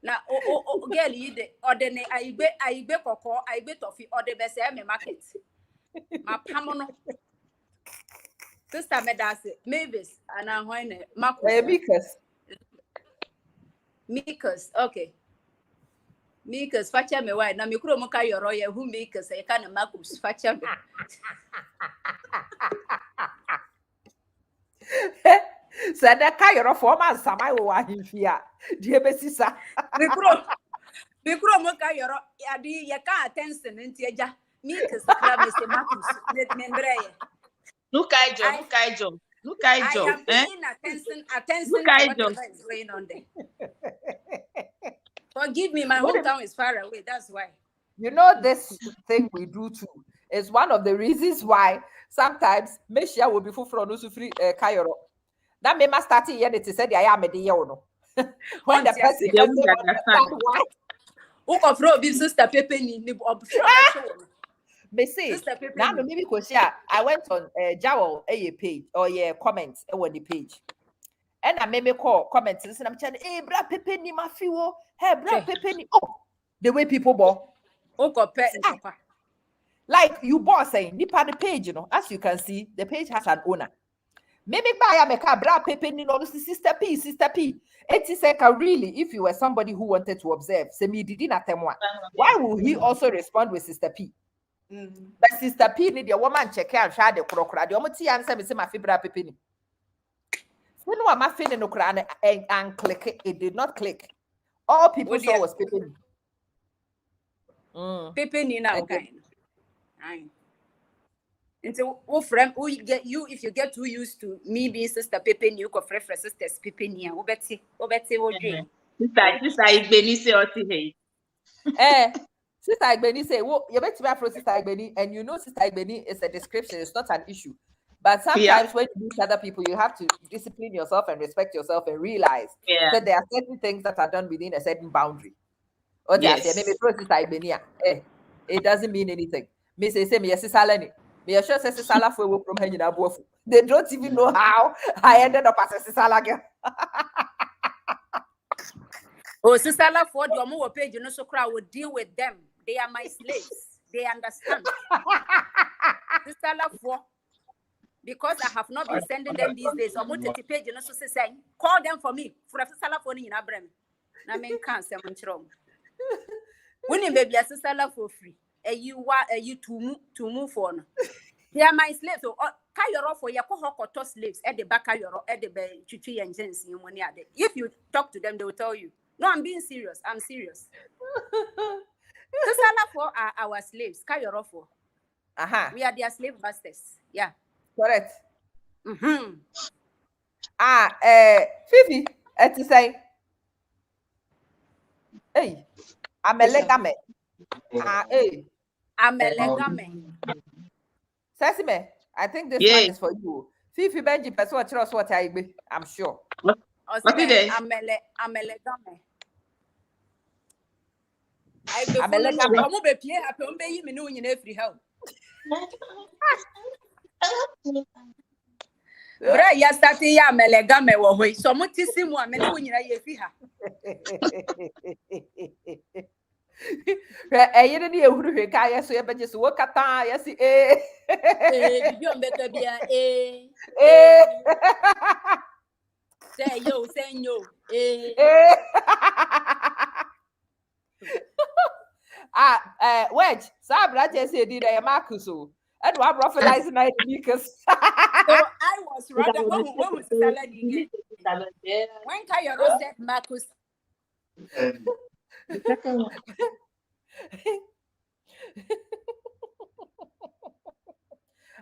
Now, girl, you the ordinary. I be cocoa, I be toffee, or the best market. My pamono. Sister Medase, Mavis, and I'm going Because Mikas, okay. Mikas, Facha me why? Now, me kuro moka yoroya who Mikas, I can't Marcus, Facha me. said that Kayoro for man, Samai wa himfia. Dear Bessisa. Me kuro moka yoro, Yadi, Yaka attention into Yaja. Mikas, Mr. Marcus, let me embrace. Look, I am paying attention to whatever is going on there. Forgive me, my hometown is far away. That's why. You know, this thing we do too is one of the reasons why sometimes Meshia will be full from free Kayoro. That may start here to say I am a dear. When the person doesn't understand why. Who can throw big sister Pepe ni Me say now maybe because I went on Jowl a page or comments on the page. And I made me call comments and I'm telling hey bra Pepe ni mafiwo, hey bra Pepe ni the way people bought. Like you boss saying nipa the page, you know, as you can see, the page has an owner. Maybe buy a make a bra Pepe ni no sister P. It is like really, if you were somebody who wanted to observe, say me did not why will he also respond with Sister P? But Sister P need the woman check out the crocodile. The almost answer me say my fibra Pepe ni. When I'm a feeling no crown and click it did not click. All people saw was Pepe ni. Pepe ni now kind. And so, if you get too used to me being Sister Pepe, you could prefer Sisters Pepe. Sister Igbeni say oti hey. Sister Igbeni say, well, you bet me after Sister Igbeni, and you know Sister Igbeni is a description, it's not an issue. But sometimes when you meet other people, you have to discipline yourself and respect yourself and realize that there are certain things that are done within a certain boundary. Or yes. Maybe Sister Igbeni, it doesn't mean anything. Me say me yes salani. Me sure say sala for from hanging above. They don't even know how I ended up as a sala girl. Oh, Sister La for the more page, you know, so crowd will deal with them. They are my slaves. They understand. Sister La for because I have not been sending them these days. I'm going to page, you know, so say call them for me for a Sister La for in Abraham. I mean, can't say much wrong. When you baby a Sister La for free. You to move on. They are my slaves. So, Kayoro for Yakohoko slaves at the back at the Chichi and Jensi in one. If you talk to them, they will tell you. No, I'm being serious. I'm serious. Sala for are our slaves. Kayoro for. We are their slave masters. Yeah. Correct. Fifi, to say, hey, I'm a legame. Hey. Amelegame. Sesame, I think this one is for you. Fifi Benji, person what I be. I'm sure. What is it? Amelegame. I'm be play happy on be me no in every help. Bra ya start ya amelegame wo hoi. So mo tisi mu amene wo nyina ye fi ha. You didn't hear who you can yes, but just work at time. Yes, You better be say yo. Wedge, Sabra just said, did I Marcus? And what prophetizing night because so I was rather when was the salad when Kayoro said Marcus. The second one.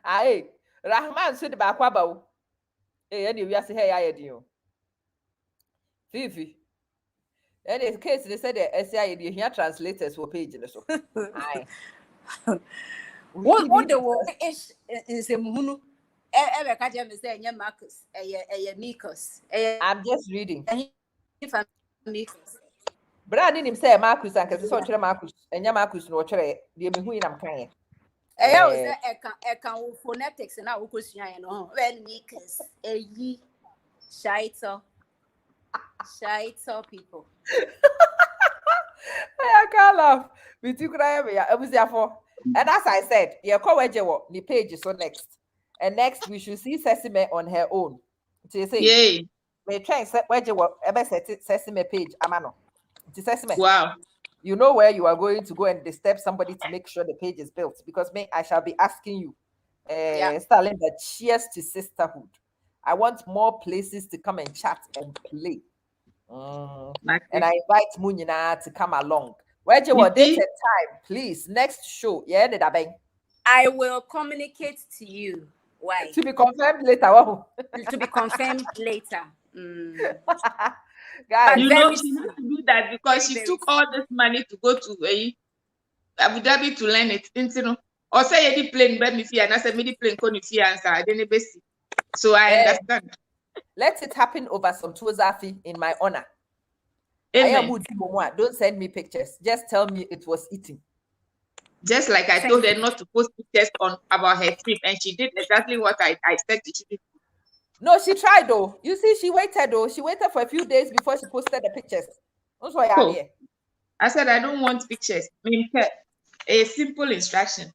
Aye, Rahman said about Quabo. Anyway, we are say, hey, I do. Fifi. And in case they said the SI, here translators were page. So, aye. What the word is a munu? Ever catch him say, Marcus, a Mikos. I'm just reading. If I'm Mikos. But I didn't say Marcus and Marcus. enya Marcus no chere de me hu inam kan I was I can phonetics and I will question when makers shy people. I can't laugh. We took for. And as I said, yeah, call the page so next. And next we should see Sesame on her own. To say, Yay. we try and set ever set Sesame page, Amano. To Sesame. Wow. You know where you are going to go and disturb somebody to make sure the page is built. Because I shall be asking you, Stalin, that cheers to sisterhood. I want more places to come and chat and play. And I invite Munina to come along. Where's your date and time, please? Next show. Yeah, I will communicate to you. Why? To be confirmed later. Oh. To be confirmed later. Guys, you know she has to do that because she took all this money to go to Abu Dhabi to learn it. You know, or say any plane, but me fear, and I said me plane couldn't answer. I didn't best. So I understand. Let it happen over some Tuazafi in my honor. Amen. Don't send me pictures. Just tell me it was eating. Just like I told her not to post pictures about her trip, and she did exactly what I said she did. No, she tried though. You see, she waited though. She waited for a few days before she posted the pictures. That's why I'm here. I said I don't want pictures. I mean, a simple instruction.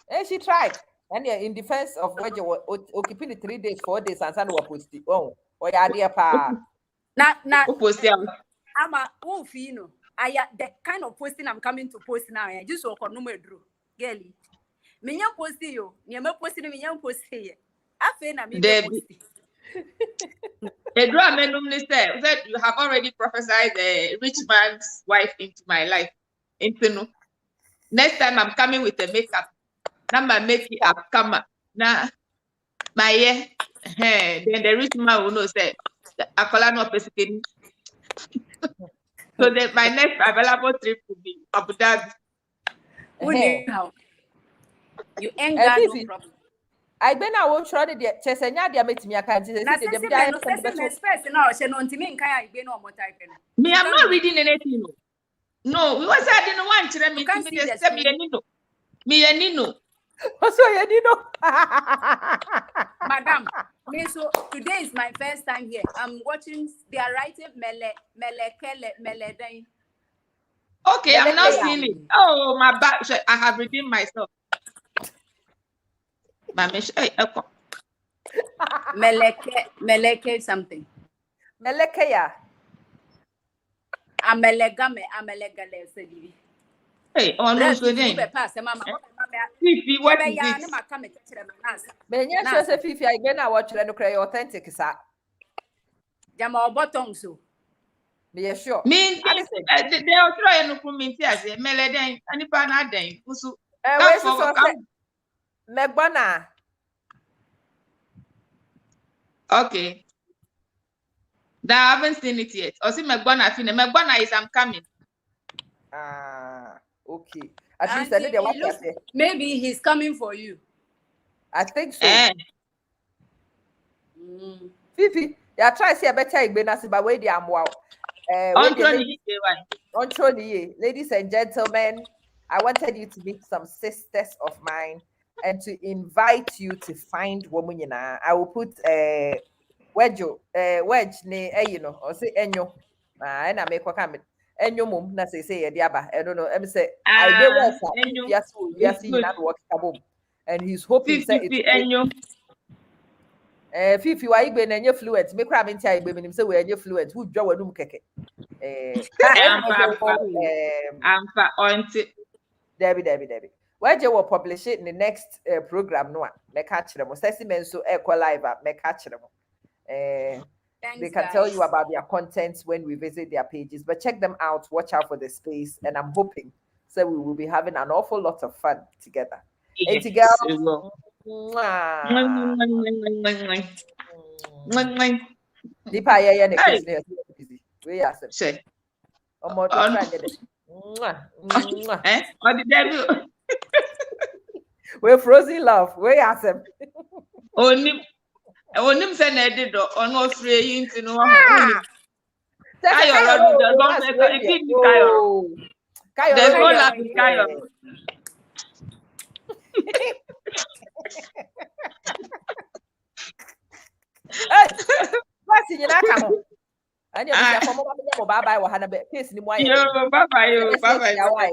And she tried. And yeah, in defense of what you were occupying 3 days, 4 days, and Sunday were posted. Oh, yeah, dear pa. Not I'm a wolf, you know. The kind of posting I'm coming to post now. I just walk on number drew. Girlie. Me young posting you. You may posting me young posting. I feel I'm posting. Said you have already prophesied the rich man's wife into my life. Next time I'm coming with the makeup. Now my makeup come up. Now my then the rich man will know say I call no person. So that my next available trip will be Abu Dhabi. You ain't got no problem. I been I won't try the Chesenia dia met me. I can't see me. I'm not reading anything. No, we was I didn't want to me and Nino. Also, you know, Madam. So today is my first time here. I'm watching. They are writing Mele. Okay, I'm not seeing it. Oh, my back. I have redeemed myself. Meleke something. Melekeya. Amelegale. Hey, oh no, so then. Fifi, what is this? Menya sure say Fifi, I been I watch no cry authentic sa. Jama bottom so. Me sure. Me they are trying to come in here say meleden ani pa na den. Usu. Where so Megbona. Okay. I haven't seen it yet. Or see Megbona is I'm coming. Okay. At least I need the one. Maybe he's coming for you. I think so. Fifi, you are trying to see a better Igbenasi, but where they am wow. Ladies and gentlemen, I wanted you to meet some sisters of mine and to invite you to find Womunyina. I will put wedge you know, or say enyo. And I make what come. Enyo mum na say diaba. I don't know. I say I do work. Yes, not work and he's hoping say it. Enyo. Fifi wa igbe na enye fluent. Me kra me ntia igbe me nim say we enye fluent. Who dwa wadum keke. I'm for auntie. Debbie. Where you will publish it in the next program no me catch them. Sesimen so equal live me catch them. They can tell you about their contents when we visit their pages, but check them out, watch out for the space, and I'm hoping so we will be having an awful lot of fun together. Yes, girls. We are we're frozen love. We are them. Onim say na edid ono free into no ho. Kayo, There's no Kayo. love in Kayo. What's in your account? And you're bye bye. Case ni mo Yo, bye bye, yo, bye bye.